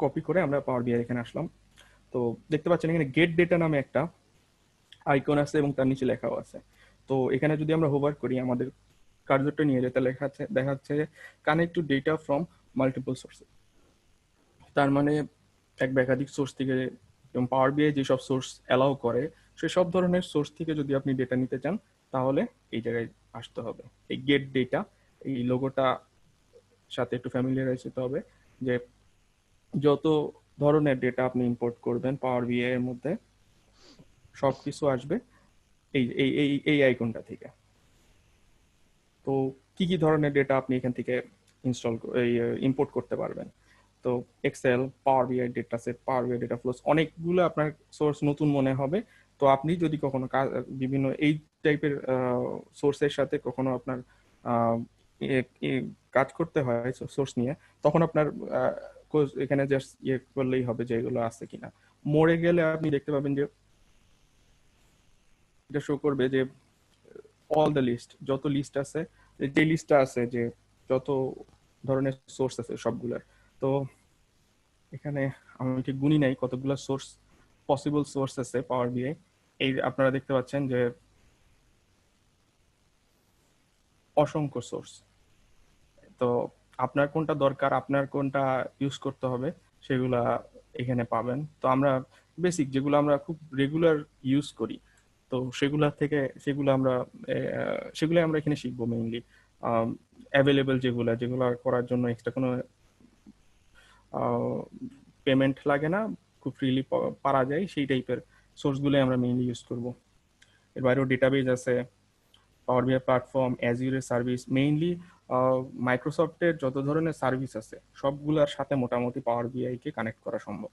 Copy করে আমরা পাওয়ার বিআই এখানে আসলাম। তো দেখতে পাচ্ছেন এখানে গেট ডেটা নামে একটা আইকন আছে এবং তার নিচে লেখাও আছে। তো এখানে যদি আমরা হোভার করি আমাদের কার্যটা নিয়ে যেতে লেখা আছে, দেখা যাচ্ছে যে connect to data from multiple source. তার মানে এক বা একাধিক সোর্স থেকে, এবং পাওয়ার বিআই যেসব সোর্স অ্যালাউ করে সেসব ধরনের সোর্স থেকে যদি আপনি ডেটা নিতে চান তাহলে এই জায়গায় আসতে হবে। এই গেট ডেটা, এই লোগোটা সাথে একটু ফ্যামিলিয়ারাইজ হতে হবে যে যত ধরনের ডেটা আপনি ইম্পোর্ট করবেন পাওয়ার বিআই এর মধ্যে সব কিছু আসবে এই এই এই এই আইকনটা থেকে। তো কি কি ধরনের ডেটা আপনি এখান থেকে ইনস্টল ইম্পোর্ট করতে পারবেন? তো এক্সেল, পাওয়ার বিআই ডেটা সেট, পাওয়ার বিআই ডেটা ফ্লোস, অনেকগুলো আপনার সোর্স নতুন মনে হবে। তো আপনি যদি কখনো বিভিন্ন এই টাইপের সোর্সের সাথে কখনো আপনার আহ, কাজ করতে হয় সোর্স নিয়ে, তখন আপনার এখানে জাস্ট ইয়ে করলেই হবে যে এগুলো আছে কিনা। মরে গেলে আপনি দেখতে পাবেন যে এটা শো করবে যে অল দ্য লিস্ট, যত লিস্ট আছে, যে লিস্টটা আছে যে যত ধরনের সোর্স আছে সবগুলার। তো এখানে আমি ঠিক গুনি নাই কতগুলো সোর্স, পসিবল সোর্স আছে পাওয়ার বিআই। এই আপনারা দেখতে পাচ্ছেন যে অসংখ্য সোর্স। তো আপনার কোনটা দরকার, আপনার কোনটা ইউজ করতে হবে সেগুলা এখানে পাবেন। তো আমরা বেসিক যেগুলো আমরা খুব রেগুলার ইউজ করি, তো সেগুলো আমরা এখানে শিখবো মেইনলি। অ্যাভেলেবল যেগুলো যেগুলো করার জন্য এক্সট্রা কোনো পেমেন্ট লাগে না, খুব ফ্রিলি পারা যায় সেই টাইপের সোর্সগুলোই আমরা মেইনলি ইউজ করব। এর বাইরেও ডেটাবেজ আছে, পাওয়ার বিআই প্ল্যাটফর্ম, অ্যাজিউরের সার্ভিস, মেইনলি মাইক্রোসফটের যত ধরনের সার্ভিস আছে সবগুলোর সাথে মোটামুটি পাওয়ার বিআই কে কানেক্ট করা সম্ভব।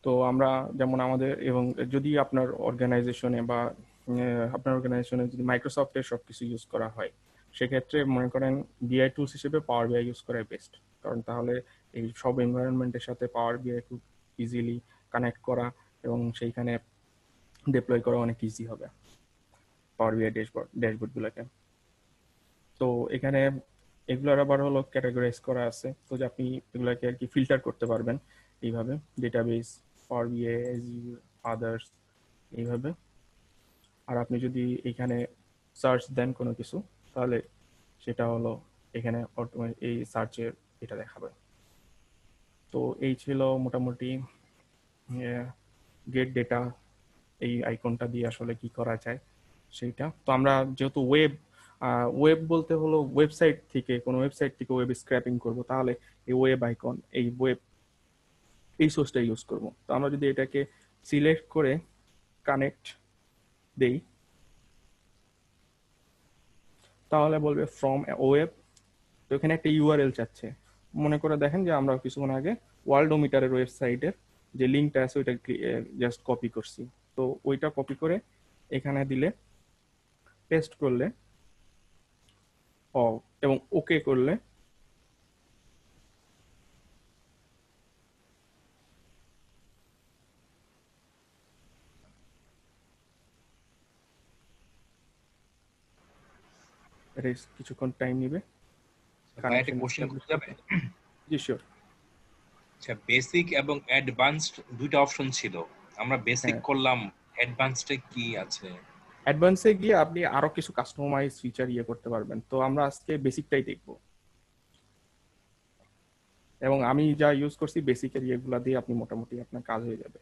তো আমরা যেমন আমাদের, এবং যদি আপনার অর্গানাইজেশনে বা আপনার অর্গানাইজেশনে যদি মাইক্রোসফটের সবকিছু ইউজ করা হয় সেক্ষেত্রে মনে করেন বিআই টুলস হিসেবে পাওয়ার বিআই ইউজ করাই বেস্ট। কারণ তাহলে এই সব এনভায়রনমেন্টের সাথে পাওয়ার বিআই খুব ইজিলি কানেক্ট করা এবং সেইখানে ডিপ্লয় করা অনেক ইজি হবে পাওয়ার বিআই ড্যাশবোর্ডগুলোকে। তো এখানে এগুলোর আবার হলো ক্যাটাগরাইজ করা আছে, তো যে আপনি এগুলাকে আর কি ফিল্টার করতে পারবেন এইভাবে, ডেটাবেস, পাওয়ার বিআই, অ্যাজিউর, আদার্স, এইভাবে। আর আপনি যদি এখানে সার্চ দেন কোনো কিছু তাহলে সেটা হলো এখানে অটোমেটিক এই সার্চের এটা দেখাবে। তো এই ছিল মোটামুটি গেট ডেটা, এই আইকনটা দিয়ে আসলে কি করা যায় সেইটা। তো আমরা যেহেতু ওয়েব বলতে হলো ওয়েবসাইট থেকে, কোনো ওয়েবসাইট থেকে ওয়েব স্ক্র্যাপিং করব, তাহলে এই ওয়েব আইকন, এই ওয়েব, এই সোর্সটা ইউজ করব। তো আমরা যদি এটাকে সিলেক্ট করে কানেক্ট দেই তাহলে বলবে ফ্রম ওয়েব। তো এখানে একটা ইউআরএল চাচ্ছে। মনে করে দেখেন যে আমরা কিছুক্ষণ আগে ওয়ার্ল্ডোমিটারের ওয়েবসাইটের যে লিঙ্কটা আছে ওইটা জাস্ট কপি করছি। তো ওইটা কপি করে এখানে দিলে, পেস্ট করলে এবং ওকে করলে এটা কিছুক্ষণ টাইম নিবে ভাই একটা কানেকশন কোশ্চেন এস্টাবলিশ করা যাবে? করতে। জি শিওর। আচ্ছা, বেসিক এবং অ্যাডভান্সড দুইটা অপশন ছিল, আমরা বেসিক হ্যাঁ, করলাম, অ্যাডভান্সডে কি আছে? অ্যাডভান্সে গিয়ে আপনি আরো কিছু কাস্টমাইজ ফিচার করতে পারবেন। তো আমরা আজকে বেসিকটাই দেখব, এবং আমি যা ইউজ করছি বেসিকের ইয়েগুলা দিয়ে আপনি মোটামুটি আপনার কাজ হয়ে যাবে।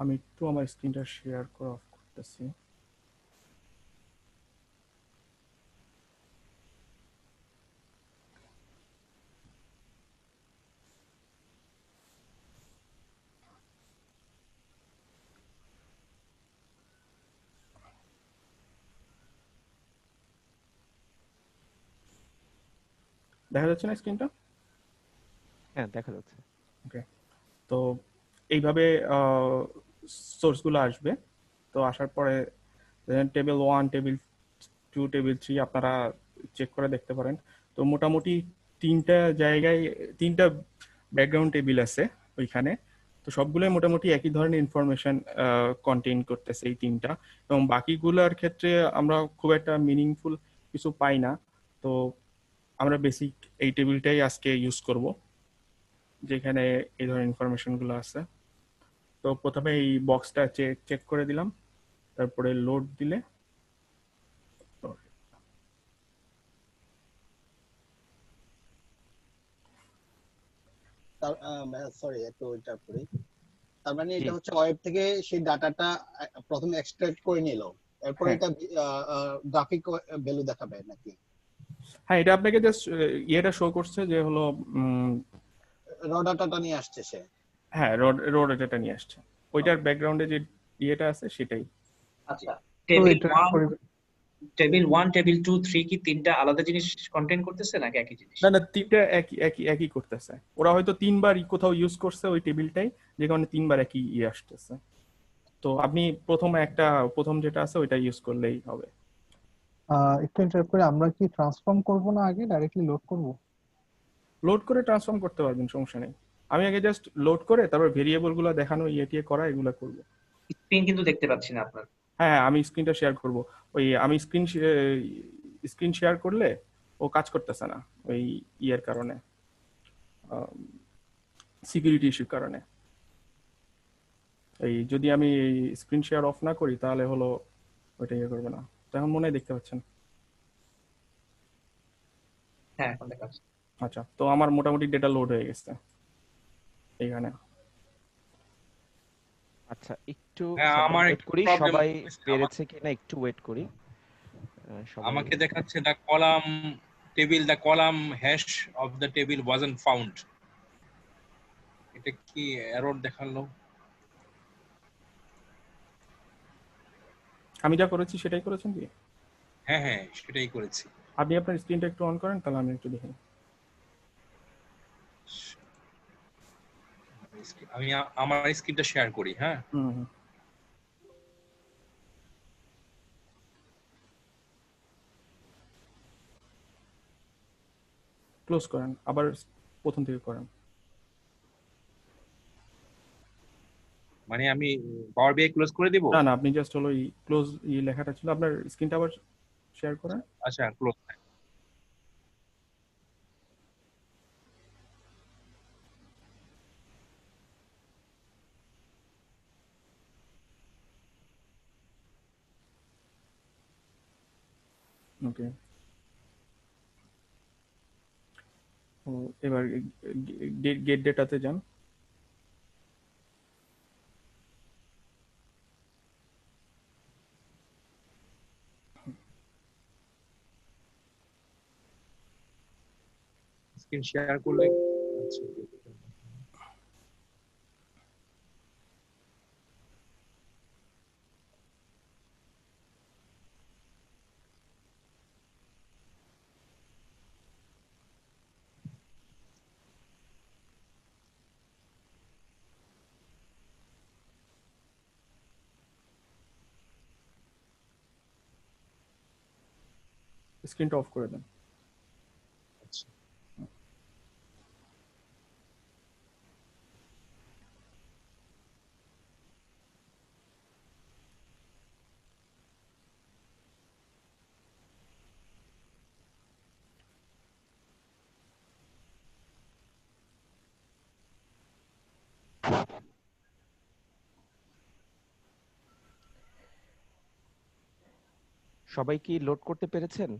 আমি একটু আমার স্ক্রিনটা শেয়ার করে অফ করতেছি। দেখা যাচ্ছে না স্ক্রিনটা? হ্যাঁ, দেখা যাচ্ছে। ওকে। তো এইভাবে সোর্সগুলো আসবে। তো আসার পরে টেবিল 1, টেবিল 2, টেবিল 3 আপনারা চেক করে দেখতে পারেন। তো মোটামুটি তিনটা জায়গায় তিনটা ব্যাকগ্রাউন্ড টেবিল আছে ওইখানে। তো সবগুলোই মোটামুটি একই ধরনের ইনফরমেশন কন্টেইন করতেছে এই তিনটা, এবং বাকিগুলোর ক্ষেত্রে আমরা খুব একটা মিনিংফুল কিছু পাই না। তো আমরা বেসিক এই টেবিলটাই আজকে ইউজ করব, যেখানে এই ধরনের ইনফরমেশন গুলো আছে। তো প্রথমে এই বক্সটা চেক করে দিলাম, তারপরে লোড দিলে সরি একটু এটা করি। তার মানে জি এটা হচ্ছে ওয়েব থেকে সেই ডাটাটা প্রথমে এক্সট্রাক্ট করে নিল, এরপর হ্যাঁ এটা গ্রাফিক ভ্যালু দেখাবে নাকি হ্যাঁ, এটা আপনাকে জাস্ট ইয়েটা শো করছে যে হলো র ডাটাটা নিয়ে আসছে সে? হ্যাঁ, রোড ডেটা নিয়ে আসছে, ওইটার ব্যাকগ্রাউন্ডে যে ইয়েটা আছে সেটাই। আচ্ছা, তো টেবিল এটা 1, টেবিল 1, টেবিল 2, 3 কি তিনটা আলাদা জিনিস কন্টেইন করতেছে নাকি একই জিনিস? না না, তিনটা একই একই একই করতেছে। ওরা হয়তো তিনবার কোথাও ইউজ করছে ওই টেবিলটাই, যে কারণে তিনবার একই ইয়ে আসতেছে। তো আপনি প্রথম যেটা আছে ওইটা ইউজ করলেই হবে। একটু ইন্টারাপ্ট করে, আমরা কি ট্রান্সফর্ম করব না আগে ডাইরেক্টলি লোড করব? লোড করে ট্রান্সফর্ম করতে পারবেন, সমস্যা নেই। আমি আগে জাস্ট লোড করে তারপর ভেরিয়েবল গুলো দেখানো, ইয়ে করা, এগুলো করব। স্ক্রিন কিন্তু দেখতে পাচ্ছি না আপনার। হ্যাঁ হ্যাঁ, আমি স্ক্রিনটা শেয়ার করব। ওই আমি স্ক্রিন শেয়ার করলে ও কাজ করতেছে না, ওই ইয়ের কারণে, সিকিউরিটি ইস্যুর কারণে। এই যদি আমি স্ক্রিন শেয়ার অফ না করি তাহলে হলো ওইটা ইয়ে করবে না। তো এখন মনে হয় দেখতে পাচ্ছেন। হ্যাঁ, এখন দেখা যাচ্ছে। আচ্ছা, তো আমার মোটামুটি ডেটা লোড হয়ে গেছে এইখানে। আচ্ছা, একটু হ্যাঁ, সাদ্দাম আমার ওয়েট একটু করি, প্রবলেম সবাই হচ্ছে। পেরেছে কিনা একটু ওয়েট করি। সবাই আমাকে দেখাচ্ছে the column hash of the table wasn't found. এটা কি এরর দেখালো? আমি যা করেছি সেটাই করেছেন কি? হ্যাঁ হ্যাঁ, সেটাই করেছি। আপনি আপনার স্ক্রিনটা একটু অন করেন, তাহলে আমি একটু দেখি। আমি আমার স্ক্রিনটা শেয়ার করি। হ্যাঁ, হুম হুম, ক্লোজ করেন, আবার প্রথম থেকে করেন। মানে আমি পাওয়ার বিআই ক্লোজ করে দিব? না না, আপনি জাস্ট হলো এই ক্লোজ লেখাটা ছিল, আপনার স্ক্রিনটা আবার শেয়ার করেন। আচ্ছা, ক্লোজ। ওকে, ও এবার গেট ডেটাতে যান। স্ক্রিন শেয়ার করলে আচ্ছা, স্ক্রিনটা অফ করে দেন। আচ্ছা। সবাই কি লোড করতে পেরেছেন?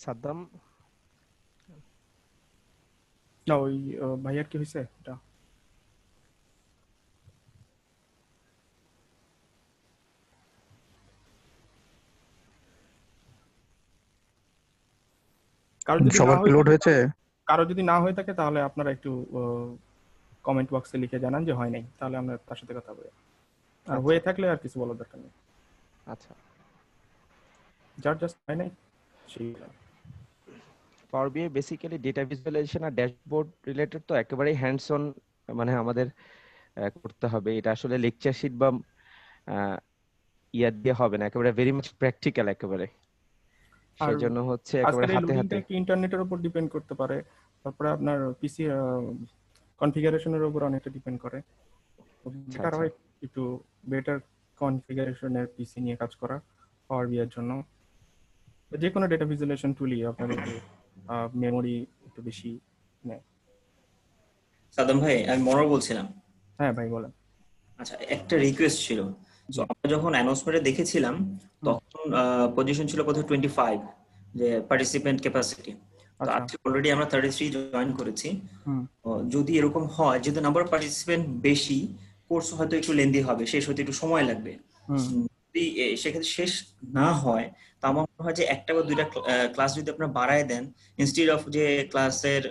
সাদ্দাম, না ওই ভাইয়ার কি হয়েছে এটা? কারো যদি না সবার হয়ে লোড থাকে হয়েছে? কারো যদি না হয়ে থাকে তাহলে আপনারা একটু কমেন্ট বক্সে লিখে জানান যে হয় নাই, তাহলে আমরা তার সাথে কথা বলি। আর আচ্ছা হয়ে থাকলে আর কিছু বলার দরকার নেই, আচ্ছা। যার জাস্ট হয় নাই সেই। পাওয়ার বিআই বেসিক্যালি ডেটা ভিজুয়ালাইজেশন আর ড্যাশবোর্ড রিলেটেড, তো একেবারেই হ্যান্ডস অন মানে আমাদের করতে হবে। এটা আসলে লেকচার শিট বা ইয়া দিয়ে হবে না, একেবারে ভেরি মাচ প্র্যাকটিক্যাল একেবারে। আর সেজন্য হচ্ছে একেবারে আজকের এই হাতে লোডিংটা হাতে। কি ইন্টারনেটের উপর ডিপেন্ড করতে পারে, তারপরে আপনার পিসি কনফিগারেশনের উপর অনেকটা ডিপেন্ড করে। আচ্ছা বেটার আচ্ছা হয় একটু বেটার কনফিগারেশনের পিসি নিয়ে কাজ করা পাওয়ার বিআই এর জন্য। যে কোনো ডেটা ভিজুয়ালাইজেশন টুলই আপনার একটু মেমোরি একটু বেশি নেয়। সাদ্দাম ভাই, আমি মনোর বলছিলাম। হ্যাঁ ভাই বলেন। আচ্ছা, একটা রিকোয়েস্ট ছিল। জি। তো আমরা যখন অ্যানাউন্সমেন্টে দেখেছিলাম তখন পজিশন ছিল কোথাও 25 যে পার্টিসিপেন্ট ক্যাপাসিটি। তো আচ্ছা। আজকে অলরেডি আমরা 33 জয়েন করেছি। হুম। যদি এরকম হয়, যেহেতু নাম্বার অফ পার্টিসিপেন্ট বেশি, কোর্স হয়তো একটু লেন্দি হবে, শেষ হতে একটু সময় লাগবে। যদি সেক্ষেত্রে শেষ না হয়, তা আমার মনে হয় যে একটা বা দুইটা ক্লাস যদি আপনারা বাড়ায় দেন, ইনস্টেড অফ যে ক্লাসের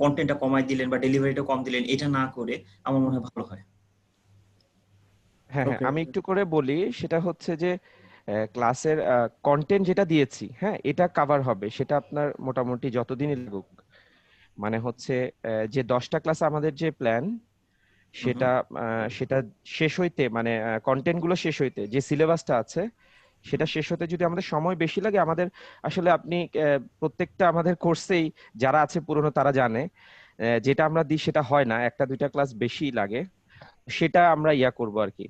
কন্টেন্টটা কমাই দিলেন বা ডেলিভারিটা কম দিলেন, এটা না করে আমার মনে হয় ভালো হয়। হ্যাঁ হ্যাঁ, ওকে। আমি একটু করে বলি। সেটা হচ্ছে যে ক্লাসের কন্টেন্ট যেটা দিয়েছি, হ্যাঁ, এটা কভার হবে, সেটা আপনার মোটামুটি যতদিনই লাগুক। মানে হচ্ছে যে 10টা ক্লাস আমাদের যে প্ল্যান, সেটা সেটা শেষ হইতে মানে কন্টেন্ট গুলো শেষ হইতে, যে সিলেবাসটা আছে সেটা শেষ হতে যদি আমাদের সময় বেশি লাগে, আমাদের আসলে আপনি প্রত্যেকটা আমাদের কোর্সেই যারা আছে পুরনো তারা জানে, যেটা আমরা দিই সেটা হয় না, একটা দুইটা ক্লাস বেশি লাগে। সেটা আমরা ইয়া করব আর কি।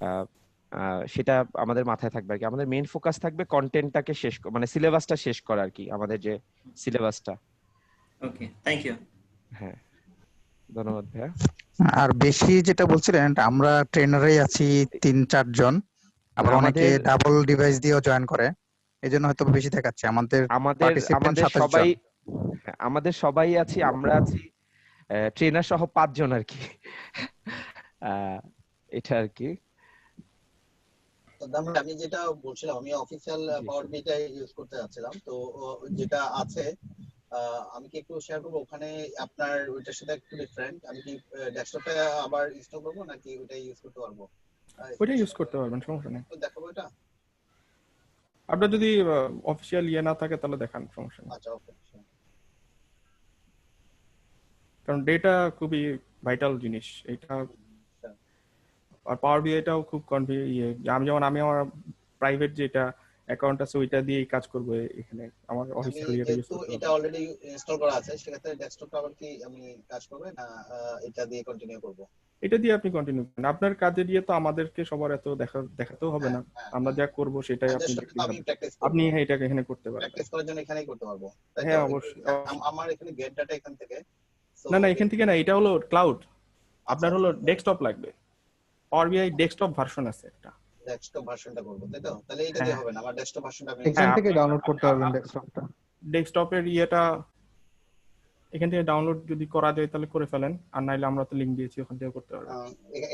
আহ, সেটা আমাদের মাথায় থাকবে আর কি। আমাদের মেইন ফোকাস থাকবে কন্টেন্টটাকে শেষ মানে সিলেবাসটা শেষ করা আর কি, আমাদের যে সিলেবাসটা। ওকে, থ্যাংক ইউ। হ্যাঁ, ধন্যবাদ ভাইয়া। আর বেশি যেটা বলছিলেন, আমরা ট্রেনারই আছি 3-4 জন, আবার অনেকে আমাদের ডাবল ডিভাইস দিয়েও জয়েন করে, এজন্য হয়তো বেশি দেখাচ্ছে। আমাদের আমাদের পার্টিসিপেন্ট আমাদের 27 সবাই জন। আমাদের সবাই আছি, আমরা আছি ট্রেনার সহ 5 জন আর কি। আহ, এটা আর কি। সাদ্দাম ভাই, আমি যেটা বলছিলাম, আমি অফিসিয়াল জি পাওয়ার বিটাই ইউজ করতে যাচ্ছিলাম। তো যেটা আছে আমি কি একটু শেয়ার করবো ওখানে? আপনার ওইটার সাথে একটু ডিফারেন্ট। আমি কি ডেস্কটপে আবার ইনস্টল করবো নাকি ওইটাই ইউজ করতে পারবো? ওইটা ইউজ করতে পারবেন, সমস্যা নেই। একটু দেখাবো এটা। আপনার যদি অফিসিয়াল ইয়ে না থাকে তাহলে দেখান, সমস্যা নেই। আচ্ছা, ওকে। কারণ ডেটা খুবই ভাইটাল জিনিস এটা। আর পাওয়ার বিআইটাও খুব আমি আমার প্রাইভেট যেটা অ্যাকাউন্ট আছে ওইটা দিয়েই কাজ করবো এখানে, আমার আমি অফিসিয়াল ইয়েটা ইউজ যেহেতু করতে এটা পারবো। অলরেডি ইনস্টল করা আছে, সেক্ষেত্রে ডেস্কটপটা আবার কি আমি কাজ করবে না এটা দিয়ে কন্টিনিউ করবো? এটা দিয়ে আপনি কন্টিনিউ করেন, আপনার কাজে দিয়ে তো আমাদেরকে সবার এত দেখাতেও হবে না। আমরা যা করব সেটাই আপনি ডেস্কটপে তো দেখলেই আমি হবে। প্র্যাকটিস আপনি করব। এটাকে এখানে করতে পারবেন। প্র্যাকটিস করার জন্য এখানেই করতে পারবো, তাই তো? হ্যাঁ অবশ্যই। আমার এখানে গেট ডাটা এখান থেকে। না না, এখান থেকে না, এটা হলো ক্লাউড। আপনার হলো ডেস্কটপ লাগবে, পাওয়ার বিআই ডেস্কটপ ভার্সন আছে একটা। ডেস্কটপ ভার্সনটা করব, তাই তো? তাহলে এটা হ্যাঁ দিয়ে হবে না, আমার ডেস্কটপ ভার্সনটা আমি এখান থেকে ডাউনলোড করতে পারবেন ডেস্কটপটা। ডেস্কটপের ইয়েটা এখান থেকে ডাউনলোড যদি করা যায় তাহলে করে ফেলেন, আর নাইলে আমরা তো লিংক দিয়েছি, ওখান থেকে করতে পারবেন।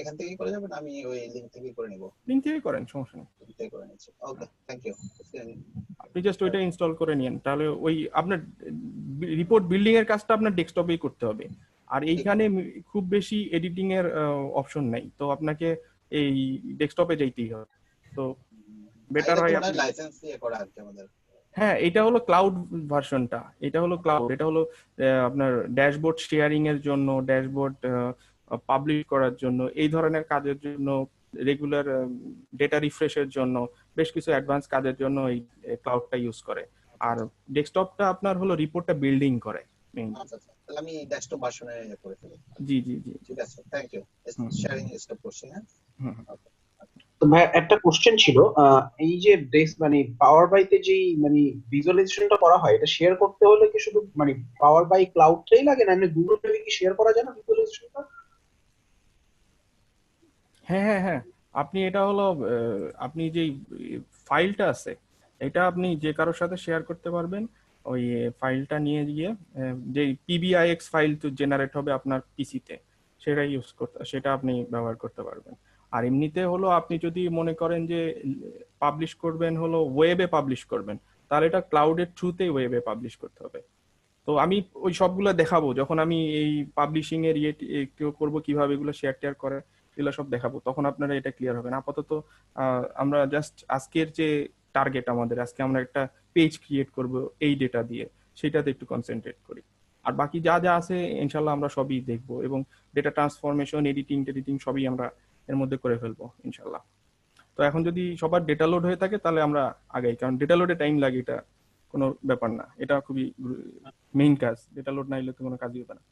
এখান থেকেই করে যাবেন, আমি ওই লিংক থেকেই করে নিব। লিংক থেকে করেন, সমস্যা নেই। লিংক থেকে করে নিচ্ছি। ওকে, থ্যাংক ইউ। আপনি জাস্ট ওইটা ইনস্টল করে নিন, তাহলে ওই আপনার রিপোর্ট বিল্ডিং এর কাজটা আপনার ডেস্কটপেই করতে হবে। আর এইখানে খুব বেশি এডিটিং এর অপশন নাই, তো আপনাকে এই ডেস্কটপে যাইতেই হবে। তো বেটার হয় আপনি লাইসেন্স দিয়ে করা আছে আমাদের। হ্যাঁ, এটা হলো ক্লাউড ভার্সনটা, এটা হলো ক্লাউড, এটা হলো আপনার ড্যাশবোর্ড শেয়ারিং এর জন্য, ড্যাশবোর্ড পাবলিশ করার জন্য, এই ধরনের কাজের জন্য, রেগুলার ডেটা রিফ্রেশের জন্য, বেশ কিছু অ্যাডভান্স কাজের জন্য এই ক্লাউডটা ইউজ করে। আর ডেস্কটপটা আপনার হলো রিপোর্টটা বিল্ডিং করে। আচ্ছা, তাহলে আমি ডেস্কটপ ভার্সনে করে ফেলি। জি জি জি, ঠিক আছে, থ্যাংক ইউ। শেয়ারিং স্টপ করছি। হ্যাঁ, তো ভাই একটা কোশ্চেন ছিল, এই যে মানে পাওয়ার বাইতে যে মানে ভিজুয়ালাইজেশনটা করা হয়, এটা শেয়ার করতে হলে কি শুধু মানে পাওয়ার বাই ক্লাউডটাই লাগে, না এমনি গুগল থেকে কি শেয়ার করা যায় না ভিজুয়ালাইজেশনটা? হ্যাঁ হ্যাঁ হ্যাঁ, আপনি এটা হলো আপনি যে ফাইলটা আছে এটা আপনি যে কারোর সাথে শেয়ার করতে পারবেন। ওই ফাইলটা নিয়ে গিয়ে যে পিবিআইএক্স ফাইল তো জেনারেট হবে আপনার পিসিতে, সেটা আপনি ব্যবহার করতে পারবেন। আর এমনিতে হলো আপনি যদি মনে করেন যে পাবলিশ করবেন হলো ওয়েবে পাবলিশ করবেন, তাহলে এটা ক্লাউডের থ্রুতে ওয়েবে পাবলিশ করতে হবে। তো আমি ওই সবগুলো দেখাবো যখন আমি এই পাবলিশিং এর কেউ করবো, কিভাবে এগুলো শেয়ার টেয়ার করে এগুলো সব দেখাবো, তখন আপনারা এটা ক্লিয়ার হবেন। আপাতত আমরা জাস্ট আজকের যে টার্গেট আমাদের, আজকে আমরা একটা পেজ ক্রিয়েট করব এই ডেটা দিয়ে, সেটাতে একটু কনসেন্ট্রেট করি। আর বাকি যা যা আছে ইনশাল্লাহ আমরা সবই দেখবো, এবং ডেটা ট্রান্সফরমেশন, এডিটিং সবই আমরা এর মধ্যে করে ফেলবো ইনশাল্লাহ। তো এখন যদি সবার ডেটা লোড হয়ে থাকে তাহলে আমরা আগাই, কারণ ডেটা লোডে টাইম লাগে, এটা কোনো ব্যাপার না, এটা খুবই মেইন কাজ। ডেটা লোড না হলে তো কোনো কাজই হবে না।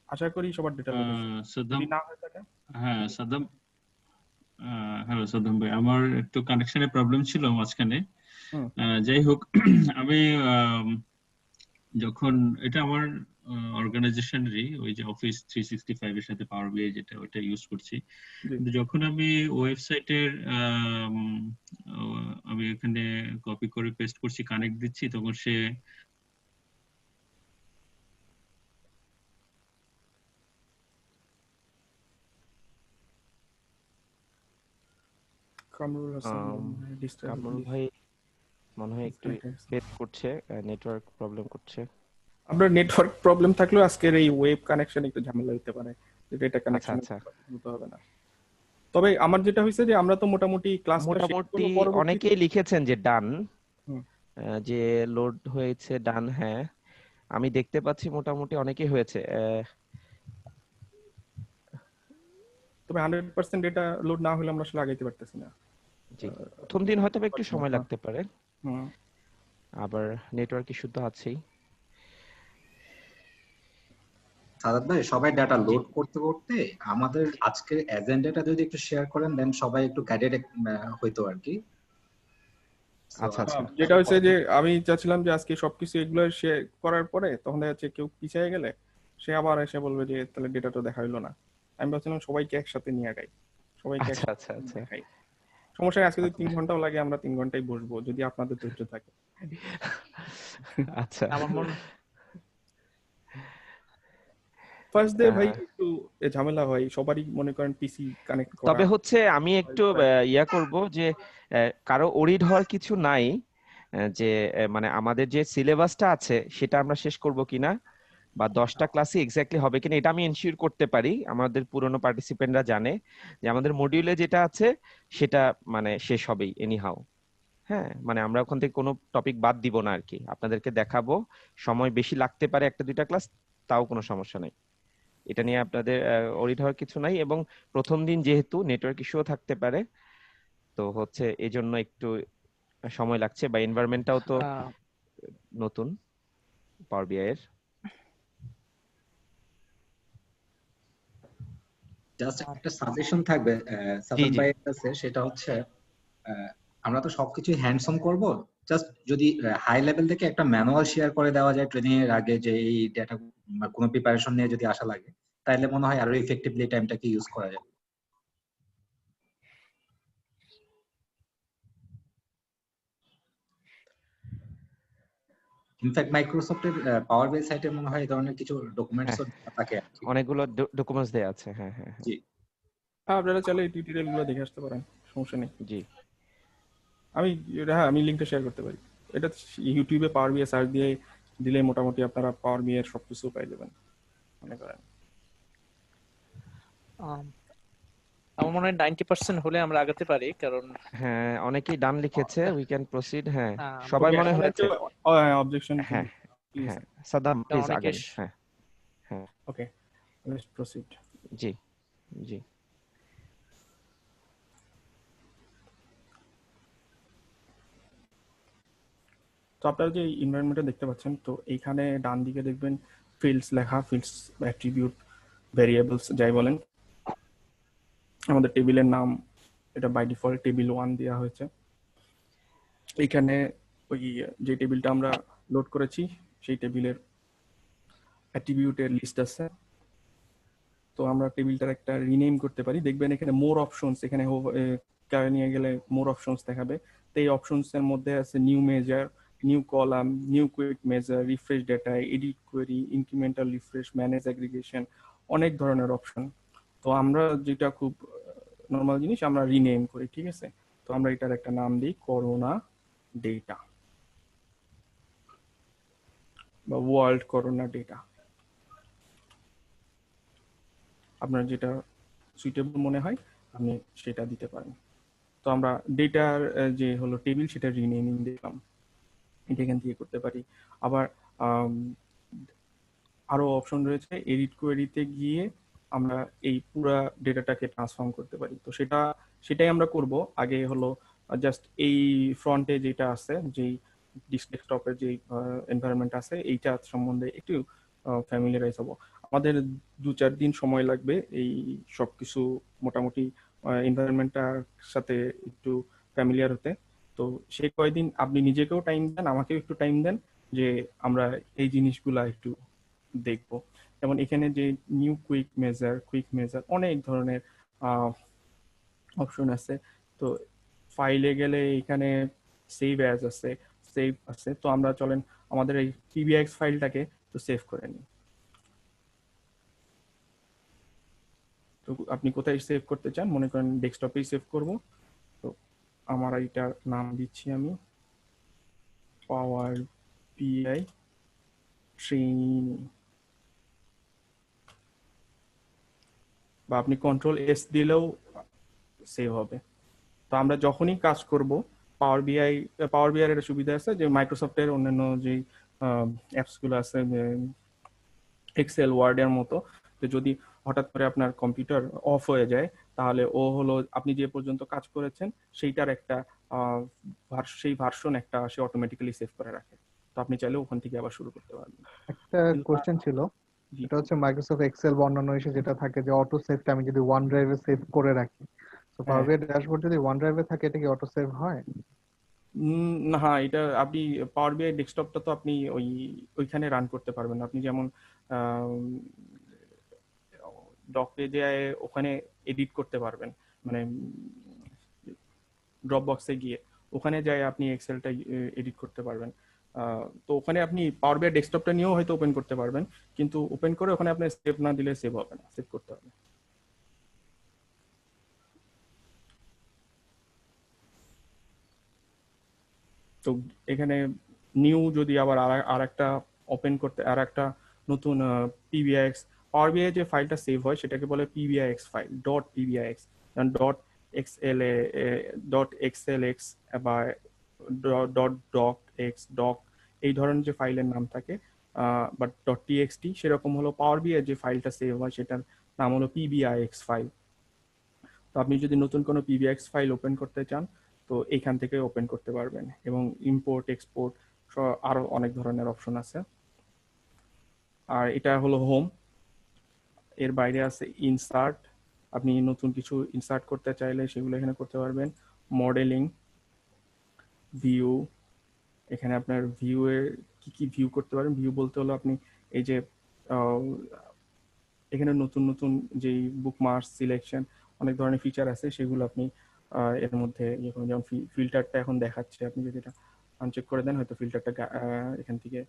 আশা করি সবার ডেটা লোড সাদ্দাম, না হয়ে থাকে। হ্যাঁ সাদ্দাম, হ্যালো সাদ্দাম ভাই, আমার একটু কানেকশনের প্রবলেম ছিল মাঝখানে। যাই হোক, আমি যখন এটা আমার অর্গানাইজেশনেরই ওই যে অফিস 365 এর সাথে পাওয়ার বিআই যেটা, ওটা ইউজ করছি। কিন্তু যখন আমি ওয়েবসাইটের আমি এখানে কপি করে পেস্ট করছি, কানেক্ট দিচ্ছি, তখন সে কামরুল ভাই মনে হয় একটু ফেস করছে, নেটওয়ার্ক প্রবলেম করছে। আপনার নেটওয়ার্ক প্রবলেম থাকলেও আজকের এই ওয়েব কানেকশন একটু ঝামেলা হতে পারে, ডেটা কানেকশন হতে হবে না। তবে আমার যেটা হয়েছে যে আমরা তো মোটামুটি অনেকেই লিখেছেন যে ডান, যে লোড হয়েছে ডান। হ্যাঁ আমি দেখতে পাচ্ছি মোটামুটি অনেকেই হয়েছে। তবে 100% ডেটা লোড না হলে আমরা আসলে আগাইতে পারতেছি না। জি, প্রথম দিন হয়তো একটু সময় লাগতে পারে, আবার নেটওয়ার্ক ইস্যু তো আছেই। সাদাত ভাই, সবাই ডাটা লোড করতে করতে আমাদের আজকের এজেন্ডাটা যদি একটু শেয়ার করেন, দেন সবাই একটু গাইডেড হইতো আর কি। আচ্ছা আচ্ছা, যেটা হচ্ছে যে আমি চাচ্ছিলাম যে আজকে সবকিছু এগুলো শেয়ার করার পরে তখন দেখা যাচ্ছে কেউ পিছিয়ে গেলে সে আবার এসে বলবে যে তাহলে ডেটা তো দেখা হইলো না। আমি ভাবছিলাম সবাইকে একসাথে নিয়ে আগাই, সবাইকে আচ্ছা আচ্ছা দেখাই। সমস্যা নেই, আজকে যদি 3 ঘন্টাও লাগে আমরা 3 ঘন্টাই বসবো, যদি আপনাদের ধৈর্য থাকে। আচ্ছা, আমার মনে ফার্স্ট ডে ভাই একটু ঝামেলা হয়, সবারই মনে করেন পিসি কানেক্ট করা। তবে হচ্ছে আমি একটু ইয়া করব যে কারো ওরিড হওয়ার কিছু নাই, যে মানে আমাদের যে সিলেবাসটা আছে সেটা আমরা শেষ করব কিনা, বা 10টা ক্লাসই এক্স্যাক্টলি হবে কিনা, এটা আমি এনশিওর করতে পারি। আমাদের পুরনো পার্টিসিপেন্টরা জানে যে আমাদের মডিউলে যেটা আছে সেটা মানে শেষ হবেই এনিহাউ। হ্যাঁ, মানে আমরা ওখান থেকে কোনো টপিক বাদ দিব না আর কি, আপনাদেরকে দেখাবো। সময় বেশি লাগতে পারে 1টা 2টা ক্লাস, তাও কোনো সমস্যা নাই, এটা নিয়ে আপনাদের ওরিড হওয়ার কিছু নাই। এবং প্রথম দিন যেহেতু নেটওয়ার্ক ইস্যুও থাকতে পারে, তো হচ্ছে এই জন্য একটু সময় লাগছে, বা এনভায়রনমেন্টটাও তো নতুন পাওয়ার বিআই এর। জাস্ট একটা সাজেশন থাকবে সাদাত ভাইয়ের কাছে, সেটা হচ্ছে আমরা তো সবকিছু হ্যান্ডস অন করব, জাস্ট যদি হাই লেভেল থেকে একটা ম্যানুয়াল শেয়ার করে দেওয়া যায় ট্রেনিং এর আগে, যে এই ডেটা কোনো প্রিপারেশন নিয়ে যদি আসা লাগে, তাহলে মনে হয় আরো ইফেক্টিভলি টাইমটাকে ইউজ করা যাবে। ইনফ্যাক্ট মাইক্রোসফটের পাওয়ার বিআই সাইটে মনে হয় এই ধরনের কিছু ডকুমেন্টস থাকে, অনেকগুলো ডকুমেন্টস দেয়া আছে। হ্যাঁ হ্যাঁ জি, আপনারা চাইলে এই টিউটোরিয়াল গুলো দেখে আসতে পারেন, সমস্যা নেই। জি, আমি লিংকটা শেয়ার করতে পারি। এটা ইউটিউবে পাওয়ার বিআই সার্চ দিয়ে দিলে মোটামুটি আপনারা পাওয়ার বিআই এর সবকিছু পেয়ে যাবেন মনে করেন। আমার মনে হয় 90% হলে আমরা আগাতে পারি, কারণ হ্যাঁ অনেকেই ডান লিখেছে, উই ক্যান প্রসিড। হ্যাঁ সবাই মনে হয়েছে অবজেকশন। হ্যাঁ হ্যাঁ সাদাম প্লিজ আগেন। হ্যাঁ হ্যাঁ ওকে, লেটস প্রসিড। জি জি, তো আপনারা যে এনভায়রনমেন্টটা দেখতে পাচ্ছেন, তো এইখানে ডান দিকে দেখবেন ফিল্ডস লেখা, ফিল্ডস, অ্যাট্রিবিউট, ভেরিয়েবলস যাই বলেন। আমাদের টেবিলের নাম এটা বাই ডিফল্ট টেবিল 1 দেওয়া হয়েছে। এইখানে ওই যে টেবিলটা আমরা লোড করেছি সেই টেবিলের অ্যাট্রিবিউটের লিস্ট আছে। তো আমরা টেবিলটার একটা রিনেম করতে পারি। দেখবেন এখানে মোর অপশনস, এখানে নিয়ে গেলে মোর অপশনস দেখাবে। তো এই অপশনস এর মধ্যে আছে new measure, new column, new quick measure, refresh data, edit query, incremental refresh, manage aggregation, অনেক ধরনের অপশন। তো আমরা যেটা খুব নর্মাল জিনিস আমরা রিনেম করি, ঠিক আছে। তো আমরা এটার একটা নাম দিই করোনা ডেটা বা ওয়ার্ল্ড করোনা ডেটা, আপনার যেটা সুইটেবল মনে হয় আপনি সেটা দিতে পারেন। তো আমরা ডেটার যে হলো টেবিল সেটা রিনেমিং দিলাম, এটা এখান থেকে করতে পারি। আবার আরো অপশন রয়েছে, এডিট কোয়েরিতে গিয়ে আমরা এই পুরা ডেটাটাকে ট্রান্সফর্ম করতে পারি। তো সেটাই আমরা করব। আগে হলো জাস্ট এই ফ্রন্টে যেটা আছে, যেই ডেস্কটপের যে এনভায়রনমেন্ট আছে এইটা সম্বন্ধে একটু ফ্যামিলিয়ারাইজ হব। আমাদের 2-4 দিন সময় লাগবে এই সবকিছু মোটামুটি এনভায়রনমেন্টটার সাথে একটু ফ্যামিলিয়ার হতে। তো সেই কয়দিন আপনি নিজেকেও টাইম দেন, আমাকেও একটু টাইম দেন, যে আমরা এই জিনিসগুলা একটু দেখব। যেমন এখানে যে নিউ কুইক মেজার অনেক ধরনের অপশন আছে। তো ফাইলে গেলে এখানে সেভ অ্যাজ আছে, তো আমরা চলেন আমাদের এই pbx ফাইলটাকে তো সেভ করে নিই। তো আপনি কোথায় সেভ করতে চান? মনে করেন ডেস্কটপেই সেভ করব। তো আমার এইটার নাম দিচ্ছি আমি পাওয়ার বিআই ট্রেনিং, বা আপনি কন্ট্রোল-S দিলেও সেভ হবে। তো আমরা যখনই কাজ করব পাওয়ার বিআই এর একটা সুবিধা আছে যে মাইক্রোসফটের অন্যান্য যে অ্যাপসগুলো আছে, এক্সেল, ওয়ার্ডের মতো, তো যদি হঠাৎ করে আপনার কম্পিউটার অফ হয়ে যায় তাহলে ও হলো আপনি যে পর্যন্ত কাজ করেছেন সেইটার একটা সেই ভার্সন একটা সে অটোমেটিক্যালি সেভ করে রাখে। তো আপনি চাইলে ওখান থেকে আবার শুরু করতে পারবেন। একটা কোশ্চেন ছিল, এটা হচ্ছে মাইক্রোসফট এক্সেল বা অন্যান্য ইসে যেটা থাকে যে অটো সেভটা আমি যদি ওয়ান ড্রাইভে সেভ করে রাখি, তো পাওয়ার বিআই ড্যাশবোর্ড যদি ওয়ান ড্রাইভে থাকে এটা কি অটো সেভ হয়? না, এটা আপনি পাওয়ার বিআই ডেস্কটপটা তো আপনি ওইখানে রান করতে পারবেন। আপনি যেমন ডকে যায় ওখানে এডিট করতে পারবেন, মানে ড্রপ বক্সে গিয়ে ওখানে যায় আপনি এক্সেলটা এডিট করতে পারবেন। তো ওখানে আপনি পাওয়ার বিআই ডেস্কটপটা নিয়েও হয়তো ওপেন করতে পারবেন, কিন্তু ওপেন করে ওখানে আপনি সেভ না দিলে সেভ হবে না, সেভ করতে হবে। তো এখানে নিউ যদি আবার আর একটা ওপেন করতে, আর একটা নতুন পিবিআইএক্স, পাওয়ার বিআই যে ফাইলটা সেভ হয় সেটাকে বলে পিবিআইএক্স ফাইল, ডট পিবিআইএক্স, ডট এক্সএলএ, ডট এক্সএলএক্স বা ডট ডক এক্স ডক, এই ধরনের যে ফাইলের নাম থাকে, বাট ডট টিএক্সটি সেরকম হলো পাওয়ার বিআই যে ফাইলটা সেভ হয় সেটার নাম হলো পিবিআইএক্স ফাইল। তো আপনি যদি নতুন কোনো পিবিএক্স ফাইল ওপেন করতে চান তো এইখান থেকে ওপেন করতে পারবেন, এবং ইম্পোর্ট এক্সপোর্ট আরো অনেক ধরনের অপশন আছে। আর এটা হলো হোম। এর বাইরে আছে ইনসার্ট, আপনি নতুন কিছু ইনসার্ট করতে চাইলে সেগুলো এখানে করতে পারবেন। মডেলিং, ভিউ, এখানে আপনার ভিউ এর কি কি ভিউ করতে পারেন। ভিউ বলতে হলো আপনি এই যে এখানে নতুন নতুন যেই বুকমার্কস সিলেকশন অনেক ধরনের ফিচার আছে সেগুলো আপনি এর মধ্যে যেমন ফিল্টারটা এখন দেখাচ্ছে, আপনি যদি এটা আনচেক করে দেন হয়তো ফিল্টারটা এখান থেকে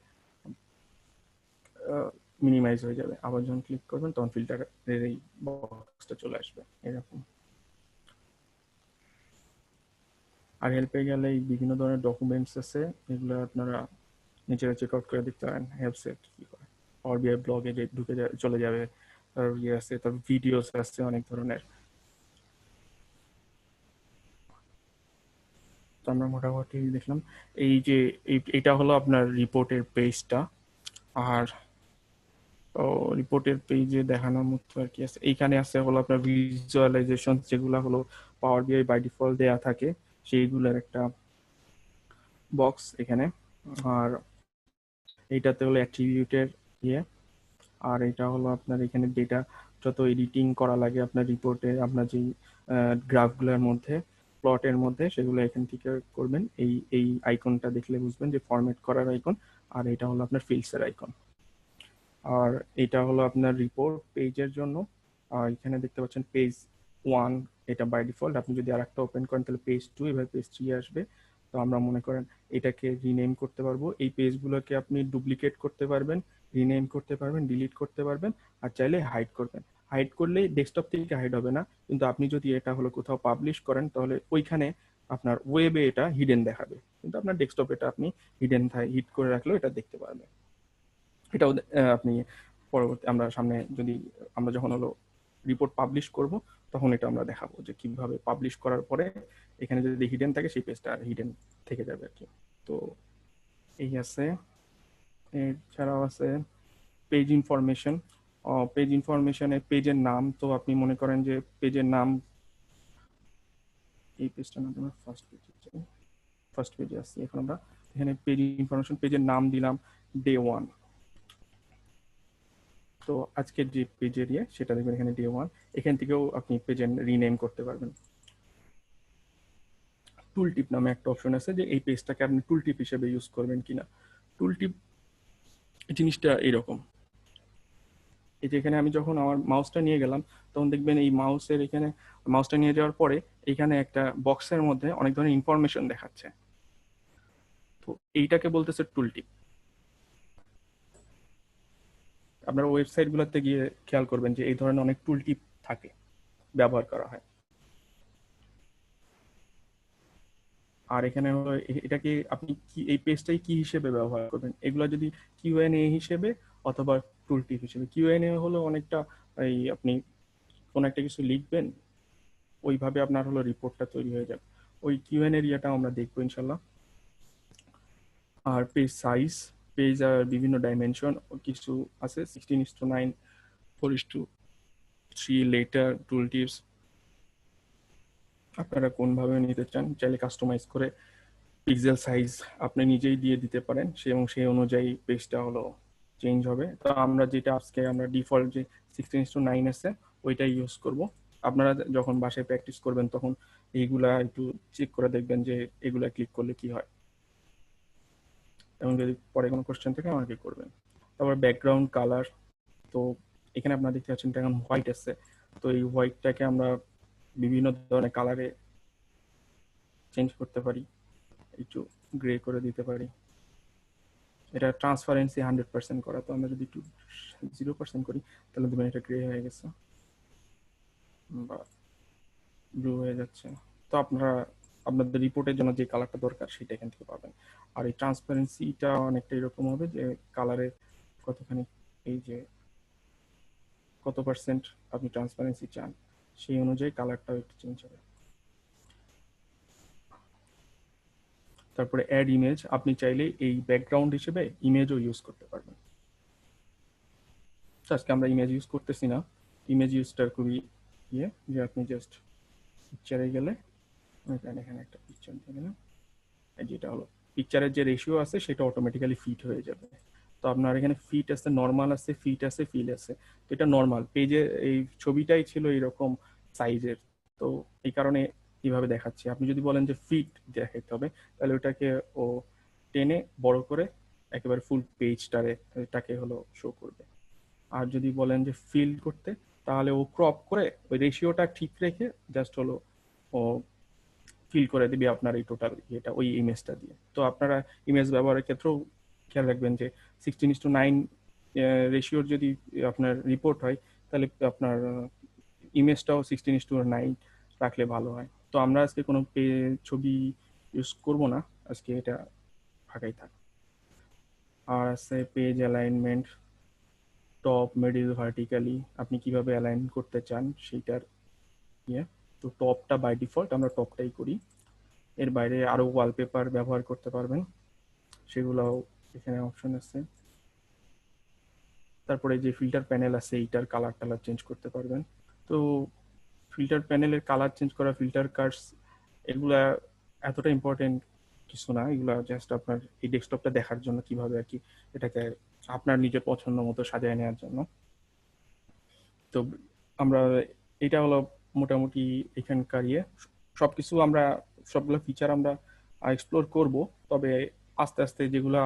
মিনিমাইজ হয়ে যাবে। আবার যখন ক্লিক করবেন তখন ফিল্টারের এই বক্সটা চলে আসবে এরকম। আর হেল্পে গেলে বিভিন্ন ধরনের ডকুমেন্টস আছে, এগুলো আপনারা নিজেরা চেক আউট করে দেখতে পারেন। হেল্পসে কি করে পাওয়ার বিআই ব্লগে যে ঢুকে চলে যাবে, তার ইয়ে আছে, তার ভিডিওস আছে অনেক ধরনের। তো আমরা মোটামুটি দেখলাম এই যে এটা হলো আপনার রিপোর্টের পেজটা। আর রিপোর্টের পেজে দেখানোর মতো আর কি আছে, এইখানে আছে হলো আপনার ভিজুয়ালাইজেশন, যেগুলো হলো পাওয়ার বিআই বাই ডিফল্ট দেয়া থাকে সেইগুলোর একটা বক্স এখানে। আর এইটাতে হলো অ্যাট্রিবিউটের ইয়ে, আর এটা হলো আপনার এখানে ডেটা যত এডিটিং করা লাগে আপনার রিপোর্টে, আপনার যেই গ্রাফগুলোর মধ্যে, প্লটের মধ্যে, সেগুলো এখান থেকে করবেন। এই আইকনটা দেখলে বুঝবেন যে ফরম্যাট করার আইকন, আর এটা হলো আপনার ফিল্ডসের আইকন। আর এটা হলো আপনার রিপোর্ট পেজের জন্য। আর এখানে দেখতে পাচ্ছেন পেজ 1, এটা বাই ডিফল্ট। আপনি যদি আরেকটা ওপেন করেন তাহলে পেজ 2, এবার পেজ 3 আসবে। তো আমরা মনে করেন এটাকে রিনেম করতে পারবো। এই পেজগুলোকে আপনি ডুপ্লিকেট করতে পারবেন, রিনেম করতে পারবেন, ডিলিট করতে পারবেন, আর চাইলে হাইড করবেন। হাইড করলে ডেস্কটপ থেকে হাইড হবে না, কিন্তু আপনি যদি এটা হলো কোথাও পাবলিশ করেন তাহলে ওইখানে আপনার ওয়েবে এটা হিডেন দেখাবে। কিন্তু আপনার ডেস্কটপ এটা আপনি হিট করে রাখলেও এটা দেখতে পারবেন। এটাও আপনি পরবর্তী আমরা যখন হলো রিপোর্ট পাবলিশ করব তখন এটা আমরা দেখাবো যে কিভাবে পাবলিশ করার পরে এখানে যদি হিডেন থাকে সেই পেজটা আর হিডেন থেকে যাবে আর কি। তো এই আছে, এছাড়াও আছে পেজ ইনফরমেশন। পেজ ইনফরমেশনে পেজের নাম, তো আপনি মনে করেন যে পেজের নাম, এই পেজটা না আমরা ফার্স্ট পেজে আসছি এখন, আমরা এখানে পেজ ইনফরমেশন, পেজের নাম দিলাম ডে 1। তো আজকের যে পেজের সেটা দেখবেন এখানে ডে 1। এখান থেকেও আপনি পেজের রিনেম করতে পারবেন। টুল টিপ নামে একটা অপশন আছে যে এই পেজটাকে আপনি টুল টিপ হিসেবে ইউজ করবেন কিনা। টুল টিপ জিনিসটা এইরকম, এই যে এখানে আমি যখন আমার মাউসটা নিয়ে গেলাম তখন দেখবেন এই মাউসটা নিয়ে যাওয়ার পরে এখানে একটা বক্সের মধ্যে অনেক ধরনের ইনফরমেশন দেখাচ্ছে, তো এইটাকে বলতেছে টুল টিপ। আপনার ওয়েবসাইট গুলোতে গিয়ে খেয়াল করবেন যে এই ধরনের অনেক টুল টিপ থাকে, ব্যবহার করা হয়। আর এখানে হলো এটাকে আপনি কি এই পেজটাই কি হিসেবে ব্যবহার করবেন, এগুলো যদি কিউএনএ হিসেবে অথবা টুল টিপ হিসেবে। কিউএনএ হলো অনেকটা এই আপনি কোন একটা কিছু লিখবেন, ওইভাবে আপনার হলো রিপোর্টটা তৈরি হয়ে যাবে। ওই কিউএনএ এরিয়াটা আমরা দেখবো ইনশাল্লাহ। আর পেজ সাইজ, পেজ আর বিভিন্ন ডাইমেনশন কিছু আছে, 16:9, 4:3, লেটার, টুল টিপস। আপনারা কোনভাবে নিতে চান চাইলে কাস্টমাইজ করে পিক্সেল সাইজ আপনি নিজেই দিয়ে দিতে পারেন, এবং সেই অনুযায়ী পেজটা হলো চেঞ্জ হবে। তো আমরা যেটা আজকে আমরা ডিফল্ট যে 16:9 আছে ওইটাই ইউজ করব। আপনারা যখন বাসায় প্র্যাকটিস করবেন তখন এইগুলা একটু চেক করে দেখবেন যে এগুলা ক্লিক করলে কি হয়, এবং যদি পরে কোনো কোশ্চেন থাকে আমাকে করবেন। তারপর ব্যাকগ্রাউন্ড কালার, তো এখানে আপনারা দেখতে পাচ্ছেন এটা এখন হোয়াইট আছে, তো এই হোয়াইটটাকে আমরা বিভিন্ন ধরনের কালারে চেঞ্জ করতে পারি, একটু গ্রে করে দিতে পারি। এটা ট্রান্সপারেন্সি 100% করা, তো আমরা যদি একটু 0% করি তাহলে দেখবেন এটা গ্রে হয়ে গেছে বা ব্লু হয়ে যাচ্ছে। তো আপনাদের রিপোর্টের জন্য যে কালারটা দরকার সেটা এখান থেকে পাবেন। আর এই ট্রান্সপারেন্সিটা অনেকটা এরকম হবে যে কালারের কতখানি, এই যে কত পার্সেন্ট আপনি ট্রান্সপারেন্সি চান সেই অনুযায়ী কালারটাও একটু চেঞ্জ হবে। তারপরে অ্যাড ইমেজ, আপনি চাইলে এই ব্যাকগ্রাউন্ড হিসেবে ইমেজও ইউজ করতে পারবেন। আজকে আমরা ইমেজ ইউজ করতেছি না, ইমেজ ইউজটার খুবই যে আপনি জাস্ট পিকচারে গেলে এখানে একটা পিকচার দিয়ে গেলে যেটা হলো পিকচারের যে রেশিও আছে সেটা অটোমেটিক্যালি ফিট হয়ে যাবে। তো আপনার এখানে ফিট আছে, নর্মাল আছে, ফিট আছে, ফিল আছে। তো এটা নর্মাল, পেজে এই ছবিটাই ছিল এরকম সাইজের, তো এই কারণে কিভাবে দেখাচ্ছি। আপনি যদি বলেন যে ফিট দেখাতে হবে তাহলে ওটাকে ও টেনে বড় করে একেবারে ফুল পেজটাকে হলো শো করবে। আর যদি বলেন যে ফিল করতে তাহলে ও ক্রপ করে ওই রেশিওটা ঠিক রেখে জাস্ট হলো ও ফিল করে দিবে আপনার এই টোটাল এটা ওই ইমেজটা দিয়ে। তো আপনারা ইমেজ ব্যবহারের ক্ষেত্রেও খেয়াল রাখবেন যে 16:9 রেশিওর যদি আপনার রিপোর্ট হয় তাহলে আপনার ইমেজটাও 16:9 রাখলে ভালো হয়। তো আমরা আজকে কোনো ছবি ইউজ করব না, আজকে এটা ফাঁকাই থাক। আর আছে page alignment, top, middle, vertically আপনি কিভাবে অ্যালাইন করতে চান সেইটার তো টপটা বাই ডিফল্ট আমরা টপটাই করি। এর বাইরে আরো ওয়ালপেপার ব্যবহার করতে পারবেন, সেগুলোও এখানে অপশন আছে। তারপরে যে ফিল্টার প্যানেল আছে এইটার কালার চেঞ্জ করতে পারবেন। তো ফিল্টার প্যানেলের কালার চেঞ্জ করা, ফিল্টার কার্ডস, এগুলা এতটা ইম্পর্টেন্ট কিছু না, এগুলা জাস্ট আপনার এই ডেস্কটপটা দেখার জন্য কিভাবে আর কি এটাকে আপনার নিজের পছন্দ মতো সাজিয়ে নেওয়ার জন্য। তো আমরা এটা হলো মোটামুটি এখানকার সবকিছু আমরা সবগুলো ফিচার আমরা এক্সপ্লোর করব, তবে আস্তে আস্তে যেগুলা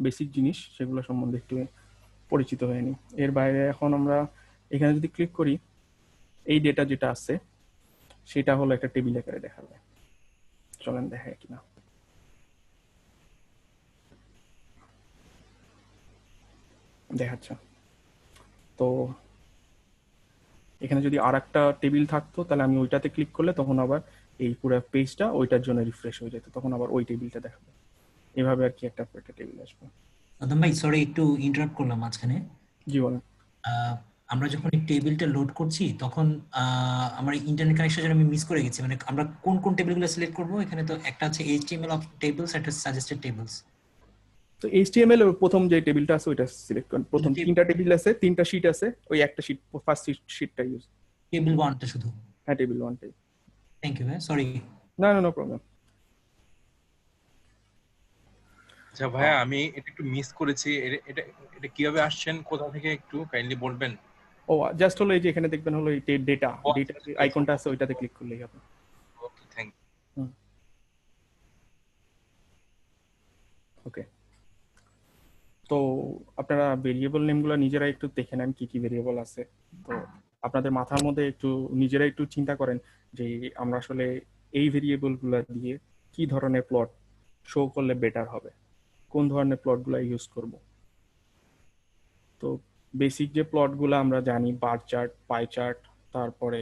বেসিক জিনিস সেগুলো সম্বন্ধে একটু পরিচিত হয়ে নিই। এর বাইরে এখন আমরা এখানে যদি ক্লিক করি এই ডেটা যেটা আছে সেটা হলো একটা টেবিল আকারে দেখাবে, চলেন দেখায় কিনা। দেখাচ্ছে। তো এখানে যদি আর একটা টেবিল থাকতো তাহলে আমি ওইটাতে ক্লিক করলে তখন আবার এই পুরো পেজটা ওইটার জন্য রিফ্রেশ হয়ে যেত, তখন আবার ওই টেবিলটা দেখাবে। এভাবে আর কি একটা টেবিল আসবে। আদম ভাই সরি একটু ইন্টারাপ্ট করলাম মাঝখানে। জি বলেন। আমরা যখন এই টেবিলটা লোড করছি তখন আমার ইন্টারনেট কানেকশন আমি মিস করে গেছি, মানে আমরা কোন কোন টেবিলগুলো সিলেক্ট করব? এখানে তো একটা আছে HTML অফ টেবলস, একটা সাজেস্টেড টেবলস। তো HTML এর প্রথম যে টেবিলটা আছে ওইটা সিলেক্ট করুন। প্রথম তিনটা টেবিল আছে, তিনটা শীট আছে, ওই একটা শীট ফার্স্ট শীটটা ইউজ। টেবিল 1টা শুধু? হ্যাঁ টেবিল 1টাই। থ্যাংক ইউ ভাই, সরি। না নো প্রবলেম। আচ্ছা ভাইয়া আমি এটা একটু মিস করেছি, এটা এটা কিভাবে আসছেন, কোথা থেকে একটু কাইন্ডলি বলবেন? ও জাস্ট হলো এই যে এখানে দেখবেন হলো এই ডেটা যে আইকনটা আছে ওইটাতে ক্লিক করলেই হবে। Okay thank you. ওকে, তো আপনারা ভেরিয়েবল নেমগুলো নিজেরা একটু দেখে নেন কি কি ভেরিয়েবল আছে। তো আপনাদের মাথার মধ্যে একটু নিজেরা একটু চিন্তা করেন যে আমরা আসলে এই ভেরিয়েবলগুলো দিয়ে কি ধরনের প্লট শো করলে বেটার হবে, কোন ধরনের প্লটগুলো ইউজ করব। তো বেসিক যে প্লটগুলো আমরা জানি, বার চার্ট, পাই চার্ট, তারপরে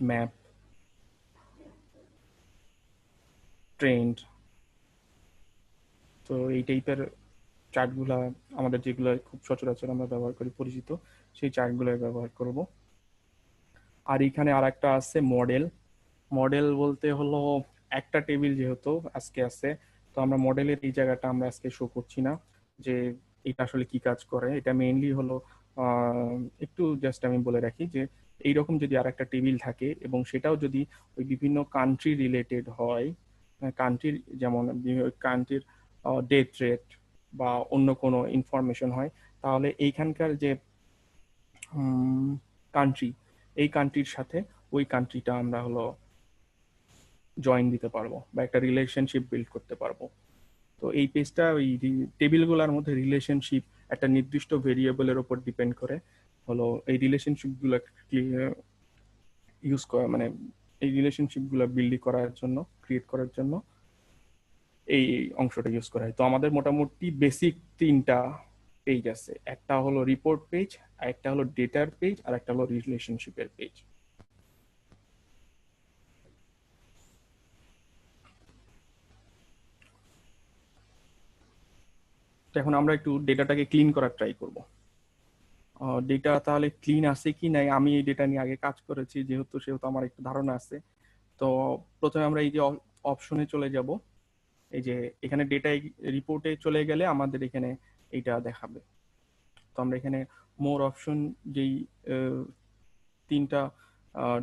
ম্যাপ, ট্রেন্ড, তো এই টাইপের চার্টগুলা আমাদের যেগুলো খুব সচরাচর আমরা ব্যবহার করি পরিচিত, সেই চার্টগুলো ব্যবহার করব। আর এখানে আর একটা আছে মডেল। মডেল বলতে হলো একটা টেবিল যেহেতু আজকে আছে, তো আমরা মডেলের এই জায়গাটা আমরা আজকে শো করছি না যে এটা আসলে কি কাজ করে। এটা মেইনলি হলো একটু জাস্ট আমি বলে রাখি যে এইরকম যদি আর একটা টেবিল থাকে এবং সেটাও যদি ওই বিভিন্ন কান্ট্রি রিলেটেড হয়, কান্ট্রির যেমন কান্ট্রির ডেথ রেট বা অন্য কোনো ইনফরমেশন হয়, তাহলে এইখানকার যে কান্ট্রি, এই কান্ট্রির সাথে ওই কান্ট্রিটা আমরা হলো জয়েন দিতে পারবো বা একটা রিলেশনশিপ বিল্ড করতে পারবো। তো এই পেজটা ওই টেবিলগুলোর মধ্যে রিলেশনশিপ একটা নির্দিষ্ট ভেরিয়েবলের উপর ডিপেন্ড করে হলো এই রিলেশনশিপগুলো ইউজ করা, মানে এই রিলেশনশিপগুলো বিল্ড করার জন্য, ক্রিয়েট করার জন্য এই অংশটা ইউজ করা হয়। তো আমাদের মোটামুটি বেসিক তিনটা পেজ আছে, একটা হলো রিপোর্ট পেজ, আর একটা হলো ডেটার পেজ, আর একটা হলো রিলেশনশিপের পেজ। এখন আমরা একটু ডেটাটাকে ক্লিন করার ট্রাই করব। ডেটা তাহলে ক্লিন আছে কি নাই, আমি এই ডেটা নিয়ে আগে কাজ করেছি সেহেতু আমার একটু ধারণা আছে। তো প্রথমে আমরা এই যে অপশনে চলে যাব, এই যে এখানে ডেটা রিপোর্টে চলে গেলে আমাদের এখানে এইটা দেখাবে। তো আমরা এখানে মোর অপশন যেই তিনটা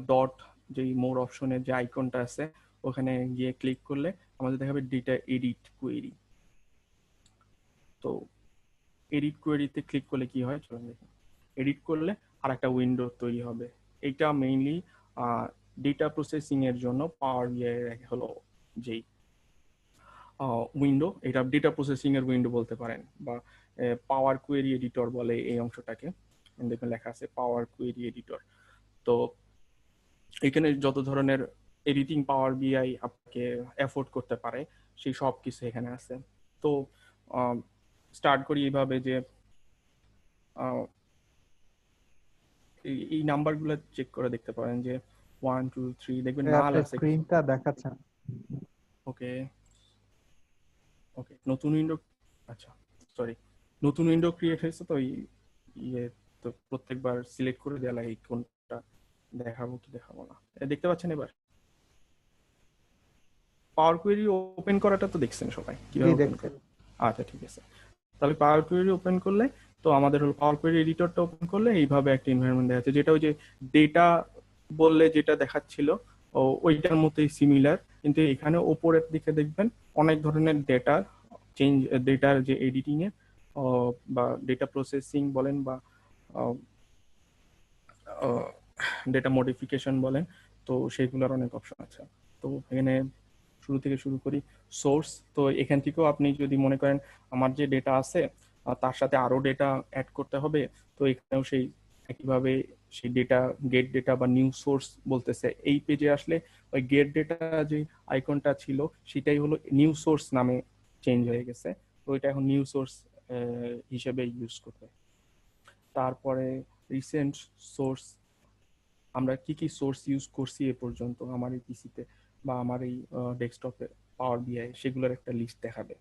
ডট যেই মোর অপশনের যে আইকনটা আছে ওখানে গিয়ে ক্লিক করলে আমাদের দেখাবে ডেটা এডিট কোয়েরি। তো এডিট কোয়েরিতে ক্লিক করলে কি হয় চলুন দেখি। এডিট করলে আর একটা উইন্ডো তৈরি হবে। এইটা মেইনলি ডেটা প্রসেসিং এর জন্য পাওয়ার বিআই হলো যেই উইন্ডো, এটা ডেটা প্রসেসিং এর উইন্ডো বলতে পারেন বা পাওয়ার কোয়েরি এডিটর বলে এই অংশটাকে। দেখুন লেখা আছে পাওয়ার কোয়েরি এডিটর। তো এখানে যত ধরনের এডিটিং পাওয়ার বিআই আপনাকে এফোর্ড করতে পারে সেই সব কিছু এখানে আছে। তো স্টার্ট করি এইভাবে যে এই নাম্বারগুলো চেক করে দেখতে পারেন যে 1 2 3 দেখবেন নাল আছে, স্ক্রিনটা দেখাচ্ছে। ওকে ওকে নতুন উইন্ডো, আচ্ছা সরি নতুন উইন্ডো ক্রিয়েট হয়েছে তো ইয়ে তো প্রত্যেকবার সিলেক্ট করে দেওয়া লাগে কোনটা দেখাবো কি দেখাবো না। দেখতে পাচ্ছেন এবার পাওয়ার কোয়েরি ওপেন করাটা তো দেখছেন সবাই কিভাবে ওপেন করে? আচ্ছা ঠিক আছে, তাহলে পাওয়ার কোয়েরি ওপেন করলে তো আমাদের হলো পাওয়ার কোয়েরি এডিটরটা ওপেন করলে এইভাবে একটা এনভায়রনমেন্ট দেখাচ্ছে, যেটা ওই যে ডেটা বললে যেটা দেখাচ্ছিল ওইটার মতোই সিমিলার, কিন্তু এখানে ওপরের দিকে দেখবেন অনেক ধরনের ডেটা চেঞ্জ, ডেটার যে এডিটিং এ বা ডেটা প্রসেসিং বলেন বা ডেটা মডিফিকেশন বলেন, তো সেগুলোর অনেক অপশন আছে। তো এখানে শুরু থেকে শুরু করি সোর্স। তো এখান থেকেও আপনি যদি মনে করেন আমার যে ডেটা আছে তার সাথে আরো ডেটা অ্যাড করতে হবে, তো এখানেও সেই একইভাবে সেই ডেটা গেট ডেটা বা নিউ সোর্স বলতেছে। এই পেজে আসলে ওই গেট ডেটা যে আইকনটা ছিল সেটাই হলো নিউ সোর্স নামে চেঞ্জ হয়ে গেছে, তো এটা এখন নিউ সোর্স হিসেবে ইউজ করবে। তারপরে রিসেন্ট সোর্স, আমরা কি কি সোর্স ইউজ করছি এ পর্যন্ত আমার এই পিসিতে বা আমার এই ডেস্কটপে পাওয়ার বিআই, সেগুলোর একটা লিস্ট দেখাবে।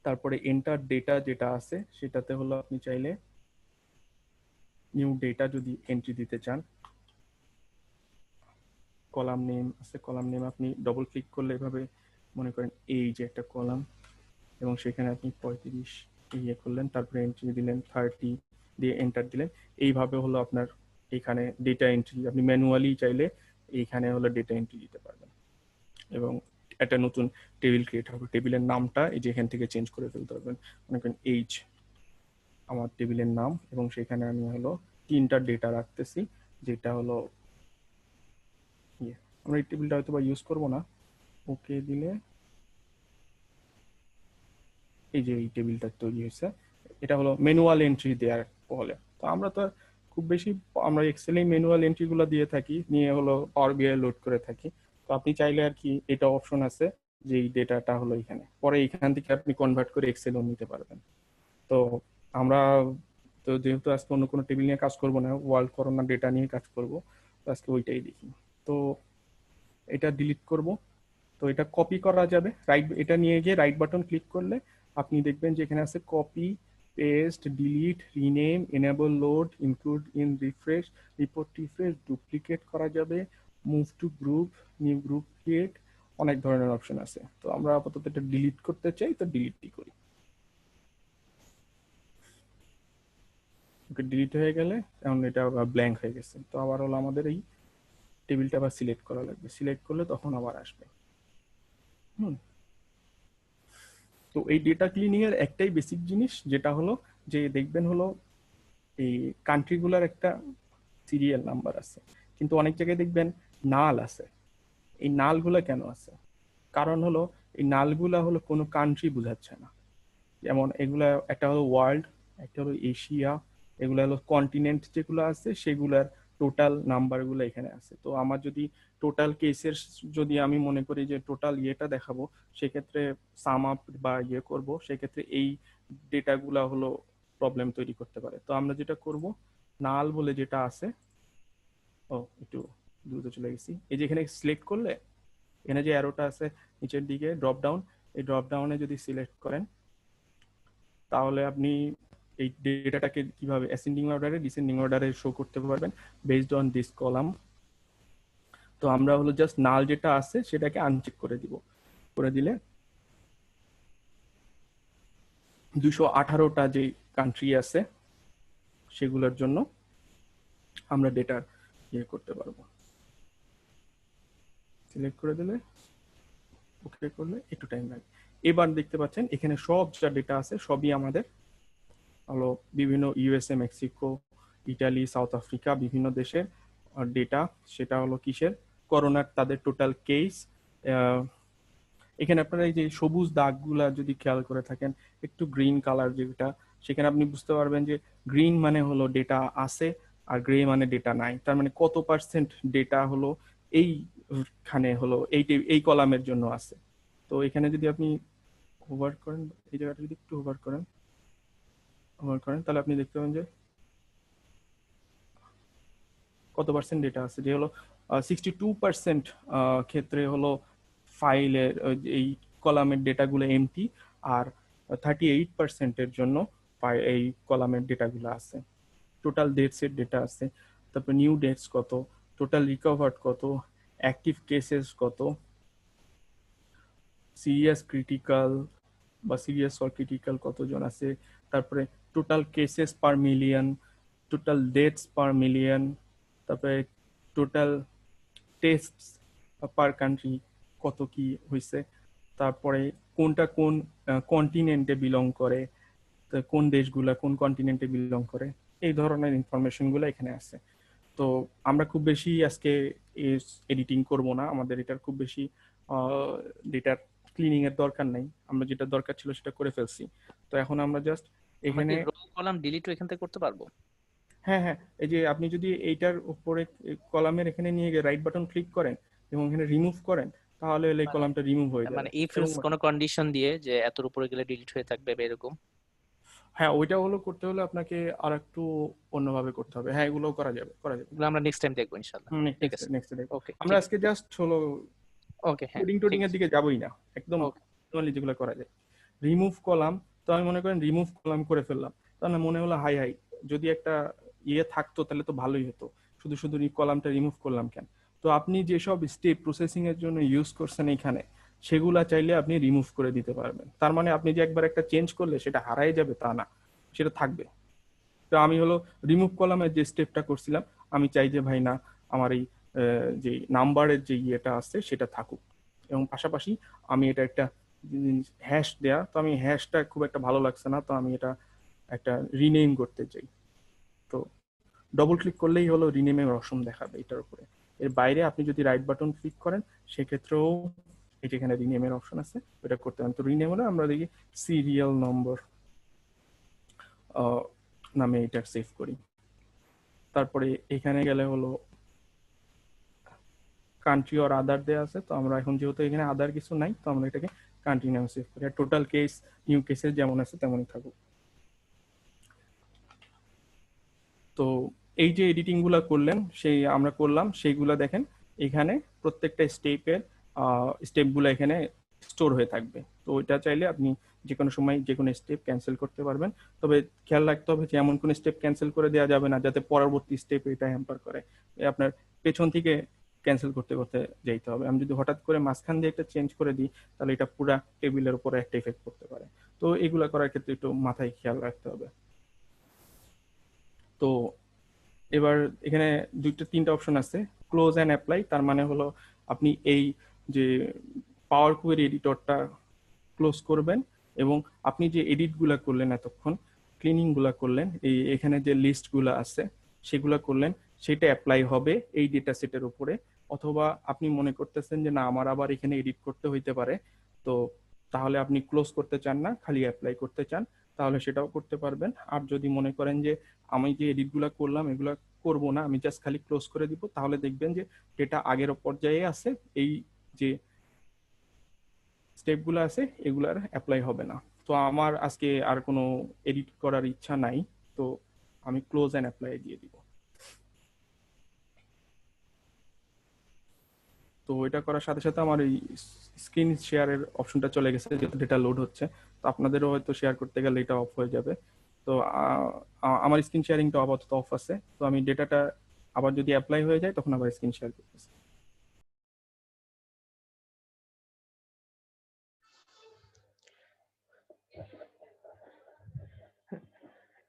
তারপরে এন্টার ডেটা যেটা আছে সেটাতে হলো আপনি চাইলে নিউ ডেটা যদি এন্ট্রি দিতে চান, কলাম নেম আছে, কলাম নেম আপনি ডবল ক্লিক করলে এভাবে মনে করেন এই যে একটা কলাম, এবং সেখানে আপনি 35 ইয়ে করলেন, তারপরে এন্ট্রি দিলেন 30 দিয়ে এন্টার দিলেন। এইভাবে হলো আপনার এখানে ডেটা এন্ট্রি, আপনি ম্যানুয়ালি চাইলে এইখানে হলো ডেটা এন্ট্রি দিতে পারবেন এবং একটা নতুন টেবিল ক্রিয়েট হবে। টেবিলের নামটা এই যে এখান থেকে চেঞ্জ করে ফেলতে পারবেন। মনে করেন এইচ আমার টেবিলের নাম, এবং সেখানে আমি হলো 3টা ডেটা রাখতেছি, যেটা হলো আমরা এই টেবিলটা হয়তো বা ইউজ করবো না। ওকে দিলে এই যে এই টেবিলটা তৈরি হয়েছে, এটা হলো ম্যানুয়াল এন্ট্রি দেওয়ার বলে। তো আমরা তো খুব বেশি আমরা এক্সেলে ম্যানুয়াল এন্ট্রি গুলো দিয়ে থাকি, নিয়ে হলো পাওয়ার বিআই লোড করে থাকি। তো আপনি চাইলে আর কি এটা অপশন আছে যে এই ডেটাটা হলো এখানে, পরে এখান থেকে আপনি কনভার্ট করে এক্সেলও নিতে পারবেন। তো আমরা তো যেহেতু আজকে অন্য কোনো টেবিল নিয়ে কাজ করব না, ওয়ার্ল্ড করোনা ডেটা নিয়ে কাজ করব, তো আজকে ওইটাই দেখি। তো এটা ডিলিট করব। তো এটা কপি করা যাবে, এটা নিয়ে গিয়ে রাইট বাটন ক্লিক করলে আপনি দেখবেন যে এখানে আছে copy, paste, delete, rename, enable load, include in refresh, report refresh, duplicate করা যাবে, move to group, new group create, অনেক ধরনের অপশন আছে। তো আমরা আপাতত এটা ডিলিট করতে চাই, তো ডিলিটই করি। ডিলিট হয়ে গেলে এখন এটা ব্ল্যাঙ্ক হয়ে গেছে। তো আবার হলো আমাদের এই টেবিলটা আবার সিলেক্ট করা লাগবে, সিলেক্ট করলে তখন আবার আসবে। তো এই ডেটা ক্লিনিং এর একটাই বেসিক জিনিস যেটা হলো যে দেখবেন হলো এই কান্ট্রিগুলোর একটা সিরিয়াল নাম্বার আছে, কিন্তু অনেক জায়গায় দেখবেন নাল আছে। এই নালগুলো কেন আছে? কারণ হলো এই নালগুলা হলো কোনো কান্ট্রি বোঝাচ্ছে না। যেমন এগুলা একটা হলো ওয়ার্ল্ড, একটা হলো এশিয়া, এগুলো হলো কন্টিনেন্ট যেগুলো আছে সেগুলার টোটাল নাম্বারগুলো এখানে আছে। তো আমার যদি টোটাল কেসের যদি আমি মনে করি যে টোটাল ইয়েটা দেখাবো, সেক্ষেত্রে সাম আপ বা ইয়ে করব, সেক্ষেত্রে এই ডেটাগুলা হলো প্রবলেম তৈরি করতে পারে। তো আমরা যেটা করব, নাল বলে যেটা আছে, একটু দ্রুত চলে গেছি, এই যে এখানে সিলেক্ট করলে এখানে যে অ্যারোটা আছে নিচের দিকে ড্রপ ডাউন, এই ড্রপ ডাউনে যদি সিলেক্ট করেন তাহলে আপনি এই ডেটাটাকে কিভাবে অ্যাসেন্ডিং অর্ডারে, ডিসেন্ডিং অর্ডারে শো করতে পারবেন বেসড অন দিস কলাম। তো আমরা হলো জাস্ট নাল যেটা আছে সেটাকে আনচেক করে দিব, করে দিলে 218টা যে কান্ট্রি আছে সেগুলোর জন্য আমরা ডেটা ইয়ে করতে পারবো। সিলেক্ট করে দিলে ওকে করলে একটু টাইম লাগে। এবার দেখতে পাচ্ছেন এখানে সব যা ডেটা আছে সবই আমাদের হলো বিভিন্ন USA, Mexico, Italy, south Africa, বিভিন্ন দেশের ডেটা। সেটা হলো কিসের? করোনার তাদের টোটাল কেস। এখানে আপনারা এই যে সবুজ দাগগুলা যদি খেয়াল করে থাকেন, একটু গ্রিন কালার যেটা, সেখানে আপনি বুঝতে পারবেন যে গ্রিন মানে হলো ডেটা আছে আর গ্রে মানে ডেটা নাই। তার মানে কত পার্সেন্ট ডেটা হলো এইখানে হলো এই কলামের জন্য আছে। তো এখানে যদি আপনি হোভার করেন, এই জায়গাটা যদি একটু হোভার করেন তাহলে আপনি দেখতে পাবেন যে কত পার্সেন্ট ডেটা আছে, যে হলো 62% ক্ষেত্রে হলো ফাইলের এই কলামের ডেটাগুলো এমটি, আর 38%-এর জন্য এই কলামের ডেটাগুলো আছে। টোটাল ডেটসের ডেটা আছে, তারপর নিউ ডেটস কত, টোটাল রিকভার্ড কত, অ্যাক্টিভ কেসেস কত, সিরিয়াস ক্রিটিক্যাল বা সিরিয়াস অর ক্রিটিক্যাল কতজন আছে, তারপরে total cases per million, total deaths per million, তারপরে টোটাল টেস্ট পার কান্ট্রি কত কি হয়েছে, তারপরে কোনটা কোন কন্টিনেন্টে বিলং করে, কোন দেশগুলা কোন কন্টিনেন্টে বিলং করে, এই ধরনের ইনফরমেশনগুলো এখানে আছে। তো আমরা খুব বেশি আজকে এডিটিং করব না, আমাদের এটার খুব বেশি ডেটার ক্লিনিং এর দরকার নাই, আমরা যেটা দরকার ছিল সেটা করে ফেলছি। তো এখন আমরা জাস্ট এখানে রো কলাম ডিলিট এখান থেকে করতে পারবো। হ্যাঁ, এই যে আপনি যদি এইটার উপরে কলামের এখানে নিয়ে গিয়ে রাইট বাটন ক্লিক করেন এবং এখানে রিমুভ করেন, তাহলে এই কলামটা রিমুভ হয়ে যাবে। মানে ইফ এলস কোন কন্ডিশন দিয়ে যে এতর উপরে গেলে ডিলিট হয়ে থাকবে এরকম। হ্যাঁ, ওইটা হলো করতে হলে আপনাকে আর একটু অন্যভাবে করতে হবে। হ্যাঁ, এগুলো করা যাবে। এগুলো আমরা নেক্সট টাইম দেখবো ইনশাআল্লাহ। ঠিক আছে, নেক্সট দেখব। ওকে, আমরা আজকে জাস্ট হলো ওকে, হ্যাঁ কোডিং ঠিক টোডিং এর আছে, দিকে যাবোই না, একদম ওকে। নর্মালি যেগুলো করা যায়। রিমুভ কলাম, তো আমি মনে করেন রিমুভ কলাম করে ফেললাম, তাহলে মনে হলো হাই হাই যদি একটা ইয়ে থাকতো তাহলে তো ভালোই হতো, শুধু শুধু কলামটা রিমুভ করলাম কেন। তো আপনি যেসব স্টেপ প্রসেসিং এর জন্য ইউজ করছেন এখানে, সেগুলা চাইলে আপনি রিমুভ করে দিতে পারবেন। তার মানে আপনি যে একবার একটা চেঞ্জ করলে সেটা হারাই যাবে তা না, সেটা থাকবে। তো আমি হলো রিমুভ কলামের যে স্টেপটা করছিলাম, আমি চাই যে ভাই না আমার এই যে নাম্বারের যে ইয়েটা আছে সেটা থাকুক, এবং পাশাপাশি আমি এটা একটা হ্যাশ দেয়া, তো আমি হ্যাশটা খুব একটা ভালো লাগছে না, তো আমি এটা একটা রিনেম করতে চাই। তো ডবল ক্লিক করলেই হলো রিনেমের অপশন দেখাবে এটার উপরে। এর বাইরে আপনি যদি রাইট বাটন ক্লিক করেন সেক্ষেত্রেও এই যেখানে রিনেমের অপশন আছে ওটা করতে পারেন। তো রিনেম হলে আমরা দেখি সিরিয়াল নম্বর নামে এটা সেভ করি। তারপরে এখানে গেলে হলো কান্ট্রি অর আদার দেয়া আছে, তো আমরা এখন যেহেতু এখানে আদার কিছু নাই, তো আমরা এটাকে কান্ট্রি নামে সেভ করি। আর টোটাল কেস নিউ কেসের যেমন আছে তেমনই থাকুক। তো এই যে এডিটিং গুলা করলেন, সেই আমরা করলাম সেইগুলা দেখেন এখানে প্রত্যেকটা স্টেপগুলো এখানে স্টোর হয়ে থাকবে। তো ওইটা চাইলে আপনি যে কোনো সময় যে কোনো স্টেপ ক্যান্সেল করতে পারবেন। তবে খেয়াল রাখতে হবে যে এমন কোনো স্টেপ ক্যান্সেল করে দেওয়া যাবে না যাতে পরবর্তী স্টেপ এটা হ্যাম্পার করে। আপনার পেছন থেকে ক্যান্সেল করতে করতে যাইতে হবে। আমি যদি হঠাৎ করে মাঝখান দিয়ে একটা চেঞ্জ করে দিই তাহলে এটা পুরা টেবিলের উপরে একটা ইফেক্ট করতে পারে। তো এগুলা করার ক্ষেত্রে একটু মাথায় খেয়াল রাখতে হবে। তো এবার এখানে তিনটা অপশন আছে, ক্লোজ অ্যান্ড অ্যাপ্লাই। তার মানে হলো আপনি এই যে পাওয়ার কোয়েরি এডিটরটা ক্লোজ করবেন, এবং আপনি যে এডিটগুলা করলেন, এতক্ষণ ক্লিনিংগুলা করলেন, এই এখানে যে লিস্টগুলা আছে সেগুলা করলেন, সেটা অ্যাপ্লাই হবে এই ডেটা সেটের উপরে। অথবা আপনি মনে করতেছেন যে না আমার আবার এখানে এডিট করতে হইতে পারে, তো তাহলে আপনি ক্লোজ করতে চান না, খালি অ্যাপ্লাই করতে চান, তাহলে সেটাও করতে পারবেন। আর যদি মনে করেন যে আমি যে এডিটগুলো করলাম এগুলা করব না, আমি জাস্ট খালি ক্লোজ করে দিব, তাহলে দেখবেন যে ডেটা আগের পর্যায়ে আছে, এই যে স্টেপগুলো আছে এগুলার অ্যাপ্লাই হবে না। তো আমার আজকে আর কোনো এডিট করার ইচ্ছা নাই, তো আমি ক্লোজ অ্যান্ড অ্যাপ্লাই দিয়ে দিব। তো এটা করার সাথে সাথে আমার এই স্ক্রিন শেয়ারের অপশনটা চলে গেছে, যেহেতু ডেটা লোড হচ্ছে। তো আপনাদেরও হয়তো শেয়ার করতে গেলে এটা অফ হয়ে যাবে। তো আমার স্ক্রিন শেয়ারিংটা আপাতত অফ আছে, তো আমি ডেটাটা আবার যদি অ্যাপ্লাই হয়ে যায় তখন আবার স্ক্রিন শেয়ার করতেছি।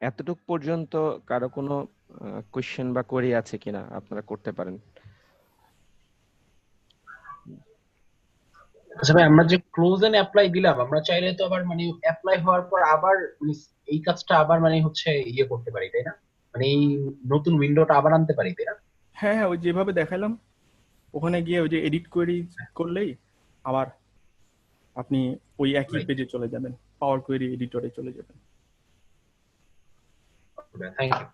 এতটুক পর্যন্ত কারো কোনো কোশ্চেন বা কোয়েরি আছে কিনা আপনারা করতে পারেন। আচ্ছা ভাই, আমরা যে ক্লোজ এন্ড অ্যাপ্লাই দিলাম, আমরা চাইলে তো আবার মানে অ্যাপ্লাই হওয়ার পর আবার এই কাজটা আবার মানে হচ্ছে ইয়ে করতে পারি, তাই না? মানে এই নতুন উইন্ডোটা আবার আনতে পারি, তাই না? হ্যাঁ হ্যাঁ, ওই যেভাবে দেখালাম ওখানে গিয়ে ওই যে এডিট কোয়েরি করলেই আবার আপনি ওই একই পেজে চলে যাবেন, পাওয়ার কোয়েরি এডিটরে চলে যাবেন। Thank you.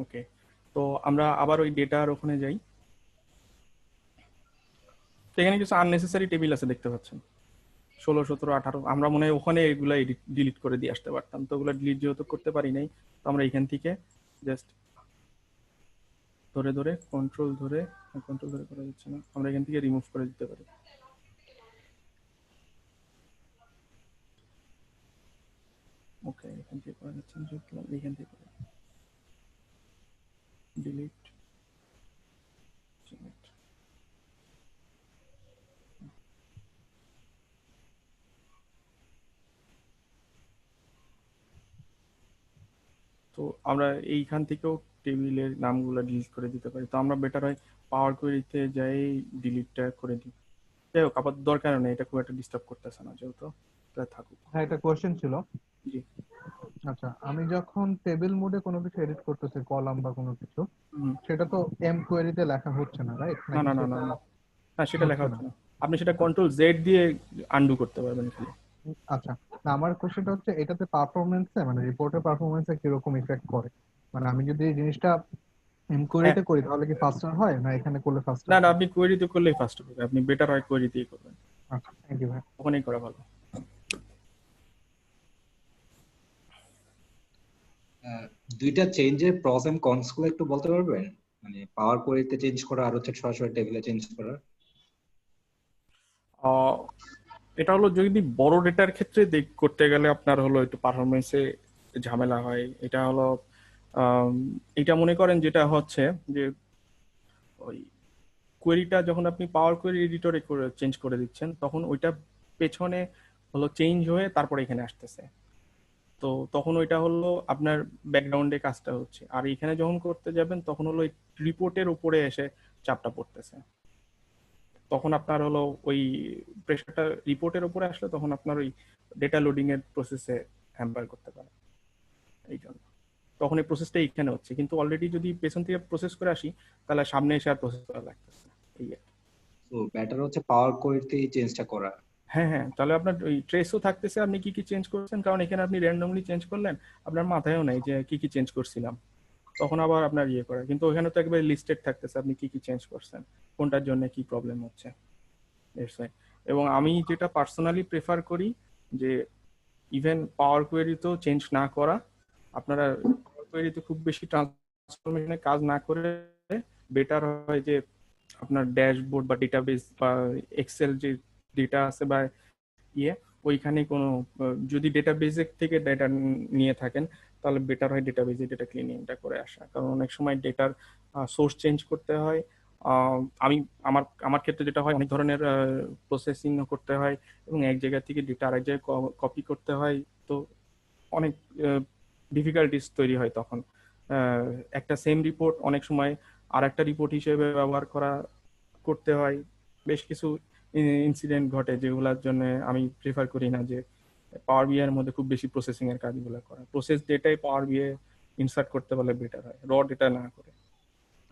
ওকে, তো আমরা আবার ওই ডেটার ওখানে যাই। এখানে কিছু আননেসেসারি টেবিল আছে দেখতে পাচ্ছেন, 16, 17, 18। আমরা মনে হয় ওখানে এগুলা ডিলিট করে দিয়ে আসতে পারতাম, তো ওগুলা ডিলিট যেহেতু করতে পারি নাই, তো আমরা এখান থেকে জাস্ট ধরে ধরে কন্ট্রোল ধরে করা যাচ্ছে না, আমরা এখান থেকে রিমুভ করে দিতে পারি। ওকে, এখান থেকে করা যাচ্ছে না, এখান থেকে ডিলিট তো আমরা এইখান থেকেও টেবিলের নামগুলো ডিলিট করে দিতে পারি। তো আমরা বেটার হয় পাওয়ার কোয়েরিতে যাই ডিলিটটা করে দিই। যাই হোক, আপাতত দরকার নেই, এটা খুব একটা ডিস্টার্ব করতেছে না, যেহেতু এটা থাকুক। হ্যাঁ, একটা কোশ্চেন ছিল। জি। আচ্ছা, আমি যখন টেবিল মোডে কোনো কিছু এডিট করতেছি, কলাম বা কোনো কিছু, সেটা তো এম কোয়েরিতে লেখা হচ্ছে না, রাইট? না না না না না, সেটা লেখা হচ্ছে না। আপনি সেটা কন্ট্রোল জেড দিয়ে আনডু করতে পারবেন খালি। আচ্ছা, না আমার কোশ্চেনটা হচ্ছে এটাতে পারফরম্যান্সে, মানে রিপোর্টের পারফরম্যান্সে কিরকম ইফেক্ট করে? মানে আমি যদি এই জিনিসটা এম কোয়েরিতে করি তাহলে কি ফাস্টার হয়, না এখানে করলে ফাস্টার? না না, আপনি কোয়েরিতে করলেই ফাস্ট হবে, আপনি বেটার হয় কোয়েরিতেই করবেন। আচ্ছা, থ্যাংক ইউ ভাই। ওখানেই করা ভালো। দুইটা চেঞ্জের প্রস এন্ড কনস গুলো একটু বলতে পারবেন, মানে পাওয়ার কোয়েরিতে চেঞ্জ করা আর হচ্ছে সরাসরি টেবিলে চেঞ্জ করা? এটা হলো যদি বড় ডেটার ক্ষেত্রে করতে গেলে আপনার হলো একটু পারফরমেন্সে ঝামেলা হয়। এটা হলো এটা মনে করেন যেটা হচ্ছে যে ওই কোয়েরিটা যখন আপনি পাওয়ার কোয়েরি এডিটরে চেঞ্জ করে দিচ্ছেন তখন ওইটা পেছনে হলো চেঞ্জ হয়ে তারপরে এখানে আসতেছে, তো তখন ওইটা হলো আপনার ব্যাকগ্রাউন্ডে কাজটা হচ্ছে। আর এখানে যখন করতে যাবেন তখন হলো রিপোর্টের উপরে এসে চাপটা পড়তেছে, তখন আপনার হলো ওই প্রেশারটা রিপোর্টের উপরে আসলে তখন আপনার ওই ডেটা লোডিং এর প্রসেসে হ্যাম্পার করতে পারে। এই জন্য তখন এই প্রসেসটা এখানে হচ্ছে, কিন্তু অলরেডি যদি পেছন থেকে প্রসেস করে আসি তাহলে সামনে এসে আর প্রসেস করা লাগতেছে। এই তো ব্যাটার হচ্ছে পাওয়ার কোয়েরিতে এই চেঞ্জটা করা। হ্যাঁ, তাহলে আপনার ওই ট্রেসও থাকতেছে আপনি কি কি চেঞ্জ করছেন, কারণ এখানে আপনি র্যান্ডমলি চেঞ্জ করলেন, আপনার মাথায়ও নাই যে কি কি চেঞ্জ করছিলাম, তখন আবার আপনার ইয়ে করে, কিন্তু ওখানে তো একবারে লিস্টেড থাকতেছে আপনি কি কি চেঞ্জ করছেন, কোনটার জন্য কি প্রবলেম হচ্ছে। এবং আমি যেটা পার্সোনালি প্রেফার করি যে ইভেন পাওয়ার কোয়েরিতেও চেঞ্জ না করা, আপনারা পাওয়ার কোয়েরিতে খুব বেশি ট্রান্সফরমেশনে কাজ না করে বেটার হয় যে আপনার ড্যাশবোর্ড বা ডেটাবেস বা এক্সেল যে ডেটা আছে বা ওইখানে কোনো যদি ডেটাবেসের থেকে ডেটা নিয়ে থাকেন তাহলে বেটার হয় ডেটাবেসে ডেটা ক্লিনিংটা করে আসা, কারণ অনেক সময় ডেটার সোর্স চেঞ্জ করতে হয়। আমার ক্ষেত্রে যেটা হয় অনেক ধরনের প্রসেসিং করতে হয় এবং এক জায়গা থেকে ডেটা আরেক জায়গায় কপি করতে হয়, তো অনেক ডিফিকাল্টিস তৈরি হয়। তখন একটা সেম রিপোর্ট অনেক সময় আর একটা রিপোর্ট হিসেবে ব্যবহার করতে হয়, বেশ কিছু ইনসিডেন্ট ঘটে যেগুলোর জন্য আমি প্রেফার করি না যে পাওয়ার বিআই এর মধ্যে খুব বেশি প্রসেসিং এর কাজগুলো করা। প্রসেস ডেটাই পাওয়ার বিআই ইনসার্ট করতে পারলে বেটার হয়, র ডেটা না করে।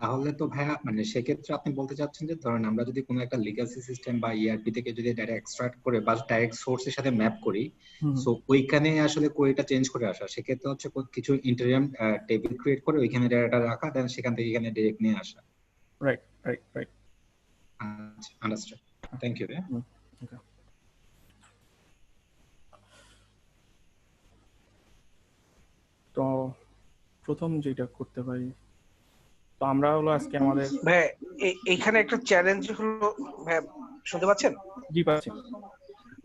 তাহলে তো ভাইয়া মানে সেক্ষেত্রে আপনি বলতে চাচ্ছেন যে ধরেন আমরা যদি কোনো একটা লিগ্যাসি সিস্টেম বা ইআরপি থেকে যদি ডাইরেক্ট এক্সট্রাক্ট করে বা ডাইরেক্ট সোর্সের সাথে ম্যাপ করি, সো ওইখানে আসলে কোয়েরিটা চেঞ্জ করে আসা, সেক্ষেত্রে হচ্ছে কিছু ইন্টারিয়াম টেবিল ক্রিয়েট করে ওইখানে ডাটাটা রাখা, দেন সেখান থেকে এখানে ডাইরেক্ট নিয়ে আসা। রাইট। Understand, thank you. তো প্রথম যেটা করতে পারি, তো আমরা হলো আজকে আমাদের ভাই এখানে একটা চ্যালেঞ্জ হলো, ভাই শুনতে পাচ্ছেন? জি পাচ্ছি।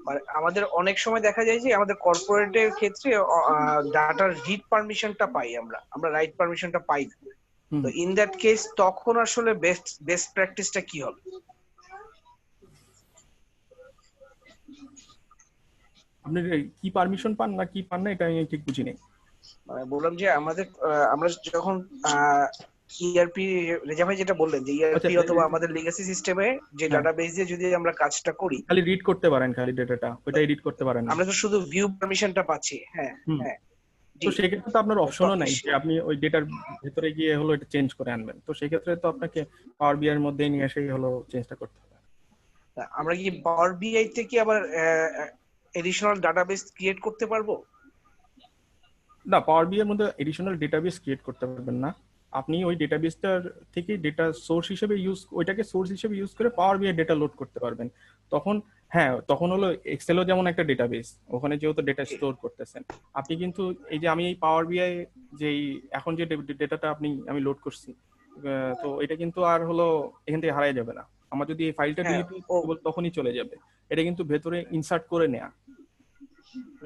মানে আমাদের অনেক সময় দেখা যায় যে আমাদের কর্পোরেটের ক্ষেত্রে ডাটার রিড পারমিশনটা পাই, আমরা রাইট পারমিশনটা পাই না। তো ইন দ্যাট কেস তখন আসলে বেস্ট প্র্যাকটিসটা কি হবে? আপনি কি পারমিশন পান না কি পান না এটা আমি ঠিক বুঝি নাই। মানে বললাম যে আমরা যখন ইআরপি, রেজা ভাই যেটা বললেন যে ইআরপি অথবা আমাদের লিগ্যাসি সিস্টেমে যে ডাটাবেস দিয়ে যদি আমরা কাজটা করি, খালি রিড করতে পারেন, খালি ডেটাটা ওইটা এডিট করতে পারেন, আমরা তো শুধু ভিউ পারমিশনটা পাচ্ছি। হ্যাঁ, তো সেক্ষেত্রে তো আপনার অপশনও নাই যে আপনি ওই ডেটার ভিতরে গিয়ে হলো এটা চেঞ্জ করে আনবেন, তো সেক্ষেত্রে তো আপনাকে পাওয়ার বিআই এর মধ্যেই নিয়ে এসেই হলো চেঞ্জটা করতে হবে। আমরা কি পাওয়ার বিআই থেকে আবার এডিশনাল ডাটাবেস ক্রিয়েট করতে পারবো? না, পাওয়ার বিআই এর মধ্যে এডিশনাল ডেটাবেস ক্রিয়েট করতে পারবেন না। আপনি ওই ডেটাবেসটার থেকে ডেটা সোর্স হিসেবে ওইটাকে সোর্স হিসেবে ইউজ করে পাওয়ার বিআই ডেটা লোড করতে পারবেন। তখন হলো এক্সেলও যেমন একটা ডেটাবেস, ওখানে যেহেতু ডেটা স্টোর করতেছেন আপনি, কিন্তু এই যে আমি এই পাওয়ার বিআই যেই এখন যে ডেটাটা আমি লোড করছি, তো এটা কিন্তু আর হলো এখান থেকে হারাই যাবে না। আমার যদি এই ফাইলটা ডিলিট তখনই চলে যাবে, এটা কিন্তু ভেতরে ইনসার্ট করে নেয়া।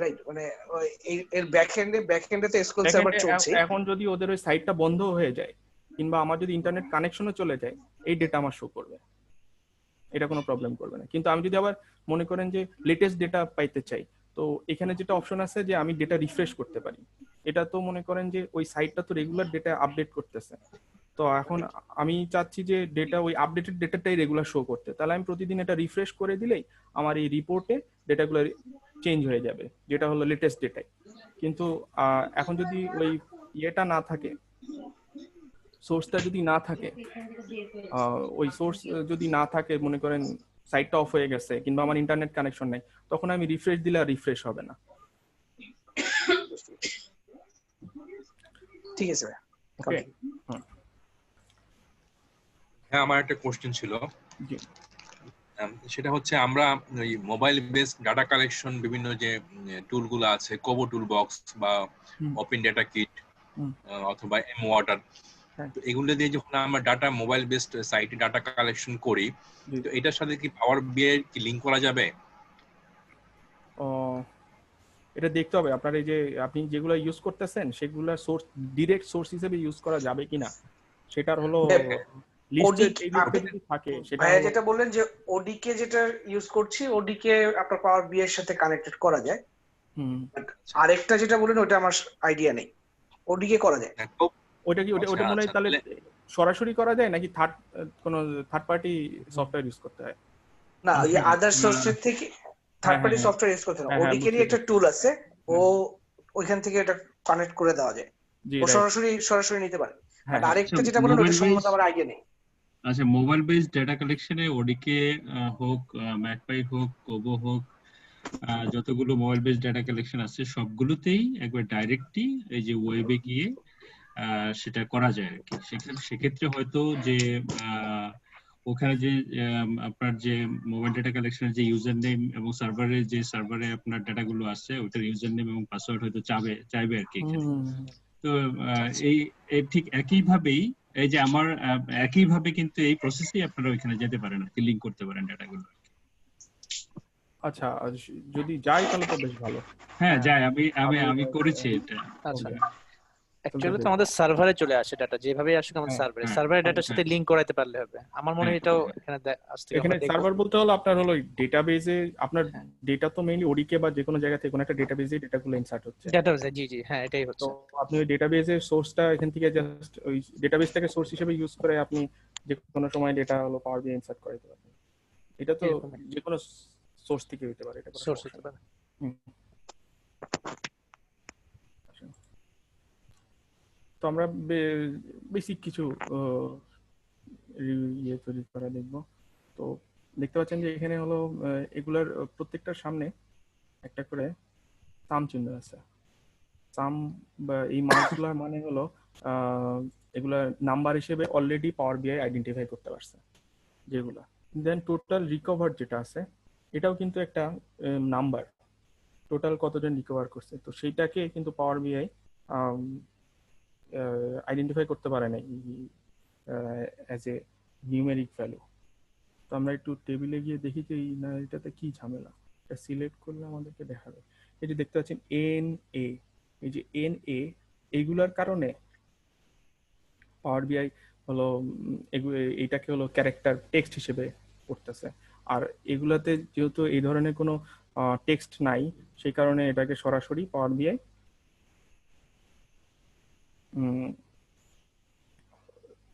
রাইট, মানে এর ব্যাকএন্ডে তো এসকিউএল সার্ভার চলছে। এখন যদি ওদের ওই সাইটটা বন্ধ হয়ে যায় কিংবা আমার যদি ইন্টারনেট কানেকশনও চলে যায়, এই ডেটা আমার শো করবে, এটা কোনো প্রবলেম করবে না। কিন্তু আমি যদি আবার মনে করেন যে লেটেস্ট ডেটা পাইতে চাই, তো এখানে যেটা অপশন আছে যে আমি ডেটা রিফ্রেশ করতে পারি, এটা তো মনে করেন যে ওই সাইটটা তো রেগুলার ডেটা আপডেট করতেছে, তো এখন আমি চাচ্ছি যে ডেটা ওই আপডেটেড ডেটাটাই রেগুলার শো করতে, তাহলে আমি প্রতিদিন এটা রিফ্রেশ করে দিলেই আমার এই রিপোর্টে ডেটাগুলো চেঞ্জ হয়ে যাবে, যেটা হলো লেটেস্ট ডেটাই। কিন্তু এখন যদি ওই ইয়েটা না থাকে, সোর্সটা যদি না থাকে, ওই সোর্স যদি না থাকে, মনে করেন সাইটটা অফ হয়ে গেছে কিংবা আমার ইন্টারনেট কানেকশন নেই, তখন আমি রিফ্রেশ দিলে আর রিফ্রেশ হবে না। ঠিক আছে। ওকে। হ্যাঁ, আমার একটা কোশ্চেন ছিল, সেটা হচ্ছে আমরা ওই মোবাইল বেস ডাটা কালেকশন বিভিন্ন যে টুলগুলো আছে, কোবো টুল বক্স বা ওপেন ডেটা কিট, অথবা এম ওয়াটার, তো এগুলো দিয়ে যখন আমরা ডাটা মোবাইল বেসড সাইটে ডাটা কালেকশন করি, তো এটার সাথে কি পাওয়ার বিআই কি লিংক করা যাবে? এটা দেখতে হবে আপনার এই যে আপনি যেগুলো ইউজ করতেছেন সেগুলো সোর্স ডিরেক্ট সোর্স হিসেবে ইউজ করা যাবে কিনা সেটার হলো লিস্টেড টেবিলটা যদি থাকে সেটা ভাইয়া যেটা বললেন যে ওডিকে যেটা ইউজ করছি ওডিকে আপনার পাওয়ার বিআই এর সাথে কানেক্টেড করা যায়। আরেকটা যেটা বললেন ওটা আমার আইডিয়া নেই, ওডিকে করা যায়। ওটা কি ওটা মনে হয় তাহলে সরাসরি করা যায় নাকি থার্ড পার্টি সফটওয়্যার ইউজ করতে হয়? না, এই আদার সোর্সের থেকে থার্ড পার্টি সফটওয়্যার ইউজ করতে হয়। ওডিকেরই একটা টুল আছে, ও ওইখান থেকে এটা কানেক্ট করে দেওয়া যায়, ও সরাসরি নিতে পারে। আর আরেকটা যেটা বললেন ওটা সম্বন্ধে আমার আইডিয়া নেই। আচ্ছা, মোবাইল বেসড ডেটা কালেকশনে ওডিকে হোক, ম্যাকপাই হোক, কোবো হোক, যতগুলো মোবাইল বেসড ডেটা কালেকশন আছে সবগুলোতেই একবার ডাইরেক্টলি এই যে ওয়েবে গিয়ে সেটা করা যায় আর কি। সেক্ষেত্রে হয়তো যে ওখানে যে আপনার যে মোবাইল ডেটা কালেকশনের যে ইউজার নেম এবং সার্ভারে আপনার ডাটাগুলো আছে ওটার ইউজার নেম এবং পাসওয়ার্ড হয়তো চাইবে আর কি এখানে। তো এই ঠিক একইভাবেই এই যে আমার একইভাবে কিন্তু এই প্রসেসেই আপনারা ওইখানে যেতে পারেন আর কি, লিংক করতে পারেন ডাটাগুলো। আচ্ছা, যদি যাই তাহলে তো বেশ ভালো। হ্যাঁ যাই, আমি করেছি এটা। আচ্ছা, অ্যাকচুয়ালি তো আমাদের সার্ভারে চলে আসে ডাটা, যেভাবে আসুক আমাদের সার্ভারে ডাটার সাথে লিংক করাইতে পারলে হবে। আমার মনে হয় এটাও এখানে আসছে। এখানে সার্ভার বলতে হলো আপনার হলো ডেটাবেজে আপনার ডেটা তো মেইনলি ওডিকে বা যে কোনো জায়গা থেকে কোনো একটা ডেটাবেজে ডেটাগুলো ইনসার্ট হচ্ছে। ডেটাবেজে জি হ্যাঁ এটাই হচ্ছে। তো আপনি ওই ডেটাবেজের সোর্সটা এখান থেকে জাস্ট ওই ডেটাবেজটাকে সোর্স হিসেবে ইউজ করে আপনি যে কোনো সময় ডেটা হলো পাওয়ার বিআই ইনসার্ট করে দিতে পারবেন। এটা তো যে কোনো সোর্স থেকে হতে পারে, এটা সোর্স হতে পারে। তো আমরা বেসিক কিছু ইয়ে তৈরি করা দেখবো। তো দেখতে পাচ্ছেন যে এখানে হলো এগুলার প্রত্যেকটার সামনে একটা করে সাম চিহ্ন আছে। সাম বা এই মার্কগুলোর মানে হলো এগুলা নাম্বার হিসেবে অলরেডি পাওয়ার বিআই আইডেন্টিফাই করতে পারছে যেগুলা। দেন টোটাল রিকভার যেটা আছে এটাও কিন্তু একটা নাম্বার, টোটাল কতজন রিকভার করছে, তো সেইটাকে কিন্তু পাওয়ার বিআই আইডেন্টিফাই করতে পারে না অ্যাজ এ নিউমেরিক ভ্যালু। তো আমরা একটু টেবিলে গিয়ে দেখি যে না এটাতে কি ঝামেলা। এটা সিলেক্ট করলে আমাদেরকে দেখাবে। এই যে দেখতে পাচ্ছেন NA, এই যে NA এইগুলার কারণে পাওয়ার বিআই হলো এইটাকে হলো ক্যারেক্টার টেক্সট হিসেবে করতেছে। আর এগুলাতে যেহেতু এই ধরনের কোনো টেক্সট নাই সেই কারণে এটাকে সরাসরি পাওয়ার বিআই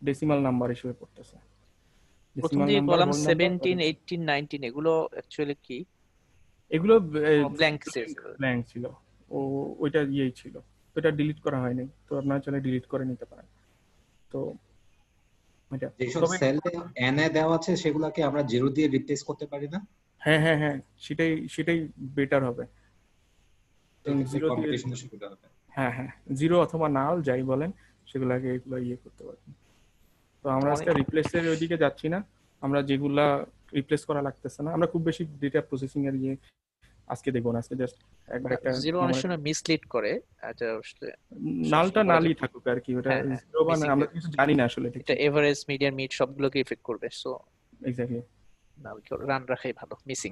ডেসিমাল নাম্বার হিসেবে পড়তেছে। প্রথম যে কলাম 17 18 19 এগুলো অ্যাকচুয়ালি কি? এগুলো ব্ল্যাঙ্ক ছিল, ওইটা ইয়েই ছিল, তো এটা ডিলিট করা হয়নি, তো আপনারা চাইলে ডিলিট করে নিতে পারেন। তো এটা যেসব সেলে এনএ দেওয়া আছে সেগুলোকে আমরা জিরো দিয়ে রিপ্লেস করতে পারি না? হ্যাঁ সেটাই বেটার হবে। জিরো দিয়ে হ্যাঁ জিরো অথবা নাল যাই বলেন সেগুলাকে এগুলো ইয়ে করতে পারবেন। তো আমরা আজকে রিপ্লেসের ওইদিকে যাচ্ছি না, আমরা যেগুলা রিপ্লেস করা লাগতেছে না আমরা খুব বেশি ডেটা প্রসেসিং এর ইয়ে আজকে দেখবো না। আজকে জাস্ট একবার একটা জিরো অনেক সময় মিসলিড করে, এটা আসলে নালটা নালই থাকুক আর কি, ওটা জিরো বা আমরা কিছু জানি না আসলে, এটা এভারেজ মিডিয়ান মিড সবগুলোকে এফেক্ট করবে। সো এক্স্যাক্টলি নাল রান রাখাই ভালো, মিসিং।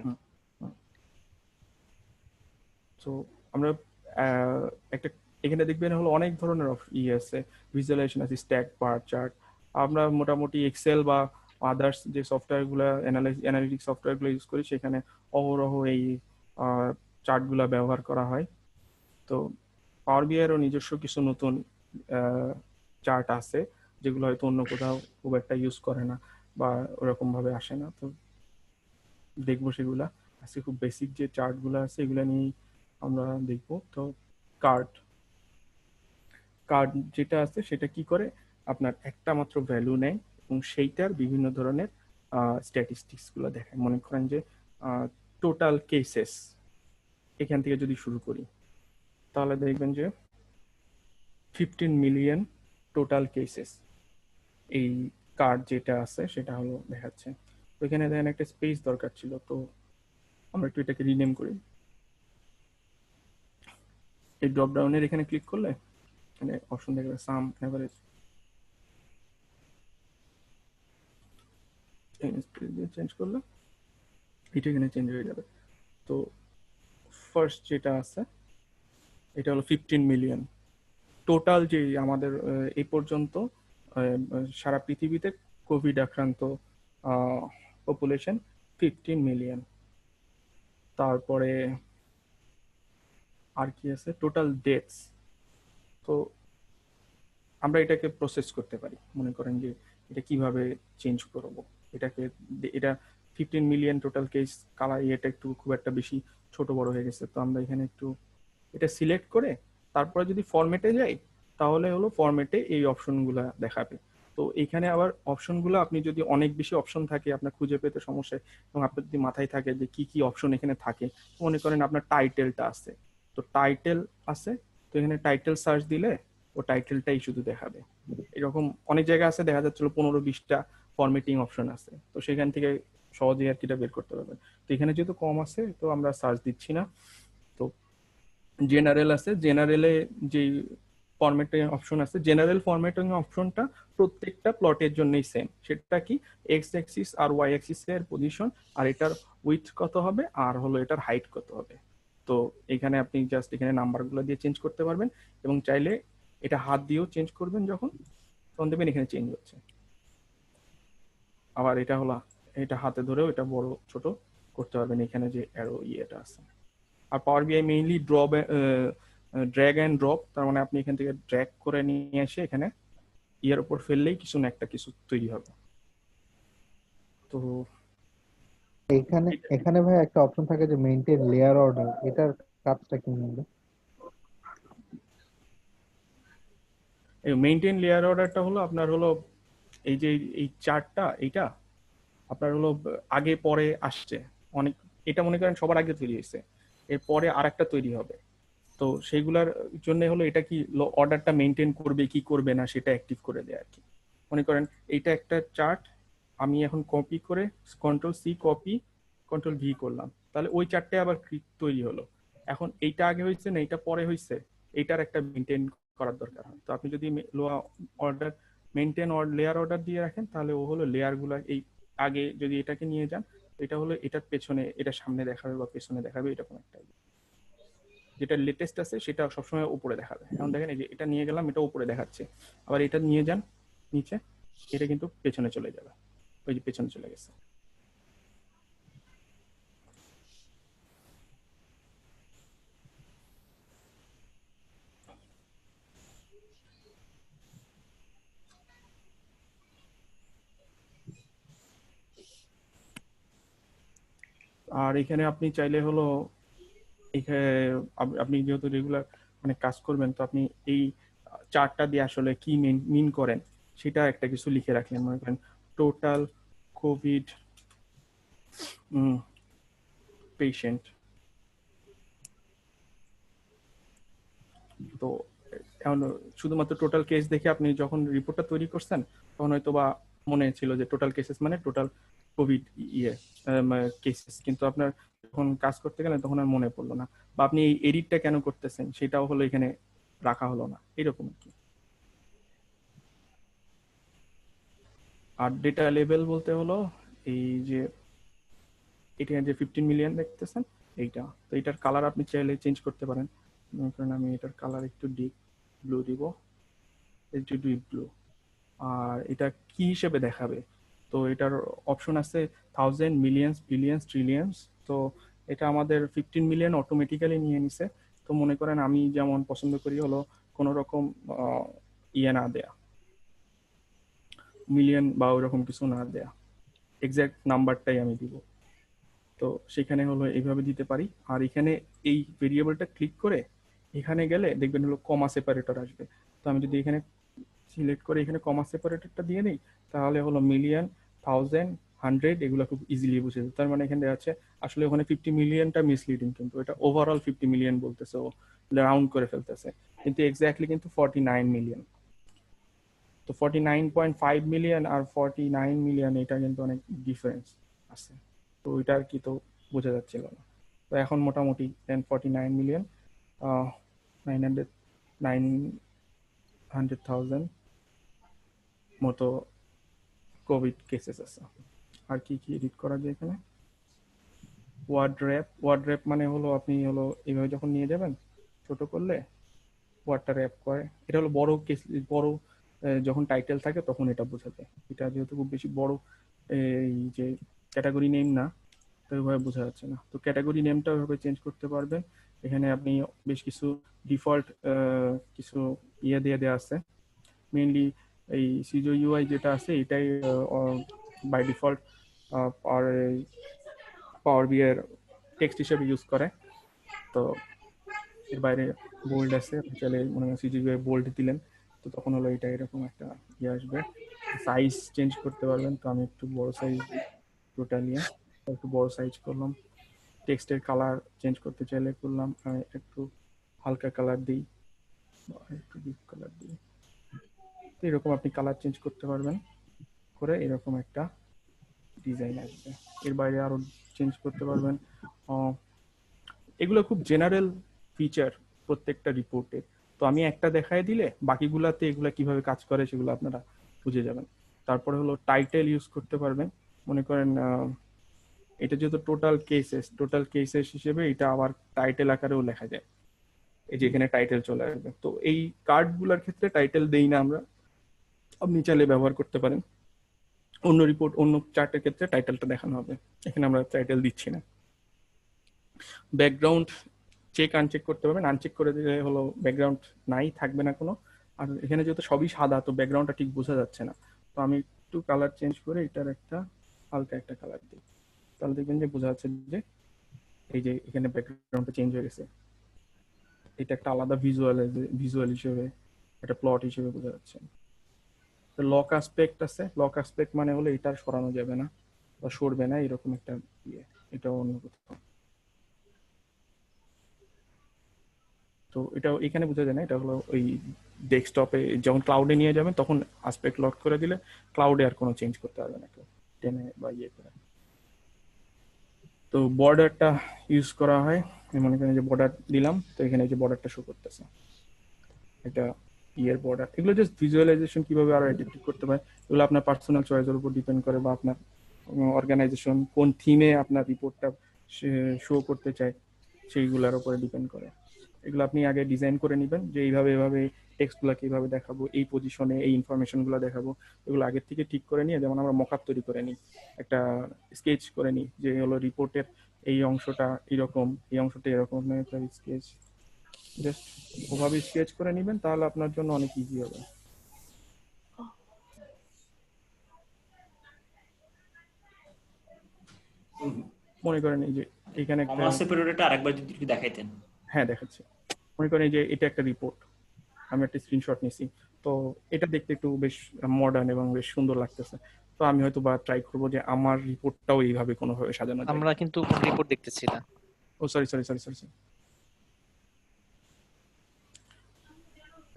সো আমরা একটা এখানে দেখবেন হলো অনেক ধরনের আছে, ভিজুয়ালাইজেশন আছে, স্ট্যাক, বার চার্ট। আমরা মোটামুটি এক্সেল বা আদার্স যে সফটওয়্যারগুলো অ্যানালিটিক্স সফটওয়্যারগুলো ইউজ করি সেখানে অহরহ এই চার্টগুলো ব্যবহার করা হয়। তো পাওয়ার বিআইয়েরও নিজস্ব কিছু নতুন চার্ট আছে যেগুলো হয়তো অন্য কোথাও খুব একটা ইউজ করে না বা ওরকম ভাবে আসে না, তো দেখবো সেগুলা আজকে। খুব বেসিক যে চার্টগুলো আছে এগুলো নিয়ে আমরা দেখবো। তো কার্ড যেটা আছে সেটা কি করে, আপনার একটা মাত্র ভ্যালু নেয় এবং সেইটার বিভিন্ন ধরনের স্ট্যাটিস্টিক্স গুলো দেখায়। মনে করেন যে টোটাল কেসেস এখান থেকে যদি শুরু করি তাহলে দেখবেন যে 15 মিলিয়ন টোটাল কেসেস এই কার্ড যেটা আছে সেটা হলো দেখাচ্ছে। তো এখানে দেখেন একটা স্পেস দরকার ছিল, তো আমরা একটু এটাকে রিনেম করি। এই ড্রপ ডাউনের এখানে ক্লিক করলে এখানে অপশন দেখবে সাম এভারেজ, চেঞ্জ করলে এটা এখানে চেঞ্জ হয়ে যাবে। তো ফার্স্ট যেটা আছে এটা হলো 15 মিলিয়ন টোটাল, যে আমাদের এই পর্যন্ত সারা পৃথিবীতে কোভিড আক্রান্ত পপুলেশন 15 মিলিয়ন। তারপরে আর কি আছে, টোটাল ডেথস। তো আমরা এটাকে প্রসেস করতে পারি, মনে করেন যে এটা কিভাবে চেঞ্জ করব এটাকে। এটা 15 মিলিয়ন টোটাল কেস, কালার এটা একটু খুব একটা বেশি ছোট বড় হয়ে গেছে, তো আমরা এখানে একটু এটা সিলেক্ট করে তারপরে যদি ফরম্যাটে যাই তাহলে হলো ফরম্যাটে এই অপশনগুলো দেখাবে। তো এখানে আবার অপশনগুলো আপনি যদি অনেক বেশি অপশন থাকে আপনার খুঁজে পেতে সমস্যা, এবং আপনার যদি মাথায় থাকে যে কি কি অপশন এখানে থাকে, মনে করেন আপনার টাইটেলটা আছে, তো টাইটেল আছে, তো এখানে টাইটেল সার্চ দিলে ও টাইটেলটাই শুধু দেখাবে। এরকম অনেক জায়গা আছে দেখা যাচ্ছিল 15-20টা ফরম্যাটিং অপশন আছে, তো সেখান থেকে সহজেই আর কিটা বের করতে পারবেন। তো এখানে যেহেতু কম আছে তো আমরা সার্চ দিচ্ছি না। তো জেনারেল আছে, জেনারেলে যে ফরম্যাটিং অপশন আছে, জেনারেল ফরম্যাটিং অপশনটা প্রত্যেকটা প্লটের জন্যই সেম। সেটা কি, এক্স অ্যাক্সিস আর ওয়াই অ্যাক্সিস এর পজিশন, আর এটার উইথ কত হবে, আর হলো এটার হাইট কত হবে। তো এখানে আপনি জাস্ট এখানে নাম্বারগুলো দিয়ে চেঞ্জ করতে পারবেন, এবং চাইলে এটা হাত দিয়েও চেঞ্জ করবেন, যখন তখন দেখবেন এখানে চেঞ্জ হচ্ছে। আবার এটা হলো এটা হাতে ধরেও এটা বড় ছোট করতে পারবেন, এখানে যে অ্যারো ইয়েটা আছে। আর পাওয়ার বিআই মেইনলি ড্র্যাগ অ্যান্ড ড্রপ, তার মানে আপনি এখান থেকে ড্র্যাগ করে নিয়ে এসে এখানে ইয়ার উপর ফেললেই কিছু না একটা কিছু তৈরি হবে। তো এখানে এখানে ভাই একটা অপশন থাকে যে মেইনটেইন লেয়ার অর্ডার, এটার কাজটা কি হবে? এই মেইনটেইন লেয়ার অর্ডারটা হলো আপনার হলো এই যে এই চার্টটা, এইটা আপনার হলো আগে পরে আসছে অনেক, এটা মনে করেন সবার আগে তৈরি হয়েছে, এরপরে আর একটা তৈরি হবে। তো সেইগুলার জন্য হলো এটা কি অর্ডারটা মেনটেন করবে কি করবে না সেটা অ্যাক্টিভ করে দেয় আর কি। মনে করেন এইটা একটা চার্ট, আমি এখন কপি করে control C copy control V করলাম, তাহলে ওই চার্টে আবার তৈরি হলো। এখন এইটা আগে হয়েছে না এইটা পরে হয়েছে, এইটার একটা মেনটেন করার দরকার হয়। তো আপনি যদি অর্ডার মেনটেন লেয়ার অর্ডার দিয়ে রাখেন তাহলে ও হলো লেয়ারগুলো এই আগে যদি এটাকে নিয়ে যান, এটা হলো এটার পেছনে এটা সামনে দেখাবে বা পেছনে দেখাবে, এটা কোনো একটা যেটা লেটেস্ট আছে সেটা সবসময় উপরে দেখাবে। এখন দেখেন এই যে এটা নিয়ে গেলাম, এটা উপরে দেখাচ্ছে, আবার এটা নিয়ে যান নিচে, এটা কিন্তু পেছনে চলে যাবে, ওই যে পেছনে চলে গেছে। আর এখানে আপনি চাইলে হলো এখানে আপনি যেহেতু রেগুলার মানে কাজ করবেন, তো আপনি এই চার্টটা দিয়ে আসলে কি মিন করেন সেটা একটা কিছু লিখে রাখলেন। মনে করেন টোটাল কোভিড পেশেন্ট, তো এখন শুধুমাত্র টোটাল কেস দেখে আপনি যখন রিপোর্টটা তৈরি করছেন তখন হয়তো বা মনে ছিল যে টোটাল কেসেস মানে টোটাল কোভিড কেসেস, কিন্তু আপনার যখন কাজ করতে গেলেন তখন আর মনে পড়লো না, বা আপনি এই এডিটটা কেন করতেছেন সেটাও হলো এখানে রাখা হলো না, এরকম আর কি। আর ডেটা লেভেল বলতে হলো এই যে এটা যে 15 মিলিয়ন দেখতেছেন এইটা, তো এটার কালার আপনি চাইলে চেঞ্জ করতে পারেন। কারণ আমি এটার কালার একটু ডিপ ব্লু দিব, একটু ডিপ ব্লু। আর এটা কি হিসেবে দেখাবে, তো এটার অপশন আছে 1000, মিলিয়ন্স, বিলিয়ন্স, ট্রিলিয়ন্স। তো এটা আমাদের 15 মিলিয়ন অটোমেটিক্যালি নিয়ে নিছে। তো মনে করেন আমি যেমন পছন্দ করি হলো কোনো রকম ইয়ে না দেয়া, মিলিয়ন বা ওইরকম কিছু না দেয়া, এক্সাক্ট নাম্বারটাই আমি দিব। তো সেখানে হলো এইভাবে দিতে পারি। আর এখানে এই ভেরিয়েবলটা ক্লিক করে এখানে গেলে দেখবেন হলো কমা সেপারেটর আসবে। তো আমি যদি এখানে সিলেক্ট করে এখানে কমা সেপারেটরটা দিয়ে দিই তাহলে হলো মিলিয়ন, 1000, 100 এগুলো খুব ইজিলি বুঝে যাবে। তার মানে এখানে দেখা যাচ্ছে আসলে ওখানে 50 মিলিয়নটা মিসলিডিং, কিন্তু এটা ওভারঅল 50 মিলিয়ন বলতেছে, ও রাউন্ড করে ফেলতেছে, কিন্তু এক্স্যাক্টলি কিন্তু 49 মিলিয়ন। তো 49.5 মিলিয়ন আর 49 মিলিয়ন এটা কিন্তু অনেক ডিফারেন্স আছে, তো ওইটা আর কি তো বোঝা যাচ্ছিল না। তো এখন মোটামুটি 49 মিলিয়ন 909 100,000 মতো কোভিড কেসেস আছে। আর কি কি এডিট করা যায় এখানে? ওয়ার্ড র্যাপ মানে হলো আপনি হলো এইভাবে যখন নিয়ে যাবেন ছোট করলে ওয়ার্ডটা র্যাপ করে, এটা হলো বড় কেস, বড় যখন টাইটেল থাকে তখন এটা বোঝা যায়। এটা যেহেতু খুব বেশি বড় এই যে ক্যাটাগরি নেম না, তো ওইভাবে বোঝা যাচ্ছে না। তো ক্যাটাগরি নেমটা ওইভাবে চেঞ্জ করতে পারবেন। এখানে আপনি বেশ কিছু ডিফল্ট কিছু দিয়ে দেওয়া আছে। মেইনলি এই সিজো ইউআই যেটা আছে এটাই বাই ডিফল্ট পাওয়ার বি এর টেক্সট হিসেবে ইউজ করে। তো এর বাইরে বোল্ড আছে, আপনি চাইলে মনে হয় সিজো ইউআই বোল্ড দিলেন তো তখন হলো এটা এরকম একটা ইয়ে আসবে। সাইজ চেঞ্জ করতে পারবেন, তো আমি একটু বড় সাইজ টোটালি একটু বড় সাইজ করলাম। টেক্সটের কালার চেঞ্জ করতে চাইলে করলাম, একটু হালকা কালার দিই, একটু ডিপ কালার দিই। তো এরকম আপনি কালার চেঞ্জ করতে পারবেন, করে এরকম একটা ডিজাইন আসবে। এর বাইরে আরো চেঞ্জ করতে পারবেন। এগুলো খুব জেনারেল ফিচার প্রত্যেকটা রিপোর্টে। তো আমি একটা দেখায় দিলে বাকিগুলাতে এগুলা কিভাবে কাজ করে সেগুলো আপনারা বুঝে যাবেন। তারপরে হলো টাইটেল ইউজ করতে পারবেন। মনে করেন এটা যেহেতু টোটাল কেসেস হিসেবে এটা আবার টাইটেল আকারেও লেখা যায়, এই যে এখানে টাইটেল চলে আসবে। তো এই কার্ডগুলোর ক্ষেত্রে টাইটেল দেই না আমরা, আপনি চাইলে ব্যবহার করতে পারেন। অন্য রিপোর্ট অন্য চার্টের ক্ষেত্রে টাইটেলটা দেখানো হবে, এখানে আমরা টাইটেল দিচ্ছি না। ব্যাকগ্রাউন্ড আনচেক করতে পারবেন, আনচেক করে দিলে হলো ব্যাকগ্রাউন্ড নাই, থাকবে না কোনো। আর এখানে যেহেতু সবই সাদা তো ব্যাকগ্রাউন্ডটা ঠিক বোঝা যাচ্ছে না, তো আমি একটু কালার চেঞ্জ করে এটার একটা হালকা একটা কালার দিই, তাহলে দেখবেন যে বোঝা যাচ্ছে যে এই যে এখানে ব্যাকগ্রাউন্ডটা চেঞ্জ হয়ে গেছে। এটা একটা আলাদা ভিজুয়াল হিসেবে একটা প্লট হিসেবে বোঝা যাচ্ছে। তো লক অ্যাসপেক্ট আছে, লক অ্যাসপেক্ট মানে হলো এটা সরানো যাবে না বা সরবে না, এরকম একটা ইয়ে, এটা অন্য কোথাও। তো এটা এখানে বোঝা যায় না, এটা হলো ওই ডেস্কটপে যখন ক্লাউডে নিয়ে যাবেন তখন অ্যাসপেক্ট লক করে দিলে ক্লাউডে আর কোনো চেঞ্জ করতে পারবে না কেউ টেনে বা ইয়ে করে। তো বর্ডারটা ইউজ করা হয়, মনে করেন যে বর্ডার দিলাম, তো এখানে যে বর্ডারটা শো করতেছে এটা ইয়ের বর্ডার। এগুলো জাস্ট ভিজুয়ালাইজেশন কিভাবে আরো এডিট করতে পারে এগুলো আপনার পার্সোনাল চয়েসের উপর ডিপেন্ড করে, বা আপনার অর্গানাইজেশন কোন থিমে আপনার রিপোর্টটা শো করতে চায় সেইগুলোর উপরে ডিপেন্ড করে। এগুলো আপনি আগে ডিজাইন করে নেবেন যে এইভাবে টেক্সটগুলোকে এইভাবে দেখাবো, এই পজিশনে এই ইনফরমেশনগুলো দেখাবো, এগুলো আগের থেকে ঠিক করে নিয়ে, যেমন আমরা মকআপ তৈরি করে নিই, একটা স্কেচ করে নিই যে হলো রিপোর্টের এই অংশটা এরকম, এই অংশটা এরকম, স্কেচ জাস্ট ওভাবে স্কেচ করে নেবেন, তাহলে আপনার জন্য অনেক ইজি হবে। মনে করেন এই যে এখানে কমা সেপারেটরটা আরেকবার যদি একটু দেখাইতেন। হ্যাঁ দেখাচ্ছি। মনে করেন যে এটা একটা রিপোর্ট, আমি একটা স্ক্রিনশট নিছি, তো এটা দেখতে একটু বেশ মডার্ন এবং বেশ সুন্দর লাগতেছে, তো আমি হয়তো বা ট্রাই করবো যে আমার রিপোর্টটাও এইভাবে কোনোভাবে সাজানো যায়। আমরা কিন্তু কোন রিপোর্ট দেখতেছি না। ও সরি,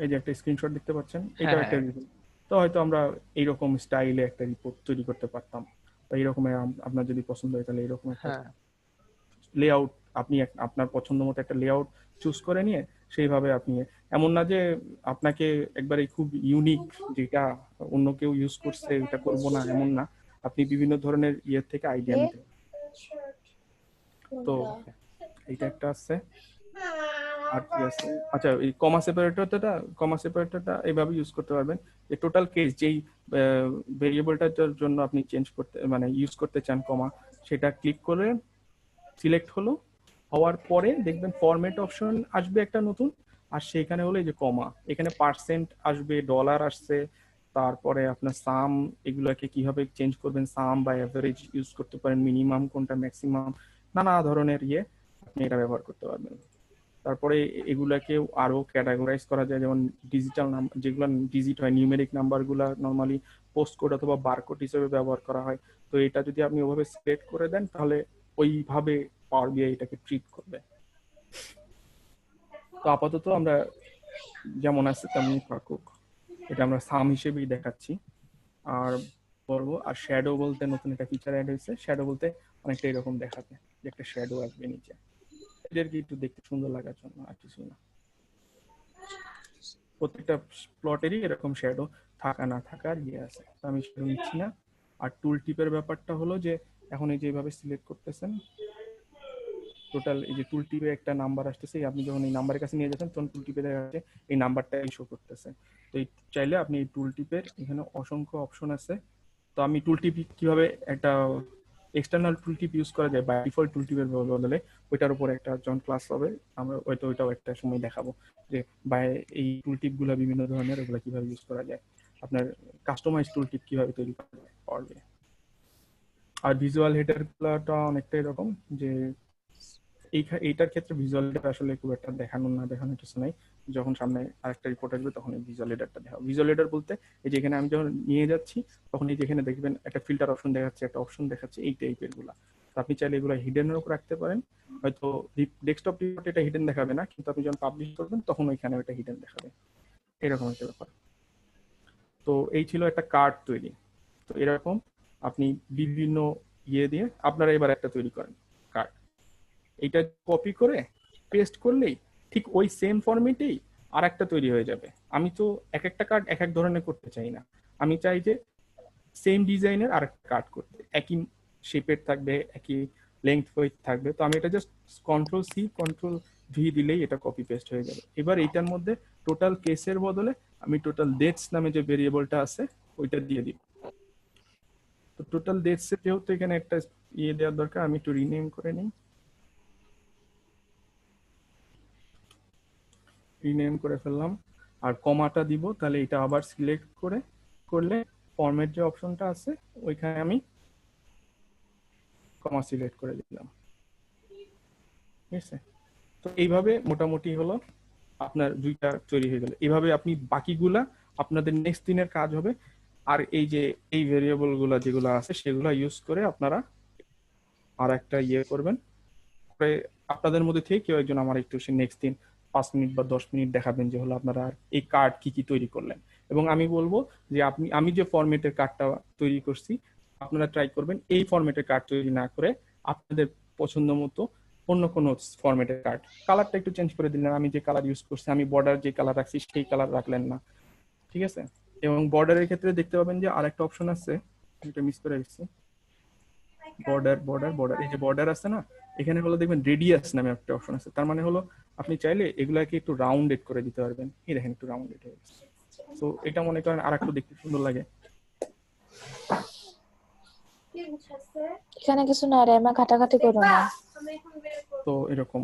এই যে একটা স্ক্রিনশট দেখতে পাচ্ছেন, এটা একটা রিপোর্ট। তো হয়তো আমরা এইরকম স্টাইলে একটা রিপোর্ট তৈরি করতে পারতাম, বা এইরকম আপনার যদি পছন্দ হয় তাহলে এরকম একটা লেআউট আপনি আপনার পছন্দ মতো একটা লেআউট চুজ করে নিয়ে সেইভাবে আপনি, এমন না যে আপনাকে একবারে খুব ইউনিক যেটা অন্য কেউ ইউজ করছে এটা করবো না, এমন না, আপনি বিভিন্ন ধরনের ইয়ের থেকে আইডিয়া নিতে। তো এইটা একটা আছে, আর কি আছে, আচ্ছা এই কমা সেপারেটরটা এইভাবে ইউজ করতে পারবেন যে টোটাল কেস যেই ভেরিয়েবলটার জন্য আপনি চেঞ্জ করতে মানে ইউজ করতে চান কমা, সেটা ক্লিক করে সিলেক্ট হওয়ার পরে দেখবেন ফরম্যাট অপশন আসবে একটা নতুন, আর সেখানে হলো এই যে কমা, এখানে পার্সেন্ট আসবে, ডলার আসছে, তারপরে আপনার সাম, এগুলাকে কিভাবে চেঞ্জ করবেন, সাম বা এভারেজ ইউজ করতে পারেন, মিনিমাম কোনটা ম্যাক্সিমাম, নানা ধরনের আপনি এটা ব্যবহার করতে পারবেন। তারপরে এগুলাকে আরো ক্যাটাগরাইজ করা যায়, যেমন ডিজিটাল নাম্বার, যেগুলো ডিজিট হয়, নিউমেরিক নাম্বারগুলো নর্মালি পোস্ট কোড অথবা বারকোড হিসেবে ব্যবহার করা হয়। তো এটা যদি আপনি ওভাবে সিলেক্ট করে দেন তাহলে ওইভাবে পাওয়ার বিআই এটাকে ট্রিট করবে। তো আপাতত আমরা যেমন আছে তেমনি থাকুক, এটা আমরা সাম হিসেবেই দেখাচ্ছি। আর বলবো, আর শ্যাডো বলতে নতুন একটা ফিচার অ্যাড হয়েছে, শ্যাডো বলতে অনেকটা এরকম দেখাবে যে একটা শ্যাডো আসবে নিচে, এদেরকে একটু দেখতে সুন্দর লাগার জন্য, আর কিছু না। প্রত্যেকটা প্লটেরই এরকম শ্যাডো থাকা না থাকার ইয়ে আছে, তো আমি শ্যাডো নিচ্ছি না। আর টুল টিপের ব্যাপারটা হলো যে এখন এই যেভাবে সিলেক্ট করতেছেন টোটাল এই যে টুল টিপে একটা নাম্বার আসতেছে, আপনি যখন এই নাম্বারের কাছে নিয়ে যাচ্ছেন তখন টুল টিপে দেখা যাচ্ছে এই নাম্বারটাই শো করতেছে। তো এই চাইলে আপনি এই টুল টিপের এখানে অসংখ্য অপশন আছে। তো আমি টুল টিপ কিভাবে একটা এক্সটার্নাল টুল টিপ ইউজ করা যায় বাই ডিফল্ট টুল টিপের বদলে ওইটার উপর একটা যখন ক্লাস হবে আমরা ওইটাও একটা সময় দেখাবো যে বাই এই টুল টিপ গুলা বিভিন্ন ধরনের ওগুলা কিভাবে ইউজ করা যায়, আপনার কাস্টমাইজ টুল টিপ কিভাবে তৈরি করা যায় পারবে। আর ভিজুয়াল হেডার গুলাটা অনেকটা এরকম যে এইটার ক্ষেত্রে ভিজুয়াল হেডার আসলে খুব একটা দেখানোর কিছু নাই, যখন সামনে আরেকটা রিপোর্ট আসবে তখন এই ভিজুয়াল হেডারটা দেখাবো। ভিজুয়াল হেডার বলতে এই যে এখানে আমি যখন নিয়ে যাচ্ছি তখন এই যে এখানে দেখবেন একটা ফিল্টার অপশন দেখাচ্ছে, একটা অপশন দেখাচ্ছে এই টাইপের গুলা। তো আপনি চাইলে এগুলো হিডেনের উপর রাখতে পারেন, হয়তো ডেস্কটপ রিপোর্টে এটা হিডেন দেখাবে না, কিন্তু আপনি যখন পাবলিশ করবেন তখন ওইখানে ওইটা হিডেন দেখাবে, এরকম একটা ব্যাপার। তো এই ছিল একটা কার্ড তৈরি। তো এরকম আপনি বিভিন্ন ইয়ে দিয়ে আপনারা এবার একটা তৈরি করেন কার্ড, এইটা কপি করে পেস্ট করলেই ঠিক ওই সেম ফরম্যাটেই আর একটা তৈরি হয়ে যাবে। আমি তো এক একটা কার্ড এক এক ধরনের করতে চাই না, আমি চাই যে সেম ডিজাইনের আর একটা কার্ড করতে, একই শেপের থাকবে, একই লেংথ ওয়েট থাকবে। তো আমি এটা just control C control V দিলেই এটা কপি পেস্ট হয়ে যাবে। এবার এইটার মধ্যে টোটাল কেসের বদলে আমি টোটাল ডেটস নামে যে ভেরিয়েবলটা আছে ওইটা দিয়ে দিব। তো টোটাল ডেটস এর যেহেতু এখানে একটা ইয়ে দেওয়ার দরকার, আমি একটু রিনেম করে নিই, রিনেম করে ফেললাম। আর কমাটা দিব, তাহলে এটা আবার সিলেক্ট করলে ফরম্যাট যে অপশনটা আছে ওইখানে আমি কমা সিলেক্ট করে দিলাম, ঠিক আছে। তো এইভাবে মোটামুটি হলো আপনার দুইটা তৈরি হয়ে গেল। এইভাবে আপনি বাকিগুলা আপনাদের নেক্সট দিনের কাজ হবে। আর এই যে এই ভেরিয়েবল গুলা যেগুলো আছে সেগুলো ইউজ করে আপনারা আর একটা ইয়ে করবেন, আপনাদের মধ্যে থেকে কেউ একজন আমার একটু নেক্সট দিন 5 মিনিট বা 10 মিনিট দেখাবেন যে হলো আপনারা এই কার্ড কি কি তৈরি করলেন। এবং আমি বলবো যে আমি যে ফরম্যাটের কার্ডটা তৈরি করছি আপনারা ট্রাই করবেন এই ফরম্যাটের কার্ড তৈরি না করে আপনাদের পছন্দ মতো অন্য কোনো ফরম্যাটের কার্ড, কালারটা একটু চেঞ্জ করে দিলেন। আমি যে কালার ইউজ করছি, আমি বর্ডার যে কালার রাখছি সেই কালার রাখলেন না, ঠিক আছে। এবং বর্ডারের ক্ষেত্রে দেখতে পাবেন যে আরেকটা অপশন আছে, এটা মিস করে গেছি, বর্ডার এই যে বর্ডার আছে না, এখানে হলো দেখবেন রেডিয়াস নামে একটা অপশন আছে। তার মানে হলো আপনি চাইলে এগুলাকে একটু রাউন্ডেড করে দিতে পারবেন। এই দেখেন একটু রাউন্ডেড হয়ে গেছে। তো এটা মনে করেন আর একটু দেখতে সুন্দর লাগে। এখানে কিছু না রে, মা কাটাকাটি করো না। তো এরকম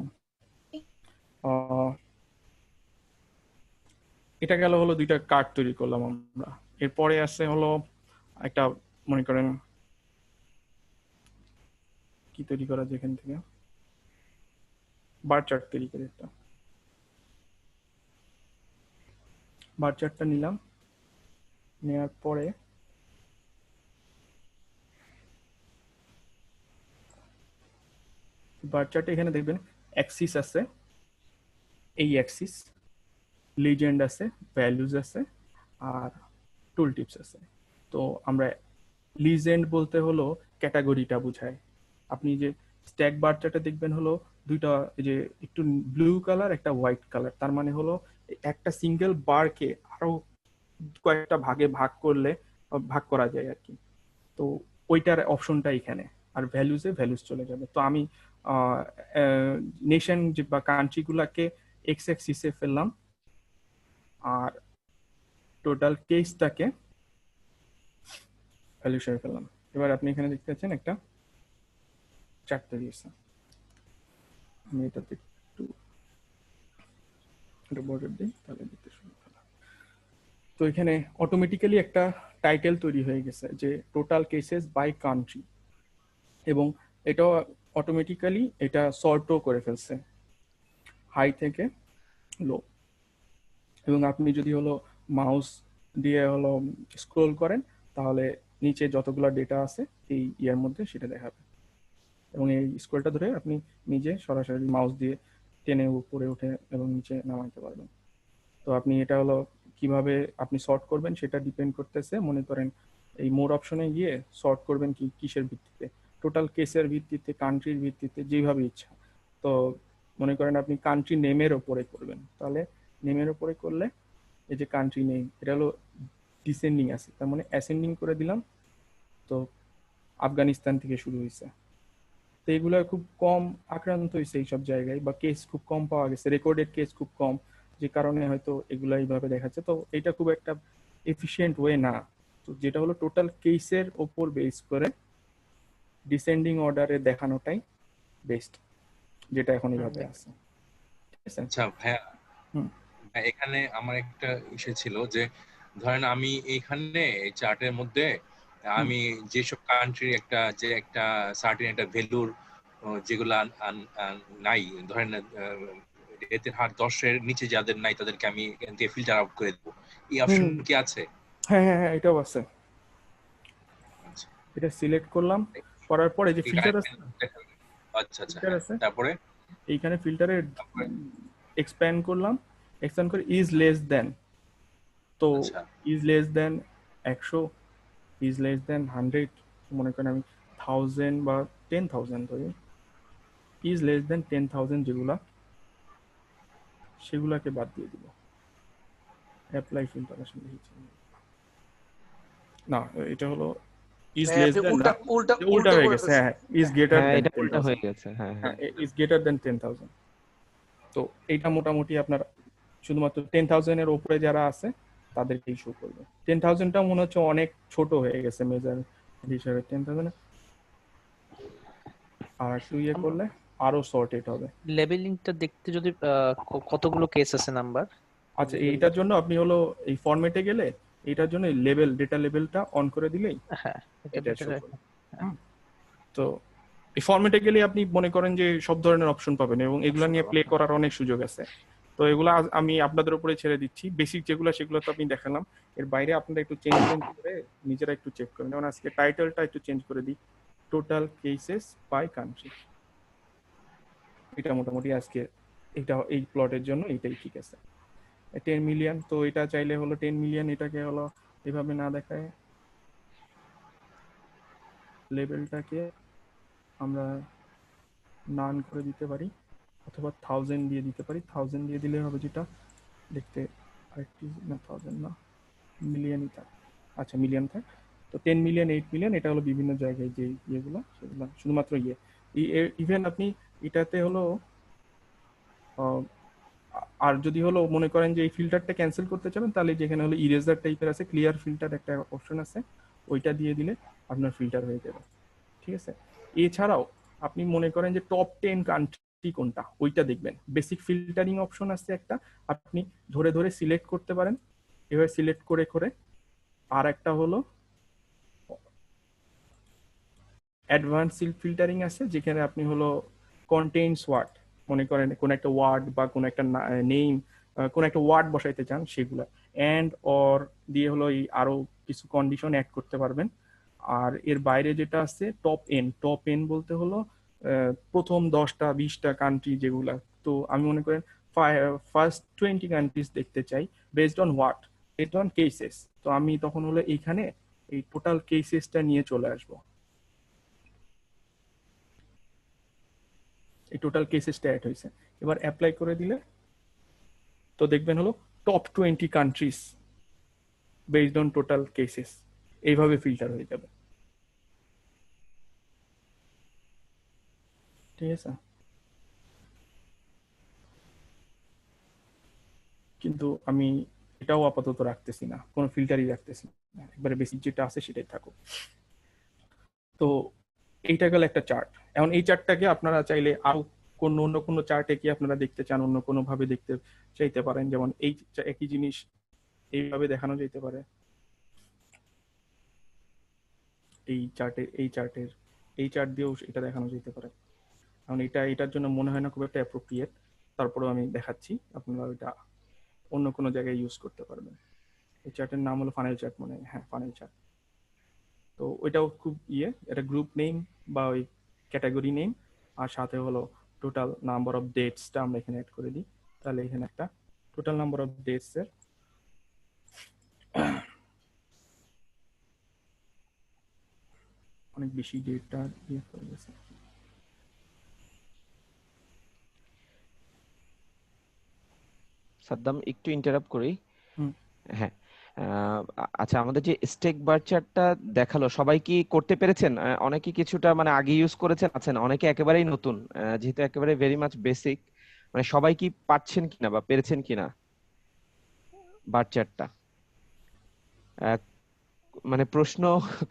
এটা গেল হলো দুইটা কার্ড তৈরি করলাম আমরা। এরপরে আছে হলো একটা মনে করেন কি তৈরি করা যায়, এখান থেকে বার চার্ট তৈরি করে একটা বার চার্টটা নিলাম, নেওয়ার পরে বার চার্টে এখানে দেখবেন অ্যাক্সিস আছে, এই অ্যাক্সিস লিজেন্ড আছে, ভ্যালুজ আছে আর টুল টিপস আছে। তো আমরা লিজেন্ড বলতে হলো ক্যাটাগরিটা বোঝায়। আপনি যে স্ট্যাক বার চার্টে দেখবেন হলো দুইটা, এই যে একটু ব্লু কালার একটা হোয়াইট কালার, তার মানে হলো একটা সিঙ্গেল বারকে আরো কয়েকটা ভাগে ভাগ করা যায় আর কি। তো ওইটার অপশনটা এখানে, আর ভ্যালুজে ভ্যালুজ চলে যাবে। তো আমি নেশন বা কান্ট্রি গুলাকে এক্স অ্যাক্সিসে ফেললাম আর টোটাল কেসটাকে ভ্যালু হিসেবে ফেললাম। এবার আপনি এখানে দেখতে পাচ্ছেন একটা চার্ট তৈরি হয়েছে। আমি এটাতে একটু বর্ডার দিই, তাহলে দেখতে শুরু করলাম। তো এখানে অটোমেটিক্যালি একটা টাইটেল তৈরি হয়ে গেছে যে টোটাল কেসেস বাই কান্ট্রি, এবং এটাও অটোমেটিক্যালি এটা সর্টও করে ফেলছে হাই থেকে লো। এবং আপনি যদি হলো মাউস দিয়ে হলো স্ক্রোল করেন তাহলে নিচে যতগুলো ডেটা আছে এই ইয়ার মধ্যে সেটা দেখাবে, এবং এই স্ক্রোলটা ধরে আপনি নিজে সরাসরি মাউস দিয়ে টেনে উপরে উঠে এবং নিচে নামাইতে পারবেন। তো আপনি এটা হলো কিভাবে আপনি সর্ট করবেন সেটা ডিপেন্ড করতেছে। মনে করেন এই মোর অপশনে গিয়ে সর্ট করবেন কিসের ভিত্তিতে, টোটাল কেসের ভিত্তিতে, কান্ট্রির ভিত্তিতে, যেভাবে ইচ্ছা। তো মনে করেন আপনি কান্ট্রি নেমের ওপরে করবেন, তাহলে নেমের ওপরে করলে এই যে কান্ট্রি নেম, এটা হলো ডিসেন্ডিং আছে, তার মানে অ্যাসেন্ডিং করে দিলাম। তো আফগানিস্তান থেকে শুরু হয়েছে। তো এগুলো খুব কম আক্রান্ত হয়েছে এইসব জায়গায়, বা কেস খুব কম পাওয়া গেছে, রেকর্ডেড কেস খুব কম, যে কারণে হয়তো এগুলো এইভাবে দেখাচ্ছে। তো এটা খুব একটা এফিশিয়েন্ট ওয়ে না। তো যেটা হলো টোটাল কেসের ওপর বেস করে ডিসেন্ডিং অর্ডারে দেখানোটাই বেস্ট, যেটা এখন এইভাবে আছে। ঠিক আছে? আচ্ছা ভাইয়া, এখানে আমার একটা ইস্যু ছিল যে ধরেন আমি এইখানে এই চার্টের মধ্যে আমি যেসব কান্ট্রির একটা সার্টেন একটা ভ্যালুর যেগুলা নাই, ধরেন এতে হার 10-এর নিচে যাদের নাই তাদেরকে আমি এখান থেকে ফিল্টার আউট করে দেবো, এই অপশন কি আছে? হ্যাঁ হ্যাঁ হ্যাঁ, এটাও আছে। এটা সিলেক্ট করলাম, করার পরে যে ফিল্টার আছে, আচ্ছা আচ্ছা, তারপরে এইখানে ফিল্টারে এক্সপ্যান্ড করলাম, এক্সপ্যান্ড করে ইজ লেস দেন। তো is less than 100, is less than 100, মনে করেন আমি 1000 বা 10,000 ধরি, ইজ লেস দেন 10,000 যেগুলা, সেগুলাকে বাদ দিয়ে দিব। অ্যাপ্লাই ফিল্টার আসলে না, এটা হলো ইজ লেস দেন, উল্টা হয়ে গেছে। হ্যাঁ, ইজ গ্রেটার দেন, এটা উল্টা হয়ে গেছে। হ্যাঁ হ্যাঁ, ইজ গ্রেটার দেন 10,000। তো এইটা মোটামুটি আপনার শুধুমাত্র 10,000 এর উপরে যারা আছে তাদেরকেই শো করবে। 10,000টা মনে হচ্ছে অনেক ছোট হয়ে গেছে মেজার হিসাবে। 10,000 আর একটু ইয়ে করলে আরো সর্টেড হবে। লেবেলিংটা দেখতে যদি কতগুলো কেস আছে নাম্বার। আচ্ছা, এইটার জন্য আপনি হলো এই ফরম্যাটে গেলে এইটার জন্য লেভেল, ডেটা লেভেলটা অন করে দিলেই হ্যাঁ এটা শো করবে। তো এই ফরম্যাটে গেলে আপনি মনে করেন যে সব ধরনের অপশন পাবেন এবং এগুলা নিয়ে প্লে করার অনেক সুযোগ আছে। তো এগুলা আমি আপনাদের উপরে ছেড়ে দিচ্ছি। বেসিক যেগুলো সেগুলো তো আমি দেখালাম, এর বাইরে আপনারা একটু চেঞ্জ করে নিজেরা একটু চেক করেন। যেমন আজকে টাইটেলটা একটু চেঞ্জ করে দিই, টোটাল কেসেস বাই কান্ট্রি। এটা মোটামুটি আজকে এটা এই প্লটের জন্য এটাই ঠিক আছে। 10 মিলিয়ন, তো এটা চাইলে হলো 10 মিলিয়ন, এটাকে হলো এভাবে না দেখায় লেভেলটাকে আমরা নান করে দিতে পারি, অথবা 1000 দিয়ে দিতে পারি। 1000 দিয়ে দিলে হবে যেটা দেখতে আরেকটি না, 1000 না, মিলিয়নই থাক। আচ্ছা, মিলিয়ন থাক। তো 10 মিলিয়ন, 8 মিলিয়ন, এটা হলো বিভিন্ন জায়গায় যে ইয়েগুলো, সেগুলো শুধুমাত্র ইভেন আপনি এটাতে হলো আর যদি হলো মনে করেন যে এই ফিল্টারটা ক্যান্সেল করতে চাবেন, তাহলে যেখানে হলো ইরেজার টাইপের আছে, ক্লিয়ার ফিল্টার একটা অপশন আছে, ওইটা দিয়ে দিলে আপনার ফিল্টার হয়ে যাবে। ঠিক আছে? এছাড়াও আপনি মনে করেন যে টপ 10 কান্ট্রি কোনটা, ওইটা দেখবেন। বেসিক ফিল্টারিং অপশন আছে একটা, আপনি ধরে ধরে সিলেক্ট করতে পারেন, এভাবে সিলেক্ট করে করে। আর একটা হলো অ্যাডভান্স ফিল্টারিং আছে, যেখানে আপনি হলো কন্টেইনস ওয়ার্ড, মনে করেন কোন একটা ওয়ার্ড বা কোন একটা নেম, কোন একটা ওয়ার্ড বসাইতে চান, সেগুলো এন্ড অর দিয়ে হলো এই আরো কিছু কন্ডিশন অ্যাড করতে পারবেন। আর এর বাইরে যেটা আছে টপ এন বলতে হলো প্রথম 10টা 20টা কান্ট্রি যেগুলা। তো আমি মনে করেন ফার্স্ট 20 কান্ট্রিজ দেখতে চাই, based on what, based on cases. তো আমি তখন হলো এইখানে এই টোটাল কেসেসটা নিয়ে চলে আসবো। এই টোটাল কেসেসটা অ্যাড হয়েছে, এবার অ্যাপ্লাই করে দিলে তো দেখবেন হলো top 20 countries based on total cases, এইভাবে ফিল্টার হয়ে যাবে। ঠিক আছে? কিন্তু আমি এটাও আপাতত রাখতেছি না, কোনো ফিল্টারই রাখতেছি না, একবারে বেসিক যেটা আছে সেটাই থাকুক। তো এইটা গেল একটা চার্ট। এখন এই চার্টটাকে আপনারা চাইলে আরো অন্য কোনো চার্টে কি আপনারা দেখতে চান, অন্য কোনো ভাবে দেখতে চাইতে পারেন। যেমন এই একই জিনিস এইভাবে দেখানো যেতে পারে, এই চার্ট দিয়েও এটা দেখানো যেতে পারে। কারণ এটার জন্য মনে হয় না খুব একটা অ্যাপ্রোপ্রিয়েট, তারপরেও আমি দেখাচ্ছি, আপনারা ওইটা অন্য কোনো জায়গায় ইউজ করতে পারবেন। এই চার্টের নাম হলো ফানেল চার্ট, মনে হয়, হ্যাঁ ফানেল চার্ট। তো ওইটাও খুব এটা গ্রুপ নেম বা ওই ক্যাটাগরি নেম, আর সাথে হলো টোটাল নাম্বার অফ ডেটসটা আমরা এখানে অ্যাড করে দিই। তাহলে এখানে একটা টোটাল নাম্বার অফ ডেটস এর অনেক বেশি ডেটা হয়ে গেছে। সাদ্দাম, একটু ইন্টারাপ্ট করি। হ্যাঁ, আচ্ছা, আমাদের যে স্টেক বার চার্টটা দেখালো, সবাই কি করতে পেরেছেন? অনেকে কিছুটা মানে আগে ইউজ করেছেন, আছেন অনেকে একেবারেই নতুন, যেহেতু একেবারে ভেরি মাচ বেসিক, মানে সবাই কি পারছেন কিনা বা পেরেছেন কিনা বার চার্টটা? মানে প্রশ্ন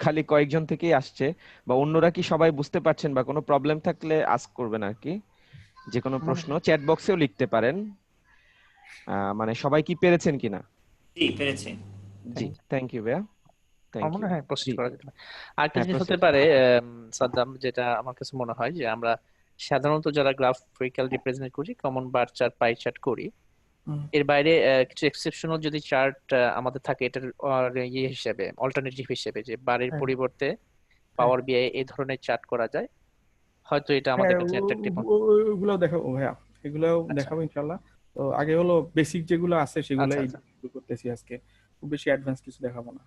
খালি কয়েকজন থেকেই আসছে, বা অন্যরা কি সবাই বুঝতে পারছেন, বা কোনো প্রবলেম থাকলে আস্ক করবেন আর কি। যে কোনো প্রশ্ন চ্যাট বক্সেও লিখতে পারেন। মানে সবাই কি পেরেছেন কিনা? জি, পেরেছি। জি, থ্যাংক ইউ ভাইয়া, থ্যাংক আমার মনে ইউ। হয় প্রসিড জি, করা যেতে পারে। আরেকটা হ্যাঁ, জিনিস হতে প্রসিড। পারে সাদ্দাম, যেটা আমার কাছে মনে হয় যে আমরা সাধারণত যারা গ্রাফিক্যাল রিপ্রেজেন্ট করি, common bar chart, pie chart করি, এর বাইরে কিছু এক্সেপশনাল যদি চার্ট আমাদের থাকে এটার ইয়ে হিসেবে, অল্টারনেটিভ হিসেবে, যে বারের হ্যাঁ পরিবর্তে হ্যাঁ পাওয়ার বিআই এই ধরনের চার্ট করা যায়, হয়তো এটা আমাদের হ্যাঁ, কাছে অ্যাট্রাকটিভ হবে। ওগুলাও দেখাবো ভাইয়া, এগুলাও আচ্ছা দেখাবো ইনশাল্লাহ। তো আগে হলো বেসিক যেগুলো আছে সেগুলাই আচ্ছা। শুরু করতেছি আজকে, খুব বেশি অ্যাডভান্স কিছু দেখাবো না,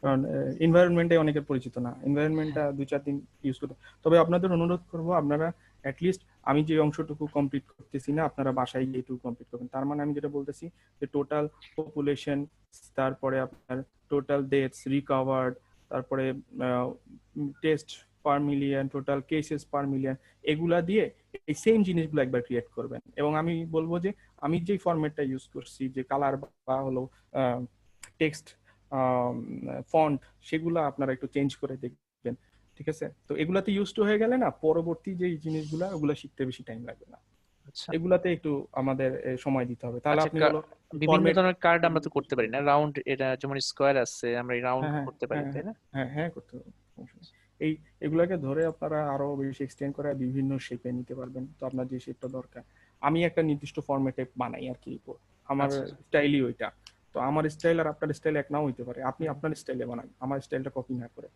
কারণ এনভায়রনমেন্টে অনেকের পরিচিত না, এনভায়রনমেন্টটা 2-4 দিন ইউজ করতে। তবে আপনাদের অনুরোধ করবো, আপনারা অ্যাটলিস্ট আমি যে অংশটুকু কমপ্লিট করতেছি না, আপনারা বাসায় গিয়ে একটু কমপ্লিট করবেন। তার মানে আমি যেটা বলতেছি যে টোটাল পপুলেশন, তারপরে আপনার টোটাল ডেথস রিকভার্ড, তারপরে test per million, total cases per million, এগুলা দিয়ে এই সেম জিনিসগুলো একবার ক্রিয়েট করবেন। এবং আমি বলবো যে আমি যে ফরম্যাটটা ইউজ করছি, যে কালার বা হলো টেক্সট ফন্ট, সেগুলো আপনারা একটু চেঞ্জ করে দেখবেন, ঠিক আছে? তো এগুলাতে ইউজ টু হয়ে গেলে না, পরবর্তী যে জিনিসগুলা ওগুলা শিখতে বেশি টাইম লাগবে না, আচ্ছা এগুলাতে একটু আমাদের সময় দিতে হবে। তাহলে আচ্ছা, আপনি হলো বিভিন্ন ফরম্যাট। ধরনের কার্ড আমরা তো করতে পারি না, রাউন্ড, এটা যেমন স্কোয়ার আছে আমরা রাউন্ড হ্যাঁ হ্যাঁ করতে পারি, হ্যাঁ তাই না? হ্যাঁ হ্যাঁ, করতে হবে, সমস্যা নেই। এই এগুলাকে ধরে আপনারা আরো বেশি এক্সটেন্ড করে বিভিন্ন শেপে নিতে পারবেন। তো আপনার যে শেপটা দরকার, আমি একটা নির্দিষ্ট ফরম্যাটে বানাই আর কি, আমার আচ্ছা স্টাইলই ওইটা। তো আমার স্টাইল আর আপনার স্টাইল এক নাও হইতে পারে, আপনি আপনার স্টাইলে বানান, আমার স্টাইলটা কপি না করে,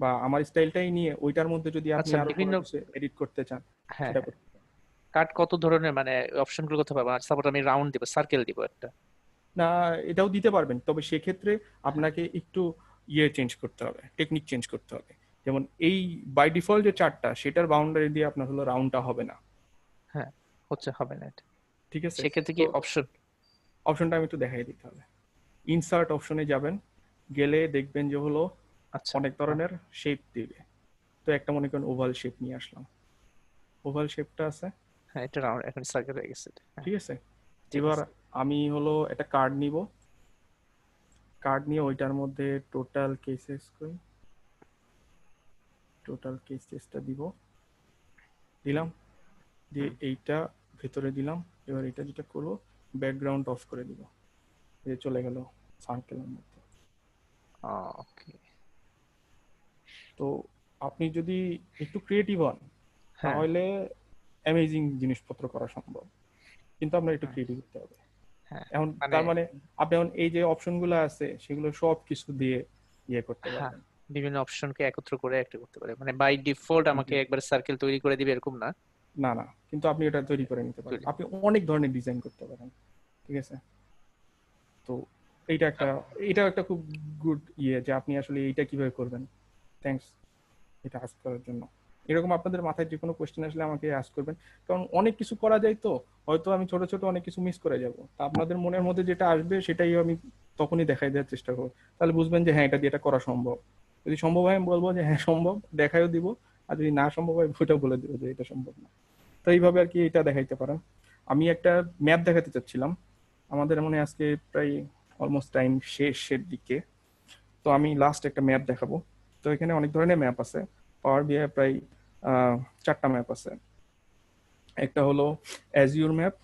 বা আমার স্টাইলটাই নিয়ে ওইটার মধ্যে যদি আপনি আচ্ছা, আরো কোনো বিভিন্ন, কিছু এডিট করতে চান হ্যাঁ সেটা হ্যাঁ, করতে পারেন। কার্ড কত ধরনের, মানে অপশনগুলো কোথায় পাবো? সাপোজ আমি রাউন্ড দিব, সার্কেল দিব একটা। না, এটাও দিতে পারবেন, তবে সেক্ষেত্রে আপনাকে একটু চেঞ্জ করতে হবে, টেকনিক চেঞ্জ করতে হবে। যেমন এই বাই ডিফল্ট যে চার্টটা, সেটার বাউন্ডারি দিয়ে আপনার হলো রাউন্ডটা হবে না, হ্যাঁ, হচ্ছে হবে না এটা, ঠিক আছে? সেক্ষেত্রে তো কি অপশন? অপশনটা আমি একটু দেখাই দিতে হবে। ইনসার্ট অপশনে যাবেন, গেলে দেখবেন যে হলো আচ্ছা অনেক ধরনের শেপ দিবে। তো একটা মনে করেন ওভাল শেপ নিয়ে আসলাম, ওভাল শেপটা আছে, হ্যাঁ, এটা রাউন্ড, এখন সার্কেল হয়ে গেছে এটা। হ্যাঁ, ঠিক আছে? ঠিক এবার আছে। আমি হলো একটা কার্ড নিব, কার্ড নিয়ে ওইটার মধ্যে টোটাল কেসেস করি, টোটাল কেসেসটা দিলাম, দিয়ে এইটা ভেতরে দিলাম। এবার এটা যেটা করবো, ব্যাকগ্রাউন্ড অফ করে দিব, এই চলে গেল সার্কেলের মধ্যে। ওকে, তো আপনি যদি একটু ক্রিয়েটিভ হন, হ্যাঁ তাহলে অ্যামেজিং জিনিসপত্র করা সম্ভব, কিন্তু আপনার একটু ক্রিয়েটিভ হতে হবে। হ্যাঁ, এখন মানে তার মানে আপনি এখন এই যে অপশনগুলো আছে সেগুলো সব কিছু দিয়ে করতে হ্যাঁ, পারবেন। বিভিন্ন অপশনকে একত্র করে একটা করতে পারে, মানে বাই ডিফল্ট আমাকে একবার সার্কেল তৈরি করে দিবে এরকম না। না না, কিন্তু আপনি এটা তৈরি করে নিতে পারেন, আপনি অনেক ধরনের ডিজাইন করতে পারেন, ঠিক আছে? তো এটা একটা খুব গুড যে আপনি আসলে এইটা কিভাবে করবেন। থ্যাঙ্কস এটা আস্ক করার জন্য। এরকম আপনাদের মাথায় যে কোনো কোয়েশ্চেন আসলে আমাকে আস্ক করবেন, কারণ অনেক কিছু করা যায়, তো হয়তো আমি ছোট ছোট অনেক কিছু মিস করে যাব। তা আপনাদের মনের মধ্যে যেটা আসবে সেটাই আমি তখনই দেখাই দেওয়ার চেষ্টা করবো, তাহলে বুঝবেন যে হ্যাঁ এটা দিয়ে এটা করা সম্ভব। যদি সম্ভব হয় আমি বলবো যে হ্যাঁ সম্ভব, দেখাইও দিব, আর যদি না সম্ভব হয় ওইটাও বলে দেবো যে এটা সম্ভব না। তো এইভাবে আর কি এটা দেখাইতে পারেন। আমি একটা ম্যাপ দেখাতে চাচ্ছিলাম, আমাদের মনে হয় আজকে প্রায় অলমোস্ট টাইম শেষের দিকে, তো আমি লাস্ট একটা ম্যাপ দেখাবো। তো এখানে অনেক ধরনের ম্যাপ আছে, পাওয়ার বিআই প্রায় 4টা ম্যাপ আছে। একটা হলো অ্যাজিউর ম্যাপ,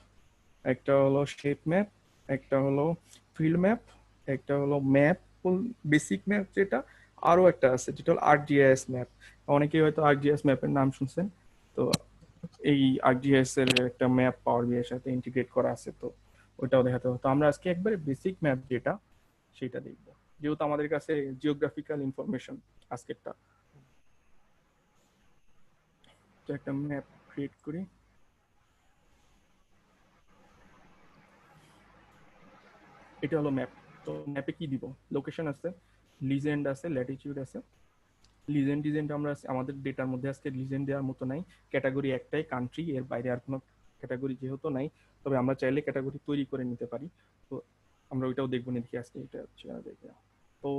একটা হলো শেপ ম্যাপ, একটা হলো ফিল্ড ম্যাপ, একটা হলো ম্যাপ বেসিক ম্যাপ, যেটা আরো একটা আছে যেটা হলো আর্কজিআইএস ম্যাপ। অনেকেই হয়তো আর্কজিআইএস ম্যাপের নাম শুনছেন। তো এই আর্কজিআইএস এর একটা ম্যাপ পাওয়ার বিআই এর সাথে ইন্টিগ্রেট করা আছে, তো ওটাও দেখাতে হবে। তো আমরা আজকে একবারে বেসিক ম্যাপ যেটা, সেটা দেখবো, যেহেতু আমাদের কাছে জিওগ্রাফিক্যাল ইনফরমেশন আজকেরটা। তো একটা ম্যাপ ক্রিয়েট করি, এটা হলো ম্যাপ। তো ম্যাপে কি দিব, লোকেশন আছে, লিজেন্ড আছে, ল্যাটিটিউড আছে। লিজেন্ড আমরা আমাদের ডেটার মধ্যে আজকে লিজেন্ড দেওয়ার মতো নাই, ক্যাটাগরি একটাই কান্ট্রি, এর বাইরে আর কোনো ক্যাটাগরি যেহেতু নাই, তবে আমরা চাইলে ক্যাটাগরি তৈরি করে নিতে পারি। তো আমরা ওইটাও দেখবো না, দেখি আজকে এটা হচ্ছে দেখি। তো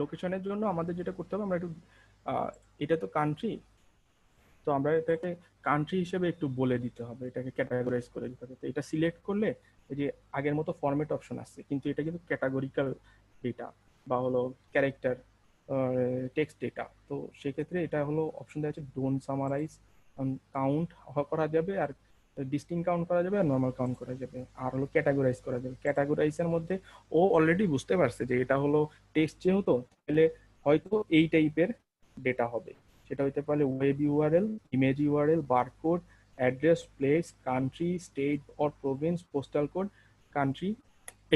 লোকেশনের জন্য আমাদের যেটা করতে হবে, আমরা একটু এটা তো কান্ট্রি, তো আমরা এটাকে কান্ট্রি হিসেবে একটু বলে দিতে হবে, এটাকে ক্যাটাগরাইজ করে দিতে হবে। তো এটা সিলেক্ট করলে এই যে আগের মতো ফরম্যাট অপশন আসছে, কিন্তু এটা কিন্তু ক্যাটাগরিক্যাল ডেটা বা হলো ক্যারেক্টার টেক্সট ডেটা। তো সেক্ষেত্রে এটা হলো অপশন দেওয়া আছে ডোন্ট সামারাইজ, কাউন্ট করা যাবে, আর ডিস্টিংক্ট কাউন্ট করা যাবে, আর নর্মাল কাউন্ট করা যাবে, আর হলো ক্যাটাগরাইজ করা যাবে। ক্যাটাগরাইজের মধ্যে ও অলরেডি বুঝতে পারছে যে এটা হলো টেক্সট যেহেতু, তাহলে হয়তো এই টাইপের ডেটা হবে। সেটা হইতে পারে web URL, image URL, barcode, address, place, country, state or Province, postal code, country,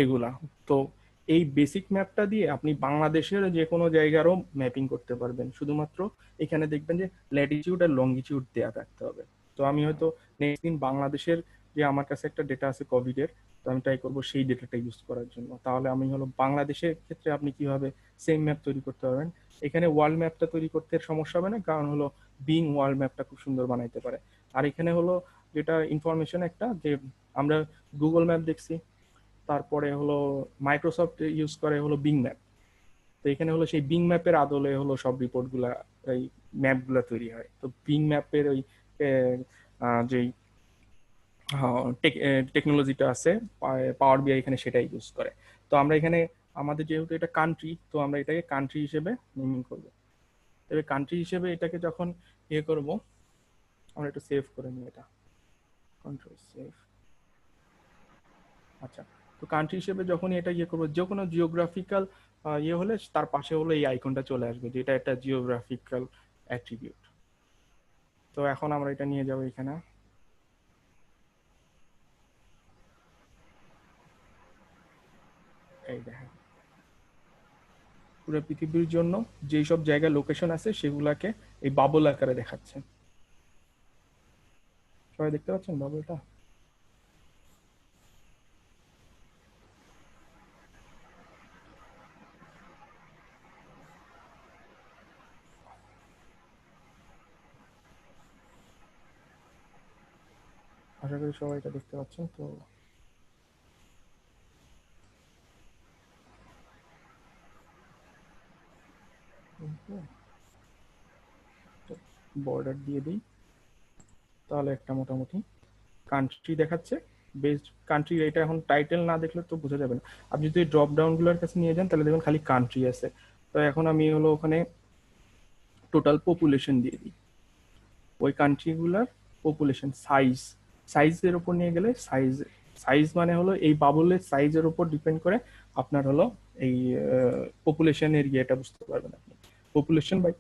এগুলা। তো এই বেসিক ম্যাপটা দিয়ে আপনি বাংলাদেশের যে কোনো জায়গারও ম্যাপিং করতে পারবেন। শুধুমাত্র এখানে দেখবেন যে ল্যাটিটিউড আর লঙ্গিটিউড দেওয়া থাকতে হবে। তো আমি হয়তো নেক্সট দিন বাংলাদেশের যে আমার কাছে একটা ডেটা আছে কোভিডের, তো আমি ট্রাই করবো সেই ডেটাটা ইউজ করার জন্য। তাহলে আমি হলো বাংলাদেশের ক্ষেত্রে আপনি কিভাবে সেম ম্যাপ তৈরি করতে পারবেন। এখানে ওয়ার্ল্ড ম্যাপটা তৈরি করতে সমস্যা হবে না, কারণ হলো বিং ওয়ার্ল্ড ম্যাপটা খুব সুন্দর বানাইতে পারে। আর এখানে হলো যেটা ইনফরমেশন একটা, যে আমরা গুগল ম্যাপ দেখছি, তারপরে হলো মাইক্রোসফট ইউজ করে হলো বিং ম্যাপ। তো এখানে হলো সেই বিং ম্যাপের আদলে হলো সব রিপোর্টগুলা, এই ম্যাপগুলা তৈরি হয়। তো বিং ম্যাপের ওই যেই টেকনোলজিটা আছে পাওয়ার বিআই এখানে সেটাই ইউজ করে। তো আমরা এখানে আমাদের যেহেতু এটা কান্ট্রি, তো আমরা এটাকে কান্ট্রি হিসেবে নেমিং করবো। তবে কান্ট্রি হিসেবে এটাকে যখন ইয়ে করবো, আমরা একটু সেভ করে নিই, এটা কন্ট্রোল সেভ। আচ্ছা, তো কান্ট্রি হিসেবে যখন এটা ইয়ে করবো, যে কোনো জিওগ্রাফিক্যাল ইয়ে হলে তার পাশে হলো এই আইকনটা চলে আসবে, যেটা একটা জিওগ্রাফিক্যাল অ্যাট্রিবিউট। তো এখন আমরা এটা নিয়ে যাবো এখানে, এই দেখেন পুরো পৃথিবীর জন্য যেই সব জায়গায় লোকেশন আছে সেগুলাকে এই বাবল আকারে দেখাচ্ছে। সবাই দেখতে পাচ্ছেন বাবলটা? আশা করি সবাই এটা দেখতে পাচ্ছেন। তো বর্ডার দিয়ে দিই, তাহলে একটা মোটামুটি কান্ট্রি দেখাচ্ছে। বেসড কান্ট্রি, এটা এখন টাইটেল না দেখলে তো বোঝা যাবে না। আপনি যদি ড্রপ ডাউন গুলোর কাছে নিয়ে যান তাহলে দেখুন খালি কান্ট্রি আছে। তো এখন আমি হলো ওখানে টোটাল পপুলেশন দিয়ে দিই, ওই কান্ট্রিগুলার পপুলেশন সাইজের উপর নিয়ে গেলে সাইজ মানে হলো এই বাবলের সাইজের উপর ডিপেন্ড করে আপনার হলো এই পপুলেশনের ইয়েটা বুঝতে পারবেন আপনি, পপুলেশন বাই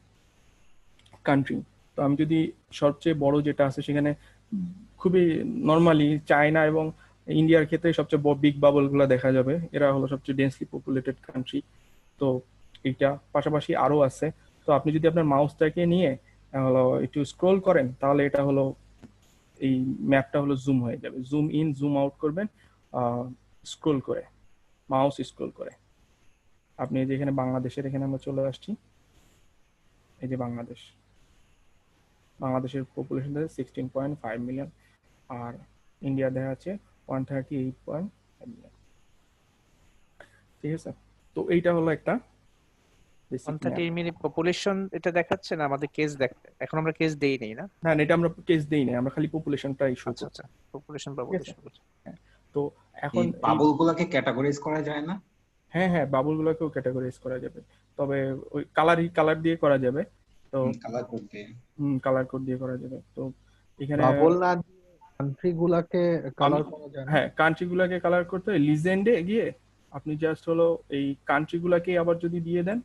কান্ট্রি। তো আমি যদি সবচেয়ে বড় যেটা আছে সেখানে খুবই নর্মালি চায়না এবং ইন্ডিয়ার ক্ষেত্রে সবচেয়ে বিগ বাবলগুলো দেখা যাবে, এরা হলো সবচেয়ে ডেন্সলি পপুলেটেড কান্ট্রি। তো এইটা পাশাপাশি আরো আছে। তো আপনি যদি আপনার মাউসটাকে নিয়ে হলো একটু স্ক্রল করেন, তাহলে এটা হলো এই ম্যাপটা হলো জুম হয়ে যাবে। জুম ইন জুম আউট করবেন স্ক্রল করে, মাউস স্ক্রল করে। আপনি যেখানে বাংলাদেশের এখানে আমরা চলে আসছি, এই যে বাংলাদেশের পপুলেশন আছে 16.5 মিলিয়ন, আর ইন্ডিয়া দেখা যাচ্ছে 138.5 মিলিয়ন। ঠিক আছে, তো এইটা হলো একটা 138 মিলিয়ন পপুলেশন এটা দেখাচ্ছে না আমাদের কেস এখন আমরা কেস দেই নেই না? না, এটা আমরা কেস দেই না, আমরা খালি পপুলেশনটা ইস্যু করছি। আচ্ছা, পপুলেশন বাবল ইস্যু করছি। তো এখন বাবলগুলোকে ক্যাটাগরাইজ করা যায় না? হ্যাঁ হ্যাঁ, বাবলগুলোকেও ক্যাটাগরাইজ করা যাবে, তবে ওই কালার দিয়ে করা যাবে। তো কালার কোড দিয়ে করা যাবে। তো এখানে বাবল না কান্ট্রি গুলাকে কালার করা যায় না? হ্যাঁ, কান্ট্রি গুলাকে কালার করতে হয়। লিজেন্ডে গিয়ে আপনি জাস্ট হলো এই কান্ট্রি গুলাকে আবার যদি দিয়ে দেন,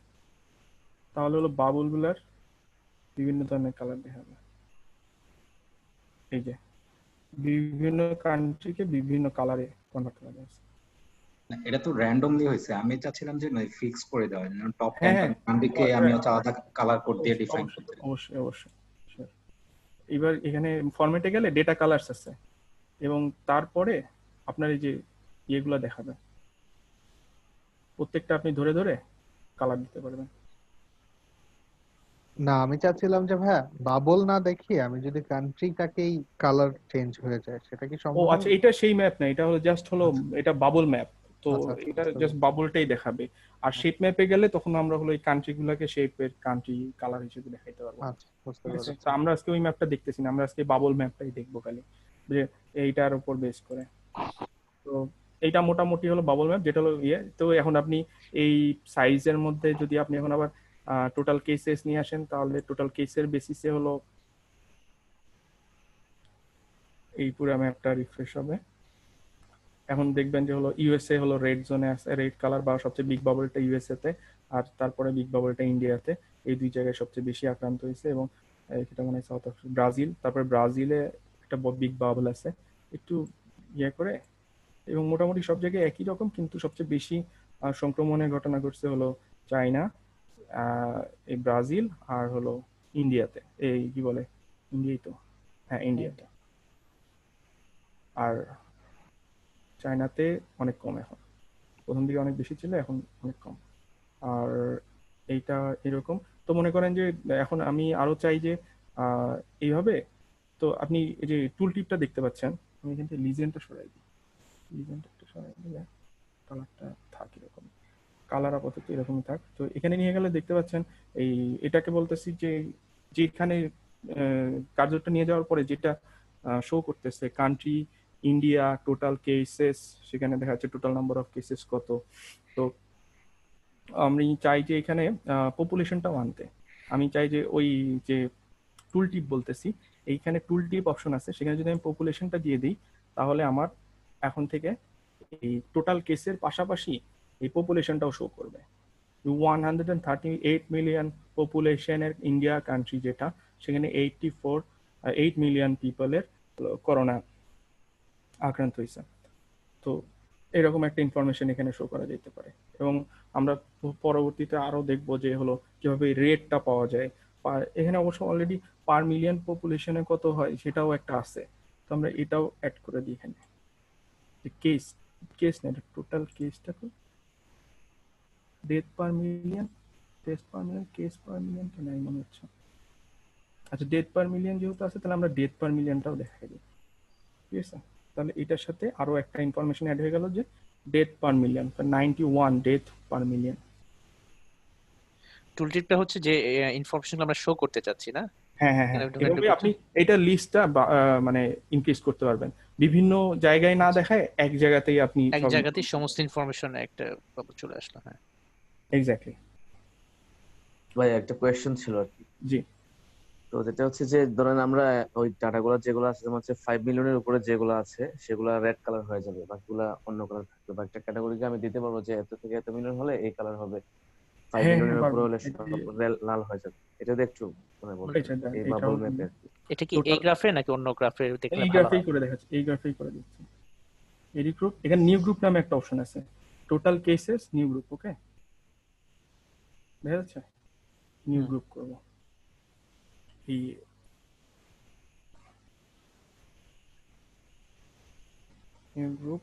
তাহলে হলো বাবল গুলার বিভিন্ন ধরনের কালার দেখাবে। এই যে বিভিন্ন কান্ট্রিকে বিভিন্ন কালারে কনভার্ট করা যায়। এটা তো র্যান্ডমলি হয়েছে, আমি চাচ্ছিলাম যে ফিক্স করে দেওয়া, টপ 10 কান্ট্রিকে আমি আলাদা কালার কোড দিয়ে ডিফাইন করতে। অবশ্যই অবশ্যই। এবার এখানে ফরম্যাটে গেলে ডেটা কালারস আছে, এবং তারপরে আপনার এই যে ইয়েগুলো দেখাবে, প্রত্যেকটা আপনি ধরে ধরে কালার দিতে পারবেন। না, আমি চাচ্ছিলাম যে ভাইয়া বাবল না দেখিয়ে আমি যদি কান্ট্রিটাকেই কালার চেঞ্জ হয়ে যায় সেটা কি ও সম্ভব আচ্ছা, হবে? এটা সেই ম্যাপ না, এটা হলো জাস্ট হলো আচ্ছা এটা বাবল ম্যাপ। তো আচ্ছা আচ্ছা, এটা বুঝতে জাস্ট পেরেছি। বাবলটাই দেখাবে। আর শেপ ম্যাপে গেলে তখন আমরা হলো এই কান্ট্রি গুলাকে শেপের কান্ট্রি কালার হিসেবে দেখাইতে পারবো। আচ্ছা, বুঝতে ঠিক আছে, পেরেছি। তো আমরা আজকে ওই ম্যাপটা দেখতেছি না, আমরা আজকে বাবল ম্যাপটাই দেখবো খালি, যে এইটার উপর বেস করে। তো এইটা মোটামুটি হলো বাবল ম্যাপ, যেটা হলো ইয়ে। তো এখন আপনি এই সাইজের মধ্যে যদি আপনি এখন আবার টোটাল কেসেস নিয়ে আসেন, তাহলে টোটাল কেসের বেসিসে হলো এই পুরো ম্যাপটা রিফ্রেশ হবে। এখন দেখবেন যে হলো ইউএসএ হলো রেড জোনে আছে, রেড কালার, বা সবচেয়ে বিগ বাবলটা ইউএসএ তে, আর তারপরে বিগ বাবলটা ইন্ডিয়াতে। এই দুই জায়গায় সবচেয়ে বেশি আক্রান্ত হয়েছে। এবং এটা মনে হয় সাউথ আফ্রিকা, ব্রাজিল, তারপরে ব্রাজিলে একটা বিগ বাবল আছে একটু ইয়ে করে। এবং মোটামুটি সব জায়গায় একই রকম, কিন্তু সবচেয়ে বেশি সংক্রমণের ঘটনা ঘটছে হলো চায়না, এই ব্রাজিল, আর হলো ইন্ডিয়াতে। এই কি বলে, ইন্ডিয়াই তো, হ্যাঁ ইন্ডিয়াতে। আর চায়নাতে অনেক কম এখন, প্রথম দিকে অনেক বেশি ছিল, এখন অনেক কম। আর এইটা এরকম। তো মনে করেন যে এখন আমি আরো চাই যে আহ, এইভাবে। তো আপনি এই যে টুল টিপটা দেখতে পাচ্ছেন, আমি এখান থেকে লিজেন্ডটা সরাই দিই, লিজেন্ডটা একটু সরাই দিলে কালারটা থাক এরকম, কালার আপাতত এরকমই থাক। তো এখানে নিয়ে গেলে দেখতে পাচ্ছেন এই এটাকে বলতেছি যে যেখানে কার্যটা নিয়ে যাওয়ার পরে যেটা শো করতেছে কান্ট্রি ইন্ডিয়া, টোটাল কেসেস, সেখানে দেখা যাচ্ছে টোটাল নাম্বার অফ কেসেস কত। তো আমি চাই যে এখানে পপুলেশনটাও আনতে। আমি চাই যে ওই যে টুল টিপ বলতেছি, এইখানে টুল টিপ অপশন আছে, সেখানে যদি আমি পপুলেশনটা দিয়ে দিই, তাহলে আমার এখন থেকে এই টোটাল কেসের পাশাপাশি এই পপুলেশনটাও শো করবে। 138 মিলিয়ন পপুলেশনের ইন্ডিয়া কান্ট্রি যেটা, সেখানে 8 মিলিয়ন পিপলের করোনা আক্রান্ত হয়েছে। তো এরকম একটা ইনফরমেশন এখানে শো করা যেতে পারে। এবং আমরা পরবর্তীতে আরো দেখবো যে হলো কিভাবে রেটটা পাওয়া যায়। এখানে অবশ্য অলরেডি পার মিলিয়ন পপুলেশনে কত হয় সেটাও একটা আছে, তো আমরা এটাও অ্যাড করে দিই এখানে। কেস কেস না, টোটাল কেসটা তো death per million, test per million, case per million তো নাই মনে হচ্ছে। আচ্ছা, ডেথ পার মিলিয়ন যেহেতু আছে, তাহলে আমরা ডেথ পার মিলিয়নটাও দেখাই দিই। ঠিক আছে, তাহলে এটার সাথে আরো একটা ইনফরমেশন অ্যাড হয়ে গেল যে death per million, 91 death per million. টুলটিপটা হচ্ছে যে ইনফরমেশন আমরা শো করতে চাচ্ছি না। হ্যাঁ হ্যাঁ হ্যাঁ, এভাবে আপনি এটা লিস্টটা মানে ইনক্রিজ করতে পারবেন, বিভিন্ন জায়গায় না দেখায় এক জায়গাতেই আপনি এক জায়গাতেই সমস্ত ইনফরমেশন একটা চলে আসলো। হ্যাঁ, এক্স্যাক্টলি। ভাই একটা কোয়েশ্চেন ছিল আর কি। জি। তো যেটা হচ্ছে যে ধরেন আমরা ওই ডাটাগুলো যেগুলো আছে, যেমন হচ্ছে 5 মিলিয়নের উপরে যেগুলো আছে সেগুলো রেড কালার হয়ে যাবে, বাকিগুলো অন্য কালার থাকবে, বা একটা ক্যাটাগরিকে আমি দিতে পারবো যে এত থেকে এত মিলিয়ন হলে এই কালার হবে, 5 মিলিয়নের উপরে হলে সব লাল হয়ে যাবে। এটা যদি একটু মানে বলতেন এই বাবল ম্যাপে। এটা কি এই গ্রাফে নাকি অন্য গ্রাফে দেখলে এই ভালো গ্রাফেই হয়? করে দেখাচ্ছি, এই গ্রাফেই করে দিচ্ছি। এডিট গ্রুপ, এখানে নিউ গ্রুপ নামে একটা অপশন আছে, টোটাল কেসেস নিউ গ্রুপ। ওকে, দেখা যাচ্ছে নিউ গ্রুপ করব। এই নিউ গ্রুপ,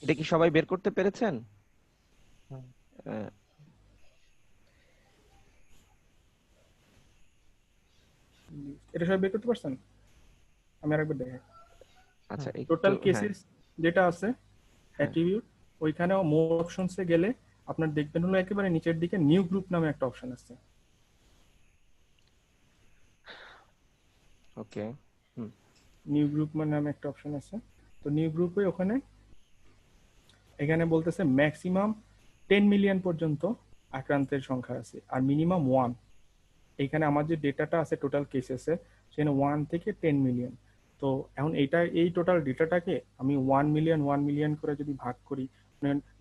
এটা কি সবাই বের করতে পেরেছেন? এটা সবাই বের করতে পারছেন? আমি আরেকবার দেখাই। আচ্ছা, টোটাল কেসেস যেটা আছে অ্যাট্রিবিউট, ওইখানেও মোর অপশনসে গেলে আপনার দেখবেন হলো একেবারে নিচের দিকে নিউ গ্রুপ নামে একটা অপশন আছে। ওকে, নিউ গ্রুপ নামে একটা অপশন আছে। তো নিউ গ্রুপে ওখানে এখানে বলতেছে ম্যাক্সিমাম 10 মিলিয়ন পর্যন্ত আক্রান্তের সংখ্যা আছে, আর মিনিমাম 1। এইখানে আমার যে ডেটাটা আছে টোটাল কেসেসে, সেখানে 1 থেকে 10 মিলিয়ন। তো এখন এইটা এই টোটাল ডেটাটাকে আমি 1 মিলিয়ন করে যদি ভাগ করি,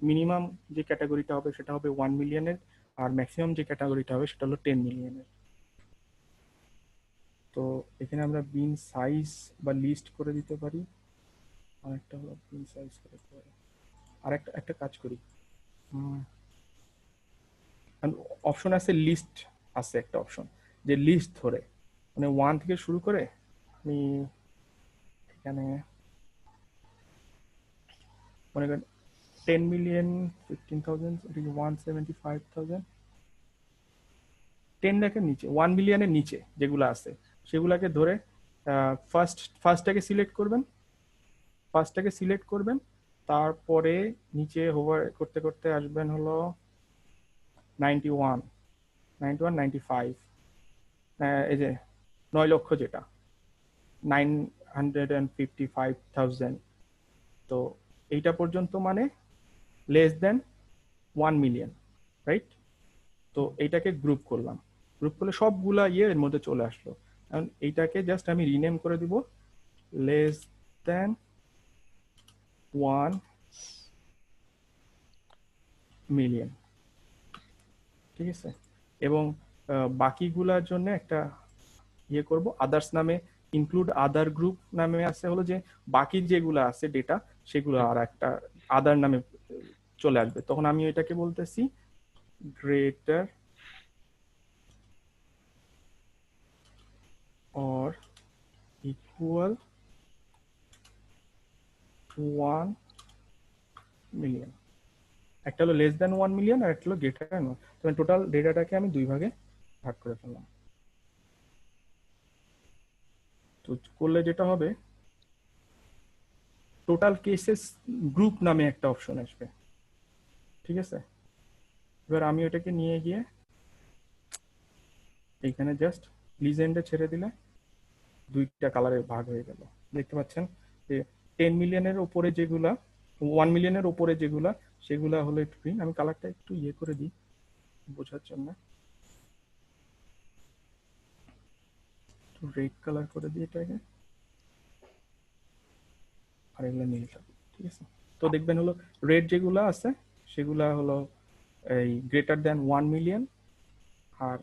মিনিমাম যে ক্যাটাগরিটা হবে সেটা হবে 1 মিলিয়নের, আর ম্যাক্সিমাম যে ক্যাটাগরিটা হবে সেটা হলো 10 মিলিয়নের। তো এখানে আমরা বিন সাইজ বা লিস্ট করে দিতে পারি, আর একটা হলো বিন সাইজ করে দিতে পারি। আর একটা কাজ করি, অপশন আছে লিস্ট, আছে একটা অপশন যে লিস্ট ধরে মানে 1 থেকে শুরু করে আমি এখানে মনে করেন 10 মিলিয়ন 15,000, 175,000, 10 লাখের নিচে 1 মিলিয়নের নিচে যেগুলো আছে সেগুলাকে ধরে ফার্স্টটাকে সিলেক্ট করবেন, তারপরে নিচে হোভার করতে করতে আসবেন হলো 91, 95, এই যে 9 লক্ষ, যেটা 955,000। তো এইটা পর্যন্ত মানে লেস দেন 1 মিলিয়ন, রাইট? তো এইটাকে গ্রুপ করলাম, গ্রুপ করলে সবগুলা এর মধ্যে চলে আসলো। এখন এইটাকে জাস্ট আমি রিনেম করে দিব লেস দেন 1 মিলিয়ন, ঠিক আছে? এবং বাকিগুলার জন্য একটা করব আদার্স নামে, ইনক্লুড আদার গ্রুপ নামে আছে হলো যে বাকি যেগুলো আছে ডেটা সেগুলো আর একটা আদার নামে চলে আসবে। তখন আমি এটাকে বলতেছি greater or equal to 1 million. একটা হলো লেস দেন 1 মিলিয়ন আর একটা হলো গ্রেটার দেন 1। তো টোটাল ডেটাটাকে আমি 2 ভাগে ভাগ করে ফেললাম। তো করলে যেটা হবে টোটাল কেসেস গ্রুপ নামে একটা অপশন আসবে, ঠিক আছে? এবার আমি ওটাকে নিয়ে গিয়ে এইখানে জাস্ট লিজেন্ডে ছেড়ে দিলে 2টা কালারে ভাগ হয়ে গেল। দেখতে পাচ্ছেন যে 10 মিলিয়নের উপরে যেগুলা, 1 মিলিয়নের উপরে যেগুলা সেগুলা হলো একটু গ্রিন। আমি কালারটা একটু করে দিই বোঝার জন্য, একটু রেড কালার করে দিই এটাকে, আর এগুলো নীল থাকবে, ঠিক আছে? তো দেখবেন হলো রেড যেগুলা আছে সেগুলা হলো এই গ্রেটার দেন 1 মিলিয়ন, আর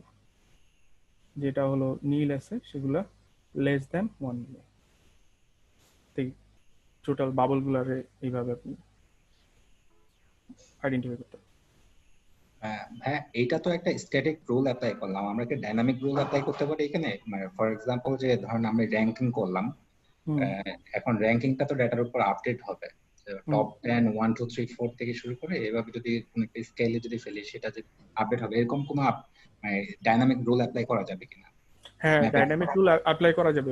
যেটা হলো নীল আছে সেগুলা less than 1 million. Total bubble গুলারে এইভাবে আপনি আইডেন্টিফাই করতে পারেন। হ্যাঁ, এইটা তো একটা স্ট্যাটিক রুল অ্যাপ্লাই করলাম, আমরা কি ডাইনামিক রুল অ্যাপ্লাই করতে পারি এখানে? মানে ফর এক্সাম্পল যে ধরেন আমরা র্যাঙ্কিং করলাম, এখন র্যাঙ্কিংটা তো ডেটার উপর আপডেট হবে, টপ 10 1 2 3 4 থেকে শুরু করে এভাবে যদি কোনো একটা স্কেলে যদি ফেলি সেটা যে আপডেট হবে, এরকম কোনো মানে ডাইনামিক রুল অ্যাপ্লাই করা যাবে কিনা? হ্যাঁ, ডাইনামিক রুল অ্যাপ্লাই করা যাবে।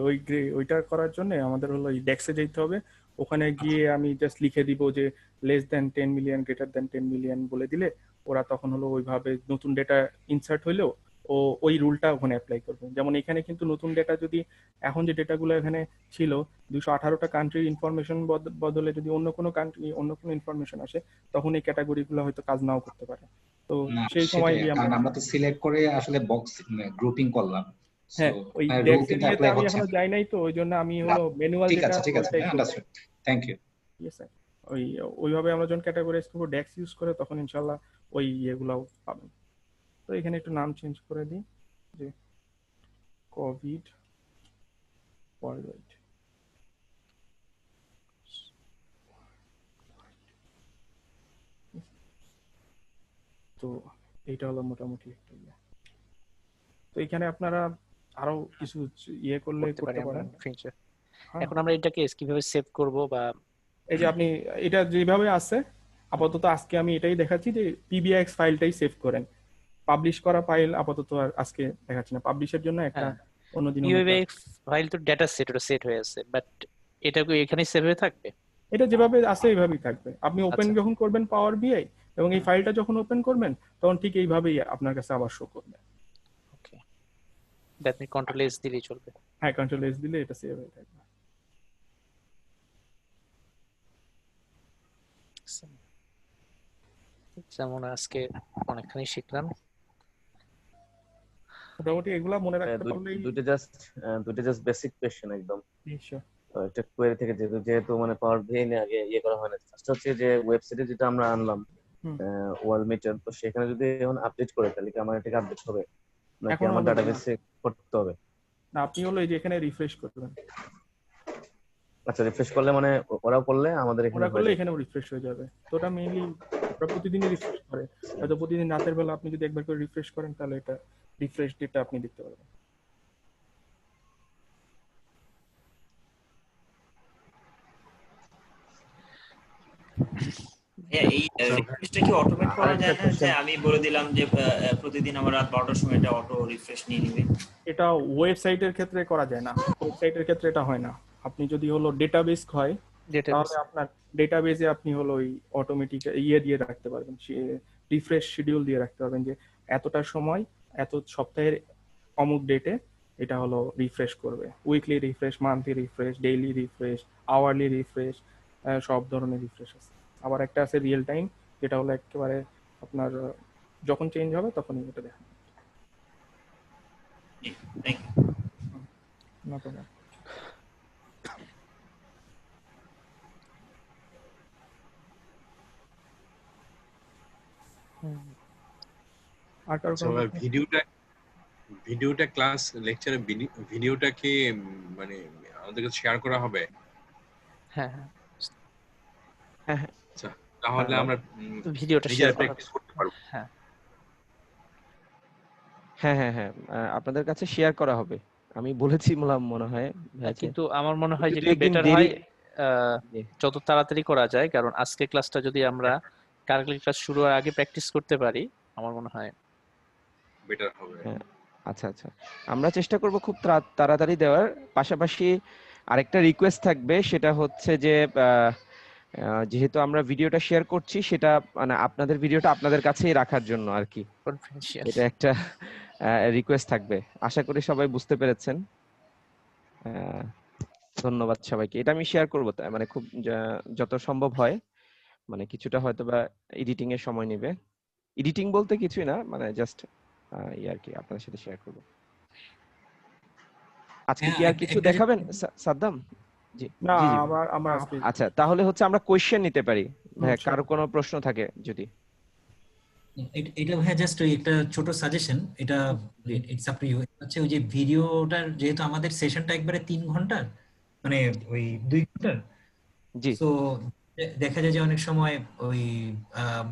ওইটা করার জন্য আমাদের হলো এই ডেক্সে যেতে হবে, ওখানে গিয়ে আমি জাস্ট লিখে দিব যে less than 10 million greater than 10 million বলে দিলে ওরা তখন হলো ওইভাবে নতুন ডেটা ইনসার্ট হইলেও ও ওই রুলটা ওখানে অ্যাপ্লাই করবে। যেমন এখানে কিন্তু নতুন ডেটা যদি এখন যে ডেটাগুলো এখানে ছিল 218টা কান্ট্রির ইনফরমেশন বদলে যদি অন্য কোনো কান্ট্রি অন্য কোনো ইনফরমেশন আসে তখন এই ক্যাটাগরিগুলো হয়তো কাজ নাও করতে পারে। তো সেই সময় গিয়ে আমরা তো সিলেক্ট করে আসলে বক্স গ্রুপিং করলাম। হ্যাঁ, ওই ডেক্সে নিয়ে আমি এখনো যাই নাই, তো ওই জন্য আমি হলো ম্যানুয়াল যেটা ঠিক আছে আন্ডারস্টুড, থ্যাংক ইউ। ঠিক আছে, ওইভাবে আমরা যখন ক্যাটাগরাইজ করব ডেক্স ইউজ করে তখন ইনশাআল্লাহ ওই ইয়েগুলাও পাবেন। তো এখানে একটু নাম চেঞ্জ করে দিই যে কোভিড ওয়ার্ল্ডওয়াইড। তো এইটা হলো মোটামুটি একটা ইয়ে। তো এখানে আপনারা আরো কিছু করলে করতে পারেন। এখন আমরা এটাকে কিভাবে সেভ করব, বা এই যে আপনি এটা যেভাবে আছে আপাতত আজকে আমি এটাই দেখাচ্ছি যে পিবিএক্স ফাইলটাই সেভ করেন। পাবলিশ করা ফাইল আপাতত আর আজকে দেখাচ্ছি না, পাবলিশের জন্য একটা অন্যদিন পিবিএক্স ফাইল তো ডেটা সেট ওটা সেট হয়ে আছে, বাট এটা কি এখানেই সেভ হয়ে থাকবে? এটা যেভাবে আছে এইভাবেই থাকবে। আপনি ওপেন যখন করবেন পাওয়ার বিআই এবং এই ফাইলটা যখন ওপেন করবেন তখন ঠিক এইভাবেই আপনার কাছে আবার শো করবে। ওকে, দ্যাট মিন কন্ট্রোল এস দিলেই চলবে? হ্যাঁ, কন্ট্রোল এস দিলে এটা সেভ হয়ে থাকবে। যেমন আজকে অনেকখানি শিখলাম, মোটামুটি এগুলা মনে রাখতে পারলেই। দুটো জাস্ট বেসিক কোশ্চেন একদম। নিশ্চয়। একটা কোয়েরি থেকে যেহেতু মানে পাওয়ার বিআই নিয়ে আগে করা হয় না, ফার্স্ট হচ্ছে যে ওয়েবসাইটে যেটা আমরা আনলাম ওয়ার্ল্ড মিটার, তো সেখানে যদি এখন আপডেট করে তাহলে কি আমার এটাকে আপডেট হবে নাকি আমার ডাটাবেসে করতে হবে? না, আপনি হলো এই যে এখানে রিফ্রেশ করবেন। আচ্ছা, রিফ্রেশ করলে মানে ওরা করলে আমাদের এখানেও রিফ্রেশ হয়ে যাবে। তো ওটা মেইনলি ওরা প্রতিদিনই রিফ্রেশ করে, হয়তো প্রতিদিন রাতের বেলা আপনি যদি একবার করে রিফ্রেশ করেন তাহলে এটা রিফ্রেশ ডেটা আপনি দেখতে পারবেন। হ্যাঁ, এই রিফ্রেশটা কি অটোমেট করা যায় না, যে আমি বলে দিলাম যে প্রতিদিন আমার রাত 12টার সময় এটা অটো রিফ্রেশ নিয়ে নেবে? এটা ওয়েবসাইটের ক্ষেত্রে করা যায় না, ওয়েবসাইটের ক্ষেত্রে এটা হয় না। আপনি যদি হলো ডেটাবেস হয় তাহলে আপনার ডেটাবেসে আপনি হলো ওই অটোমেটিক দিয়ে রাখতে পারবেন, রিফ্রেশ শিডিউল দিয়ে রাখতে পারবেন যে এতটা সময় এত সপ্তাহের অমুক ডেটে এটা হলো রিফ্রেশ করবে। Weekly refresh, monthly refresh, daily refresh, hourly refresh, সব ধরনের রিফ্রেশ আছে। আবার একটা আছে রিয়েল টাইম, যেটা হলো একেবারে আপনার যখন চেঞ্জ হবে তখনই এটা দেখা। No problem. আর কারো আচ্ছা, ভিডিওটা ক্লাস লেকচারের ভিডিওটা কি মানে আমাদের কাছে শেয়ার করা হবে? হ্যাঁ হ্যাঁ হ্যাঁ, আচ্ছা, তাহলে আমরা ভিডিওটা শেয়ার প্র্যাকটিস করতে পারবো। হ্যাঁ হ্যাঁ হ্যাঁ হ্যাঁ, আপনাদের কাছে শেয়ার করা হবে, আমি বলেছি মনে হয়। কিন্তু আমার মনে হয় যেটা বেটার হয় যত তাড়াতাড়ি করা যায়, কারণ আজকে ক্লাসটা যদি আমরা কালকে ক্লাস শুরু হওয়ার আগে প্র্যাকটিস করতে পারি আমার মনে হয় বেটার হবে। আচ্ছা আচ্ছা, আমরা চেষ্টা করব খুব তাড়াতাড়ি দেওয়ার। পাশাপাশি আরেকটা রিকোয়েস্ট থাকবে, সেটা হচ্ছে যে যেহেতু আমরা ভিডিওটা শেয়ার করছি, সেটা মানে আপনাদের ভিডিওটা আপনাদের কাছেই রাখার জন্য আর কি, এটা একটা রিকোয়েস্ট থাকবে। আশা করি সবাই বুঝতে পেরেছেন। ধন্যবাদ সবাইকে। এটা আমি শেয়ার করব, মানে খুব যত সম্ভব হয়, মানে কিছুটা হয়তো বা এডিটিং এর সময় নেবে। এডিটিং বলতে কিছুই না, মানে জাস্ট আর কি আপনাদের সাথে শেয়ার করব। আজকে কি আর কিছু দেখাবেন সাদ্দাম? জি না, জি আমার আজকে আচ্ছা, তাহলে হচ্ছে আমরা কোশ্চেন নিতে পারি। ভাই কারো কোনো প্রশ্ন থাকে যদি? এটা ভাই জাস্ট ওই একটা ছোট সাজেশন, এটা ইটস আপ টু ইউ। হচ্ছে ওই যে ভিডিওটার, যেহেতু আমাদের সেশনটা একবারে 3 ঘন্টার, মানে ওই 2 ঘন্টার, জি, সো দেখা যায় যে অনেক সময় ওই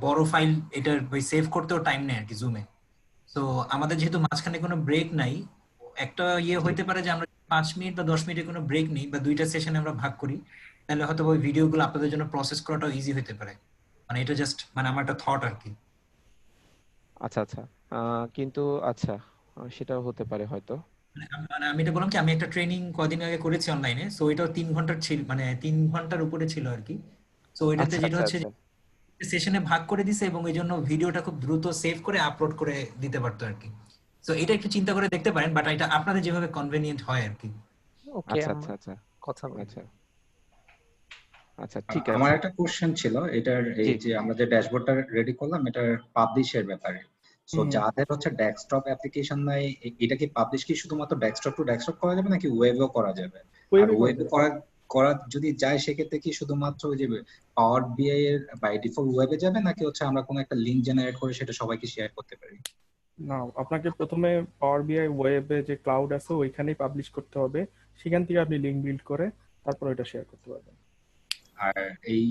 বড় ফাইল এটার ওই সেভ করতেও টাইম নেয় আর কি জুমে। সো আমাদের যেহেতু মাঝখানে কোনো ব্রেক নাই, একটা হইতে পারে যে আমরা 5 মিনিট বা 10 মিনিটের কোনো ব্রেক নেই, বা দুইটা সেশনে আমরা ভাগ করি, তাহলে হয়তো ওই ভিডিওগুলো আপনাদের জন্য প্রসেস করাটাও ইজি হতে পারে। মানে এটা জাস্ট মানে আমার একটা থট আর কি। আচ্ছা আচ্ছা, কিন্তু আচ্ছা সেটাও হতে পারে হয়তো। মানে আমি এটা বললাম কি, আমি একটা ট্রেনিং কদিন আগে করেছি অনলাইনে, সো এটাও 3 ঘন্টার ছিল, মানে 3 ঘন্টার উপরে ছিল আর কি। সো এটাতে যেটা হচ্ছে সেশনে ভাগ করে দিছে, এবং এই জন্য ভিডিওটা খুব দ্রুত সেভ করে আপলোড করে দিতে পারতো আর কি। সো এটা একটু চিন্তা করে দেখতে পারেন, বাট এটা আপনাদের যেভাবে কনভেনিয়েন্ট হয় আর কি। ওকে, আচ্ছা আচ্ছা আচ্ছা, কথা বলি। আচ্ছা আচ্ছা, ঠিক আছে। আমার একটা কোশ্চেন ছিল, এটার এই যে আমরা যে ড্যাশবোর্ডটা রেডি করলাম, এটার পাবলিশের ব্যাপারে। সো যাদের হচ্ছে ডেস্কটপ অ্যাপ্লিকেশন নাই, এটা কি পাবলিশ কি শুধুমাত্র ডেস্কটপ টু ডেস্কটপ করা যাবে নাকি ওয়েবেও করা যাবে? আর ওয়েবে করা যদি যায়, সেক্ষেত্রে কি শুধুমাত্র ওই যে পাওয়ার বিআই এর বাই ডিফল্ট ওয়েবে যাবে, নাকি হচ্ছে আমরা কোনো একটা লিংক জেনারেট করে সেটা সবাইকে শেয়ার করতে পারি? না, আপনাকে প্রথমে পাওয়ার বিআই ওয়েবে যে ক্লাউড আছে ওইখানেই পাবলিশ করতে হবে, সেখান থেকে আপনি লিংক বিল্ড করে তারপর এটা শেয়ার করতে পারবেন। আর এই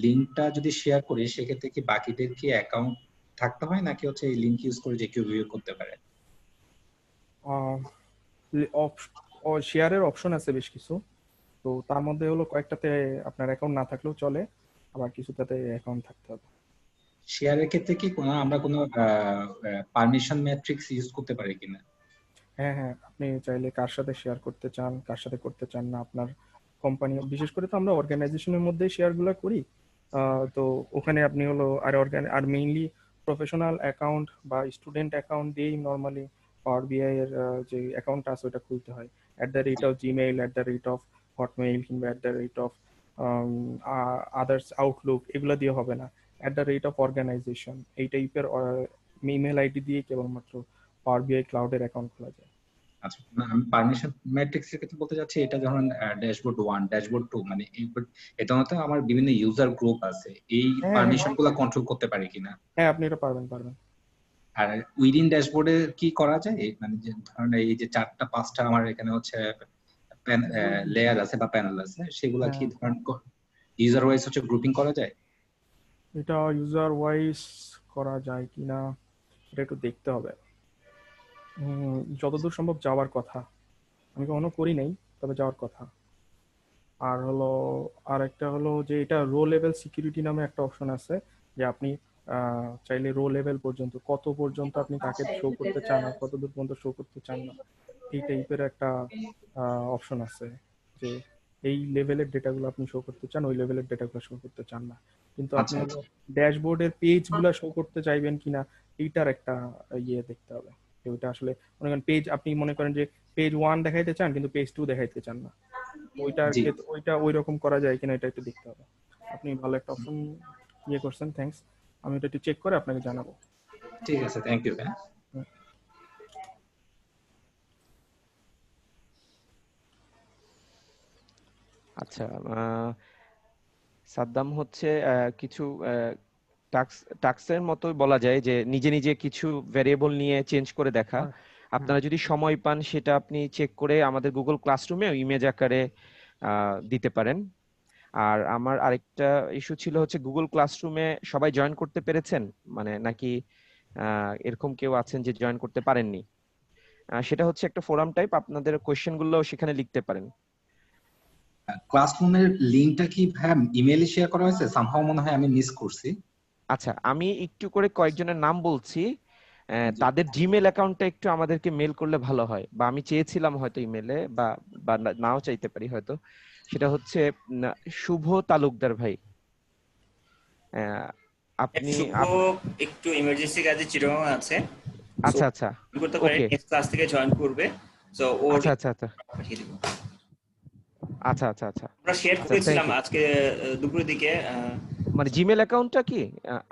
লিংকটা যদি শেয়ার করি, সেক্ষেত্রে কি বাকিদের কি অ্যাকাউন্ট থাকতে হয়, নাকি হচ্ছে এই লিংক ইউজ করে যে কেউ ভিউ করতে পারে? শেয়ারের অপশন আছে বেশ কিছু, তো তার মধ্যে হলো কয়েকটাতে আপনার অ্যাকাউন্ট না থাকলেও চলে, আবার কিছুটাতে অ্যাকাউন্ট থাকতে হবে। শেয়ারের ক্ষেত্রে কি আমরা কোনো পারমিশন ম্যাট্রিক্স ইউজ করতে পারি কিনা? হ্যাঁ হ্যাঁ, আপনি চাইলে কার সাথে শেয়ার করতে চান, কার সাথে করতে চান না, আপনার কোম্পানি, বিশেষ করে তো আমরা অর্গানাইজেশনের মধ্যেই শেয়ারগুলো করি, তো ওখানে আপনি হলো আর মেইনলি প্রফেশনাল অ্যাকাউন্ট বা স্টুডেন্ট অ্যাকাউন্ট দিয়েই নর্মালি পাওয়ার বিআই এর যে অ্যাকাউন্টটা আছে ওটা খুলতে হয়। @gmail, @hotmail কিংবা আদার্স আউটলুক এগুলো দিয়ে হবে না, @organization এই টাইপের ইমেল আইডি দিয়ে কেবলমাত্র পাওয়ার বিআই ক্লাউডের অ্যাকাউন্ট খোলা যায়। আচ্ছা, আমি পারমিশন ম্যাট্রিক্স এর ক্ষেত্রে বলতে চাচ্ছি, এটা ধরুন ড্যাশবোর্ড 1, ড্যাশবোর্ড 2, মানে এটা তো আমার বিভিন্ন ইউজার গ্রুপ আছে, এই পারমিশনগুলো কন্ট্রোল করতে পারি কিনা? হ্যাঁ, আপনি এটা পারবেন। আর উইদিন ড্যাশবোর্ডে কি করা যায়, মানে যে ধরুন এই যে 4টা 5টা আমার এখানে হচ্ছে লেয়ার আছে বা প্যানেল আছে, সেগুলা কি ধরুন ইউজার ওয়াইজ হচ্ছে গ্রুপিং করা যায়? এটা ইউজার ওয়াইজ করা যায় কিনা এটা একটু দেখতে হবে, যতদূর সম্ভব যাওয়ার কথা, আমি কখনো করি নাই, তবে যাওয়ার কথা। আর হলো আরেকটা হলো যে এটা রো লেভেল সিকিউরিটি নামে একটা অপশন আছে, যে আপনি চাইলে রো লেভেল পর্যন্ত কত পর্যন্ত আপনি কাকে শো করতে চান আর কত দূর পর্যন্ত শো করতে চান না, এই টাইপের একটা অপশন আছে, যে এই লেভেলের ডেটাগুলো আপনি শো করতে চান, ওই লেভেলের ডেটাগুলো শো করতে চান না। কিন্তু আপনি আচ্ছা হলো আচ্ছা ড্যাশবোর্ডের পেজগুলো শো করতে চাইবেন কিনা এইটার একটা ইয়ে দেখতে হবে, যে ওইটা আসলে মনে করেন পেজ, আপনি মনে করেন যে পেজ 1 দেখাইতে চান কিন্তু পেজ 2 দেখাইতে চান না, ওইটার জি ক্ষেত্রে ওইটা ওই রকম করা যায় কিনা এটা একটু দেখতে হবে। আপনি ভালো একটা অপশন ইয়ে করছেন, থ্যাঙ্কস। আমি এটা একটু চেক করে আপনাকে জানাবো। ঠিক আছে, থ্যাংক ইউ ভাই। আচ্ছা, সাদ্দাম হচ্ছে কিছু টাস্কের মতোই বলা যায় যে নিজে নিজে কিছু ভেরিয়েবল নিয়ে চেঞ্জ করে দেখা। আপনারা যদি সময় পান সেটা আপনি চেক করে আমাদের গুগল ক্লাসরুমে ইমেজ আকারে দিতে পারেন। আর আমার আরেকটা ইস্যু ছিল হচ্ছে গুগল ক্লাসরুমে সবাই জয়েন করতে পেরেছেন, মানে নাকি এরকম কেউ আছেন যে জয়েন করতে পারেননি? সেটা হচ্ছে একটা ফোরাম টাইপ, আপনাদের কোয়েশ্চেন গুলো সেখানে লিখতে পারেন। ক্লাসরুমের লিংকটা কি ভাই ইমেইলে শেয়ার করা হয়েছে? সামহাও মনে হয় আমি মিস করছি। আচ্ছা, আমি একটু করে কয়েকজনের নাম বলছি, তাদের জিমেল অ্যাকাউন্টটা একটু আমাদেরকে মেল করলে ভালো হয়, বা আমি চেয়েছিলাম হয়তো ইমেলে, বা নাও চাইতে পারি হয়তো। সেটা হচ্ছে শুভ তালুকদার ভাই। আপনি শুভ একটু ইমার্জেন্সি কাজে চিটাগাং আছে। আচ্ছা আচ্ছা করতে পারে, নেক্সট ক্লাস থেকে জয়েন করবে। সো ওর আচ্ছা আচ্ছা আচ্ছা পাঠিয়ে দেব। আচ্ছা আচ্ছা আচ্ছা আমরা শেয়ার করেছিলাম আজকে দুপুরের দিকে। মানে জিমেল অ্যাকাউন্টটা কি?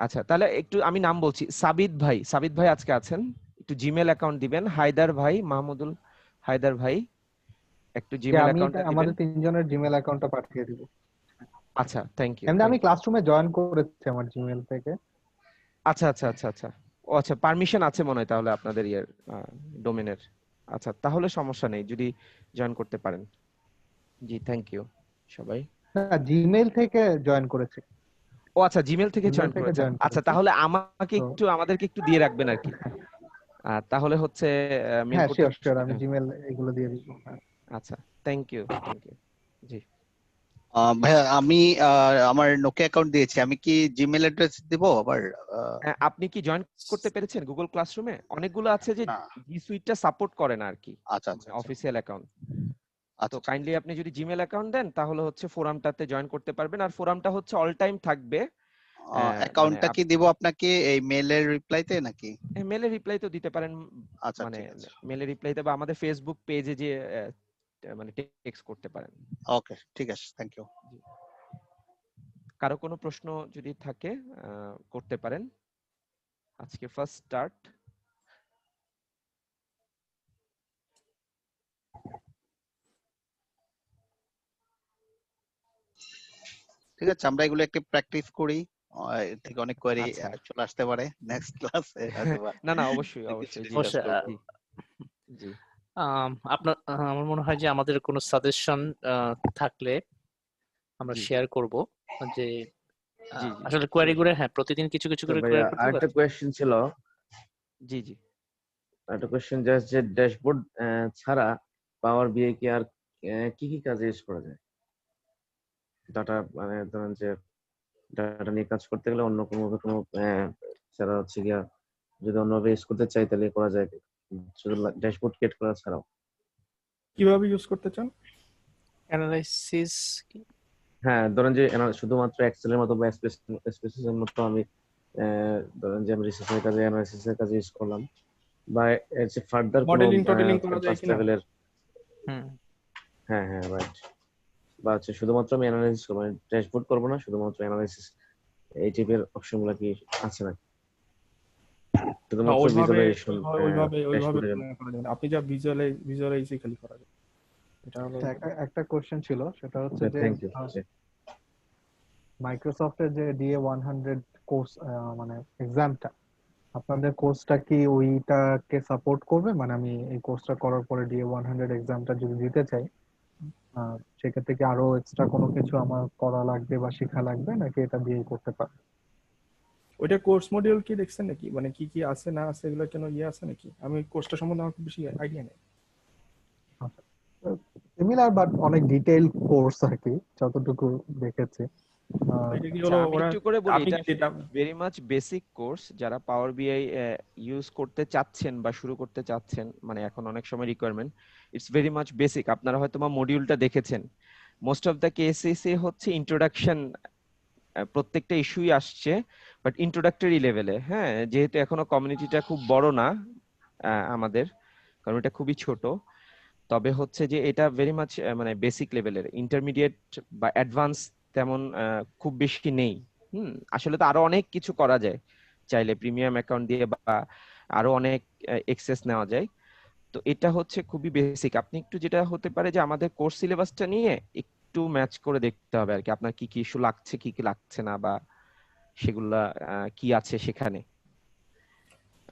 আচ্ছা, তাহলে একটু আমি নাম বলছি। সাবিত ভাই আজকে আছেন, একটু জিমেল অ্যাকাউন্ট দিবেন। হায়দার ভাই, মাহমুদুল হায়দার ভাই, একটু জিমেল অ্যাকাউন্টটা দিবেন। আমাদের তিনজনের জিমেল অ্যাকাউন্টটা পাঠিয়ে দিব। আচ্ছা, থ্যাংক ইউ। এমনি আমি ক্লাসরুমে জয়েন করেছি আমার জিমেল থেকে। আচ্ছা আচ্ছা আচ্ছা আচ্ছা, ও আচ্ছা, পারমিশন আছে মনে হয় তাহলে আপনাদের ইয়ার ডোমেনের। আচ্ছা, তাহলে সমস্যা নেই যদি জয়েন করতে পারেন। জি, থ্যাংক ইউ সবাই। না, জিমেল থেকে জয়েন করেছি। ও আচ্ছা, জিমেল থেকে জয়েন করেছেন। আচ্ছা, তাহলে আমাদেরকে একটু দিয়ে রাখবেন আর কি। তাহলে হচ্ছে মেল হ্যাঁ, করতে। শিওর আমি জিমেল এগুলো দিয়ে দিব। আচ্ছা, থ্যাংক ইউ। জি ভাইয়া, আমি আমার নোকিয়া অ্যাকাউন্ট দিয়েছি, আমি কি জিমেল অ্যাড্রেস দিব আবার? আপনি কি জয়েন করতে পেরেছেন গুগল ক্লাসরুমে? অনেকগুলো আছে যে জি সুইটটা সাপোর্ট করে না আর কি, আচ্ছা আচ্ছা অফিসিয়াল অ্যাকাউন্ট। তো আচ্ছা, কাইন্ডলি আপনি যদি জিমেল অ্যাকাউন্ট দেন তাহলে হচ্ছে ফোরামটাতে জয়েন করতে পারবেন। আর ফোরামটা হচ্ছে অল টাইম থাকবে। অ্যাকাউন্টটা কি দিব আপনাকে এই মেলের রিপ্লাইতে নাকি? মেলের রিপ্লাইতেও দিতে পারেন, আচ্ছা মানে ঠিক আছে, মেলের রিপ্লাইতে, বা আমাদের ফেসবুক পেজে যে মানে টেক্সট করতে পারেন। ওকে ঠিক আছে, থ্যাংক ইউ। কারো কোনো প্রশ্ন যদি থাকে করতে পারেন। আজকে ফার্স্ট স্টার্ট। ঠিক আছে, আমরা এগুলো একটু প্র্যাকটিস করি, এর থেকে অনেক কোয়েরি চলে আসতে পারে নেক্সট ক্লাসে হয়তো। না অবশ্যই জি। আপনার আমার মনে হয় যে আমাদের কোনো সাজেশন থাকলে আমরা শেয়ার করব, যে আসলে কোয়েরি করে প্রতিদিন কিছু কিছু করে কোয়েরি করতে আরেকটা কোয়েশ্চেন ছিল। জি একটা কোয়েশ্চেন, জাস্ট যে ড্যাশবোর্ড ছাড়া পাওয়ার বিআই কি আর কি কি কাজে ইউজ করা যায়? ডাটা মানে ধরেন যে ডাটা নিয়ে কাজ করতে গেলে অন্য কোনো ছাড়া হচ্ছে গিয়া যদি অন্যভাবে ইউজ করতে চাই তাহলে করা যায়, শুধু ড্যাশবোর্ড ক্রিয়েট করা ছাড়াও। কিভাবে ইউজ করতে চান? অ্যানালাইসিস, হ্যাঁ, ধরেন যে শুধুমাত্র এক্সেল এর মতো বা স্প্রেডশিট এর মতো আমি ধরেন যে আমি রিসার্চের কাজে, অ্যানালাইসিসের কাজে ইউজ করলাম, বা এর যে ফার্দার মডেলিং টডেলিং করা যায় কিনা? লেভেলের। হ্যাঁ রাইট। বা হচ্ছে শুধুমাত্র আমি অ্যানালাইসিস করব, মানে ড্যাশবোর্ড করব না, শুধুমাত্র অ্যানালাইসিস, এই টাইপের অপশনগুলো কি আছে নাকি? শুধুমাত্র ভিজুয়ালাইজেশন ওইভাবে করা যায় না। আপনি যা ভিজুয়ালাইজই খালি করা যায়। এটা হলো একটা কোশ্চেন ছিল, সেটা হচ্ছে যে মাইক্রোসফটের যে DA 100 কোর্স মানে এক্সামটা, আপনাদের কোর্সটা কি ওইটাকে সাপোর্ট করবে? মানে আমি এই কোর্সটা করার পরে DA 100 এক্সামটা যদি দিতে চাই, সেক্ষেত্রে কি আরো এক্সট্রা কোনো কিছু আমার করা লাগবে বা শেখা লাগবে, নাকি এটা দিয়েই করতে পারবে? ওইটা কোর্স মডিউল কি দেখছেন নাকি? মানে কি কি আছে না আছে এগুলো কেন আছে নাকি? আমি কোর্সটা সম্বন্ধে আমার খুব বেশি আইডিয়া নেই। সিমিলার বাট অনেক ডিটেইল কোর্স আর কি যতটুকু দেখেছি। এটা কি আচ্ছা, হলো আমি ওরা একটু করে বলি, আপনি এটা কি যেটা ভেরি মাচ বেসিক কোর্স। যারা পাওয়ার বিআই ইউজ করতে চাচ্ছেন বা শুরু করতে চাচ্ছেন, মানে এখন অনেক সময় requirement, it's very much basic. আপনারা হয়তো মডিউলটা দেখেছেন, মোস্ট অফ দ্য কেসেসে হচ্ছে ইন্ট্রোডাকশন, প্রত্যেকটা ইস্যুই আসছে, বাট ইন্ট্রোডাক্টরি লেভেলে। হ্যাঁ, যেহেতু এখনো কমিউনিটিটা খুব বড় না আমাদের, কারণ এটা খুবই ছোট, তবে হচ্ছে যে এটা ভেরি মাচ মানে বেসিক লেভেলের। ইন্টারমিডিয়েট বা অ্যাডভান্স তেমন খুব বেশি নেই। আসলে তো আরো অনেক কিছু করা যায় চাইলে, প্রিমিয়াম অ্যাকাউন্ট দিয়ে বা আরো অনেক এক্সেস নেওয়া যায়। তো এটা হচ্ছে খুবই বেসিক। আপনি একটু যেটা হতে পারে যে আমাদের কোর্স সিলেবাসটা নিয়ে একটু ম্যাচ করে দেখতে হবে আর কি, আপনার কি কি ইস্যু লাগছে, কি কি লাগছে না, বা সেগুলা কি আছে সেখানে।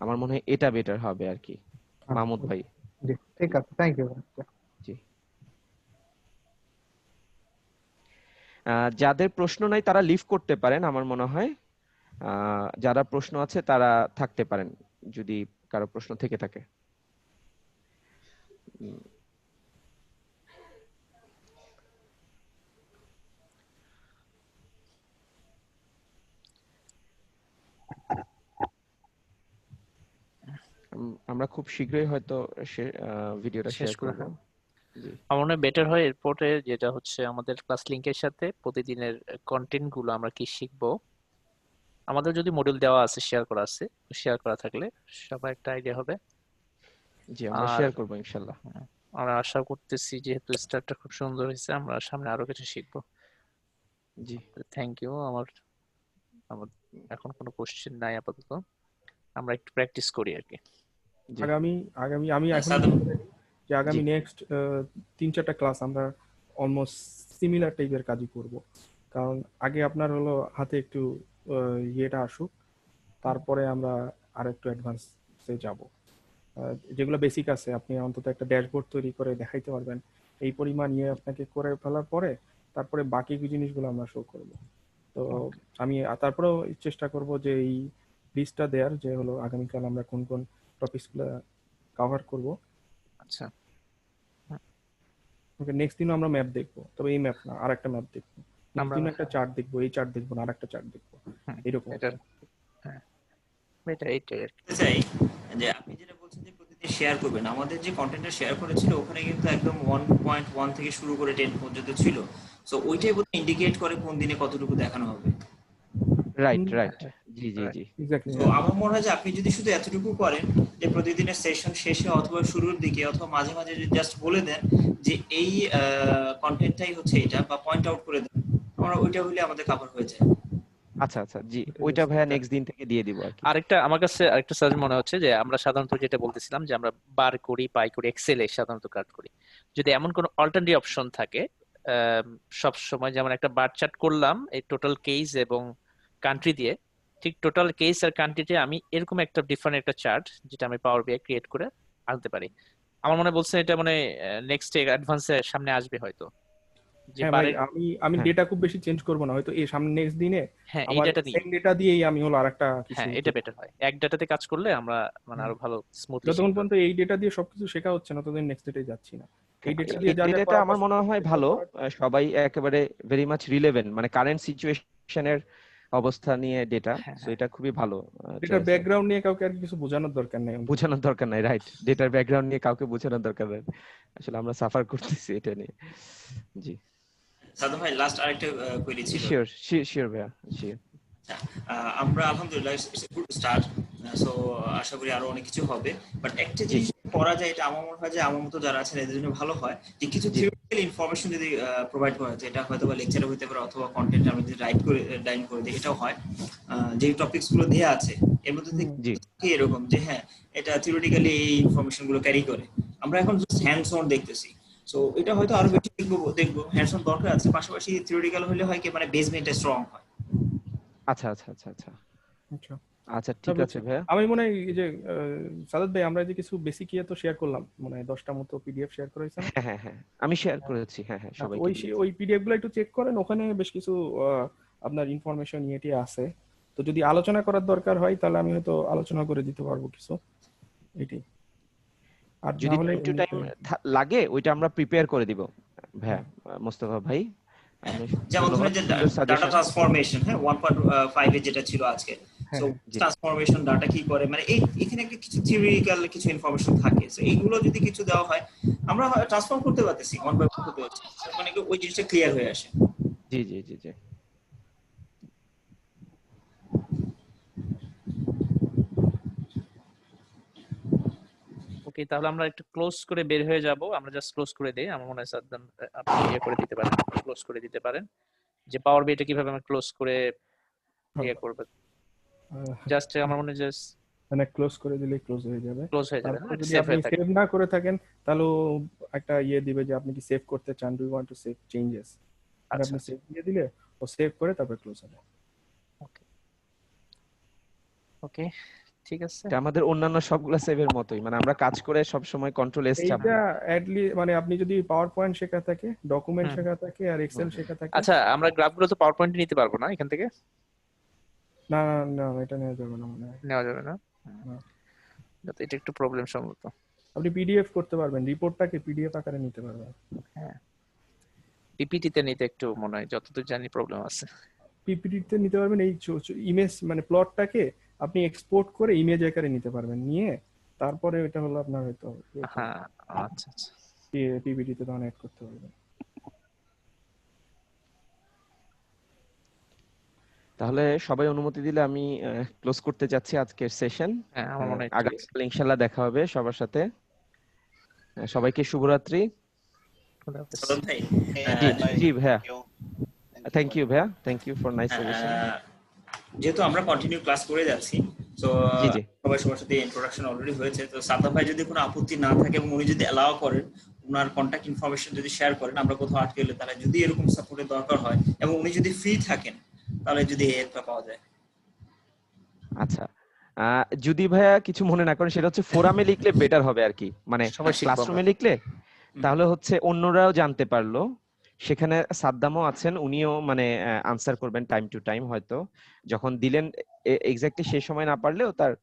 আমার মনে হয় এটা বেটার হবে আর কি, মাহমুদ ভাই। জি ঠিক আছে, থ্যাংক ইউ। জি, যাদের প্রশ্ন নাই তারা লিভ করতে পারেন আমার মনে হয়। যারা প্রশ্ন আছে তারা থাকতে পারেন যদি কারো প্রশ্ন থেকে থাকে। আমরা খুব শীঘ্রই হয়তো ভিডিওটা শেষ শেয়ার করে করব। হ্যাঁ। জি, আমার মনে হয় বেটার হয় এরপরে যেটা হচ্ছে আমাদের ক্লাস লিংকের সাথে প্রতিদিনের কন্টেন্ট গুলো আমরা কি শিখবো, আমাদের যদি মডিউল দেওয়া আছে, শেয়ার করা আছে, শেয়ার করা থাকলে সবার একটা আইডিয়া হবে। জি আমরা আর শেয়ার করব ইনশাআল্লাহ। আমরা আশা করতেছি যেহেতু স্টার্টটা খুব সুন্দর হয়েছে, আমরা সামনে আরো কিছু শিখবো। জি, থ্যাংক ইউ। আমার আমার এখন কোনো কোশ্চেন নাই আপাতত, আমরা একটু প্র্যাকটিস করি আর কি। আগামী আগামী আমি এখন যে আগামী নেক্সট 3-4টা ক্লাস আমরা অলমোস্ট সিমিলার টাইপের কাজই করব। কারণ আগে আপনার হলো হাতে একটু ইয়েটা আসুক, তারপরে আমরা আর একটু অ্যাডভান্সে যাব। যেগুলো বেসিক আছে আপনি অন্তত একটা ড্যাশবোর্ড তৈরি করে দেখাইতে পারবেন, এই পরিমাণ ইয়ে আপনাকে করে ফেলার পরে তারপরে বাকি জিনিসগুলো আমরা শো করব। তো আমি তারপরেও চেষ্টা করব যে এই লিস্টটা দেওয়ার, যে হলো আগামীকাল আমরা কোন কোন টপিকসগুলো কভার করব। আচ্ছা, ওকে, নেক্সট দিনও আমরা ম্যাপ দেখবো, তবে এই ম্যাপ না, আরেকটা ম্যাপ দেখবো। নেক্সট দিন একটা চার্ট দেখবো, এই চার্ট দেখবো না, আরেকটা চার্ট দেখবো, এরকম। হ্যাঁ, এইটাই আর কি। চাই যে আপনি যেটা বলছেন যে প্রতিদিন শেয়ার করবেন, আমাদের যে কন্টেন্টটা শেয়ার করেছিল ওখানে কিন্তু একদম 1.1 থেকে শুরু করে 10 পর্যন্ত ছিল। সো ওইটাই বোধহয় ইন্ডিকেট করে কোন দিনে কতটুকু দেখানো হবে। রাইট রাইট, জি জি জি এক্স্যাক্টলি। তো আমার মনে হয় যে আপনি যদি শুধু এতটুকু করেন যে প্রতিদিনের সেশন শেষে অথবা শুরুর দিকে অথবা মাঝে মাঝে যদি জাস্ট বলে দেন যে এই কন্টেন্টটাই হচ্ছে এটা, বা পয়েন্ট আউট করে দেন, আমরা ওইটা হলে আমাদের কভার হয়ে যায়। আচ্ছা আচ্ছা, জি ওইটা ভাইয়া নেক্সট দিন থেকে দিয়ে দিব আর কি। আরেকটা আমার কাছে আরেকটা সাজেশন মনে হচ্ছে যে আমরা সাধারণত যেটা বলতেছিলাম যে আমরা বার করি, পাই করি, এক্সেলে সাধারণত কাট করি, যদি এমন কোনো অল্টারনেটিভ অপশন থাকে সব সময়, যেমন একটা বার চার্ট করলাম এই টোটাল কেস এবং কান্ট্রি দিয়ে, ঠিক টোটাল কেস আর কান্ট্রিতে আমি এরকম একটা ডিফারেন্ট একটা চার্ট যেটা আমি পাওয়ার বিআই ক্রিয়েট করে আনতে পারি। আমার মনে বলছেন এটা মানে নেক্সট অ্যাডভান্সে সামনে আসবে হয়তো। হ্যাঁ ভাই, আমি ডেটা খুব বেশি চেঞ্জ করব না, হয়তো এই সামনে নেক্সট দিনে হ্যাঁ এই আবার ডাটা দিয়ে, সেম ডেটা দিয়েই আমি হলো আরেকটা কিছু। হ্যাঁ এটা বেটার হয়, এক ডাটাতে কাজ করলে আমরা মানে আরো ভালো স্মুথলি। যতক্ষণ পর্যন্ত এই ডেটা দিয়ে সবকিছু শেখা হচ্ছে না ততদিন নেক্সট ডেটে যাচ্ছি না। এই ডেটা দিয়ে যা যা ডেটাটা আমার মনে হয় ভালো, সবাই একেবারে ভেরি মাচ রিলেভেন্ট, মানে কারেন্ট সিচুয়েশনের অবস্থা নিয়ে ডেটা, সো এটা খুবই ভালো। ডেটার ব্যাকগ্রাউন্ড নিয়ে কাউকে আর কিছু বোঝানোর দরকার নেই, বোঝানোর দরকার নাই, রাইট। ডেটার ব্যাকগ্রাউন্ড নিয়ে কাউকে বোঝানোর দরকার নেই, আসলে আমরা সাফার করতেছি এটা নিয়ে। জি সাদম ভাই, লাস্ট আরেকটা কোয়েরি ছিল। শিওর শিওর ভাইয়া, শিওর। আমরা আলহামদুলিল্লাহ গুড স্টার্ট, সো আশা করি আরো অনেক কিছু হবে, বাট একটা জিনিস করা যায়, এটা আমার মনে হয় যে আমার মতো যারা আছেন এদের জন্য ভালো হয় যে কিছু থিওরিটিক্যাল ইনফরমেশন যদি প্রোভাইড করা যায়, এটা হয়তো বা লেকচারে হতে পারে অথবা কন্টেন্ট আমি যদি রাইট করে ডাইন করে দিই, এটাও হয়। যে টপিকস গুলো দেয়া আছে এর মধ্যে থেকে এরকম যে হ্যাঁ এটা থিওরিটিক্যালি এই ইনফরমেশন গুলো ক্যারি করে, আমরা এখন জাস্ট হ্যান্ডস অন দেখতেছি। সো এটা হয়তো আরো বেশি দেখবো হ্যান্ডস অন দরকার আছে, পাশাপাশি থিওরিটিক্যাল হলে হয় কি মানে বেসমেন্টটা স্ট্রং হয়। আচ্ছা আচ্ছা আচ্ছা আচ্ছা আচ্ছা, ঠিক আছে ভাইয়া। আমি মনে হয় এই যে সাদাত ভাই, আমরা যে কিছু বেসিক ইয়ে তো শেয়ার করলাম, মানে 10টা মতো পিডিএফ শেয়ার করা হয়েছে। হ্যাঁ হ্যাঁ আমি শেয়ার করেছি, হ্যাঁ হ্যাঁ সবাইকে। ওই পিডিএফ গুলো একটু চেক করেন, ওখানে বেশ কিছু আপনার ইনফরমেশন ইয়েটি আছে। তো যদি আলোচনা করার দরকার হয় তাহলে আমি হয়তো আলোচনা করে দিতে পারবো কিছু, এটাই। আর যদি না হলে টাইম টু টাইম লাগে ওইটা আমরা প্রিপেয়ার করে দিব ভাইয়া। মোস্তফা ভাই আপনি যেমন ধরেন যে ডাটা ট্রান্সফরমেশন, হ্যাঁ 1.5 এ যেটা ছিল আজকে, সো ট্রান্সফরমেশন ডাটা কি করে, মানে এই এখানে একটা কিছু থিওরিক্যাল কিছু ইনফরমেশন থাকে, সো এইগুলো যদি কিছু দেওয়া হয় আমরা ট্রান্সফর্ম করতে পারতেছি, 1/1 করতে পারছি, মানে ওই জিনিসটা ক্লিয়ার হয়ে আসে। জি জি জি জি। ওকে, তাহলে আমরা একটু ক্লোজ করে বের হয়ে যাব। আমরা জাস্ট ক্লোজ করে দেই। আমার মনে হয় সাদ্দাম আপনি ইয়ে করে দিতে পারেন, ক্লোজ করে দিতে পারেন যে পাওয়ার বিটা কিভাবে আমরা ক্লোজ করে ইয়ে করব। জাস্ট আমার মনে হয় জাস্ট মানে ক্লোজ করে দিলেই ক্লোজ হয়ে যাবে। ক্লোজ হয়ে যাবে, তারপর যদি আপনি সেভ না করে থাকেন তাহলে একটা ইয়ে দিবে যে আপনি কি সেভ করতে চান, do you want to save changes, আর আপনি সেভ দিয়ে দিলে ও সেভ করে তারপর ক্লোজ হবে। ওকে ওকে ঠিক আছে। এটা আমাদের অন্যান্য সবগুলা সেভের মতোই, মানে আমরা কাজ করে সব সময় কন্ট্রোল এস চাপ। এইটা অ্যাটলি মানে আপনি যদি পাওয়ার পয়েন্ট শেখা থাকে, ডকুমেন্ট শেখা থাকে আর এক্সেল শেখা থাকে। আচ্ছা, আমরা গ্রাফগুলো তো পাওয়ার পয়েন্টে নিতে পারবো না এখান থেকে? না না এটা নেওয়া যাবে না, মনে হয় নেওয়া যাবে না। এটা একটু প্রবলেম সম্ভবত। আপনি পিডিএফ করতে পারবেন, রিপোর্টটাকে পিডিএফ আকারে নিতে পারবেন। হ্যাঁ, পিপিটি তে নিতে একটু মনে হয় যতদূর জানি প্রবলেম আছে। পিপিটি তে নিতে পারবেন, এই ইমেজ মানে প্লটটাকে আপনি এক্সপোর্ট করে ইমেজ আকারে নিতে পারবেন, নিয়ে তারপরে এটা হলো আপনার হয়তো হ্যাঁ আচ্ছা আচ্ছা পিপিটি তে তখন অ্যাড করতে পারবেন। তাহলে সবাই অনুমতি দিলে আমি ক্লোজ করতে যাচ্ছি আজকের সেশন। হ্যাঁ আমার মনে হয় আগামীকাল ইনশাআল্লাহ দেখা হবে সবার সাথে। সবাইকে শুভরাত্রি। জি ভাইয়া, থ্যাংক ইউ ভাইয়া, thank you for nice suggestion. যেহেতু আমরা কন্টিনিউ ক্লাস করে যাচ্ছি, তো সবাই সবার সাথে ইন্ট্রোডাকশন অলরেডি হয়েছে, তো সাদ্দাম ভাই যদি কোনো আপত্তি না থাকে এবং উনি যদি অ্যালাউ করেন, ওনার কন্টাক্ট ইনফরমেশন যদি শেয়ার করেন, আমরা কোথাও আটকে গেলে তাহলে যদি এরকম সাপোর্টের দরকার হয় এবং উনি যদি ফ্রি থাকেন তাহলে যদি হেল্পটা পাওয়া যায়। আচ্ছা, যদি ভাইয়া কিছু মনে না করেন, সেটা হচ্ছে ফোরামে লিখলে বেটার হবে আর কি, মানে ক্লাসরুমে লিখলে তাহলে হচ্ছে অন্যরাও জানতে পারলো। সেখানে সাদ্দামও আছেন, উনিও মানে আনসার করবেন টাইম টু টাইম, হয়তো যখন দিলেন এক্স্যাক্টলি সেই সময় না পারলেও তার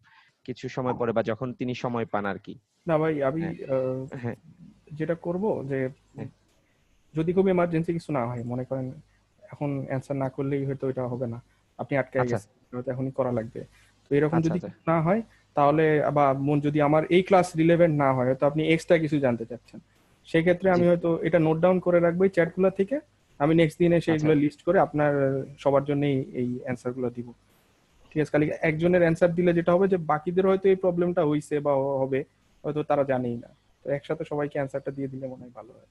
কিছু সময় পরে বা যখন তিনি সময় পান আর কি। না ভাই, আমি যেটা করব যে যদি খুব এমার্জেন্সি কিছু না হয়, মনে করেন এখন অ্যানসার না করলেই হয়তো এটা হবে না, আপনি আটকে গেছেন, হয়তো এখনই করা লাগবে, তো এরকম যদি না হয় তাহলে বা যদি আমার এই ক্লাস রিলেভেন্ট না হয়, হয়তো আপনি এক্সট্রা কিছু জানতে চাচ্ছেন, সেই ক্ষেত্রে আমি হয়তো এটা নোট ডাউন করে রাখবো এই চ্যাটগুলো থেকে, আমি নেক্সট দিনে সেইগুলো লিস্ট করে আপনার সবার জন্যই এই অ্যানসারগুলো দিব। ঠিক আছে, খালি একজনের অ্যানসার দিলে যেটা হবে যে বাকিদের হয়তো এই প্রবলেমটা হইছে বা হবে, হয়তো তারা জানেই না, তো একসাথে সবাইকে অ্যানসারটা দিয়ে দিলে মনে হয় ভালো হয়।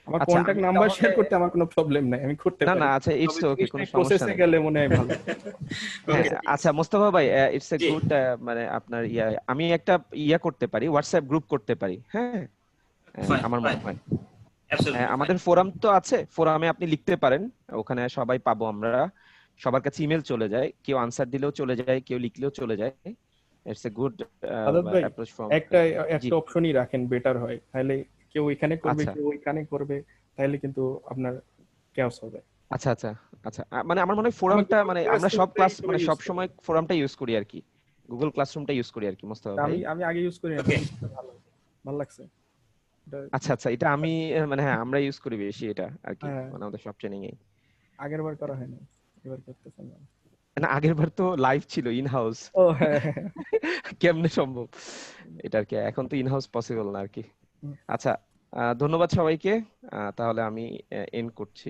আমার কন্টাক্ট নাম্বার শেয়ার করতে আমার কোনো প্রবলেম নাই, আমি করতে পারি। না আচ্ছা, ইটস ওকে, কোনো সমস্যা নেই, গেলে মনে হয় ভালো। আচ্ছা মোস্তফা ভাই, ইটস এ গুড, মানে আপনার আমি একটা করতে পারি, হোয়াটসঅ্যাপ গ্রুপ করতে পারি। হ্যাঁ আমার মনে হয় আমাদের ফোরাম তো আছে, ফোরামে আপনি লিখতে পারেন, ওখানে সবাই পাবো আমরা, সবার কাছে ইমেল চলে যায়, কেউ আনসার দিলেও চলে যায়, কেউ লিখলেও চলে যায়। It's a good approach from. একটা অপশনই রাখেন, বেটার হয়, তাহলে কেউ এখানে করবে কেউ ওইখানে করবে, তাহলে কিন্তু আপনার chaos হবে। আচ্ছা আচ্ছা আচ্ছা, মানে আমার মনে হয় ফোরামটা, মানে আমরা সব ক্লাস মানে সব সময় ফোরামটা ইউজ করি আর কি, গুগল ক্লাসরুমটা ইউজ করি আর কি মোস্তফা ভাই। আমি আগে ইউজ করি, ভালো লাগছে। আচ্ছা আচ্ছা, এটা আমি মানে হ্যাঁ আমরা ইউজ করি বেশি এটা আর কি, মানে আমাদের সব ট্রেনিং এ। আগের বার করা হয়নি, এবার করতেছেন না? আগের বার তো লাইভ ছিল, ইন হাউস। ও হ্যাঁ, কেমনে সম্ভব এটা আর কি, এখন তো ইন হাউস পসিবল না আর কি। আচ্ছা, ধন্যবাদ সবাইকে, তাহলে আমি এন্ড করছি।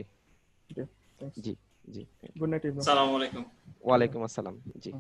জি জি, গুড নাইট। আসসালামু আলাইকুম। ওয়া আলাইকুম আসসালাম। জি।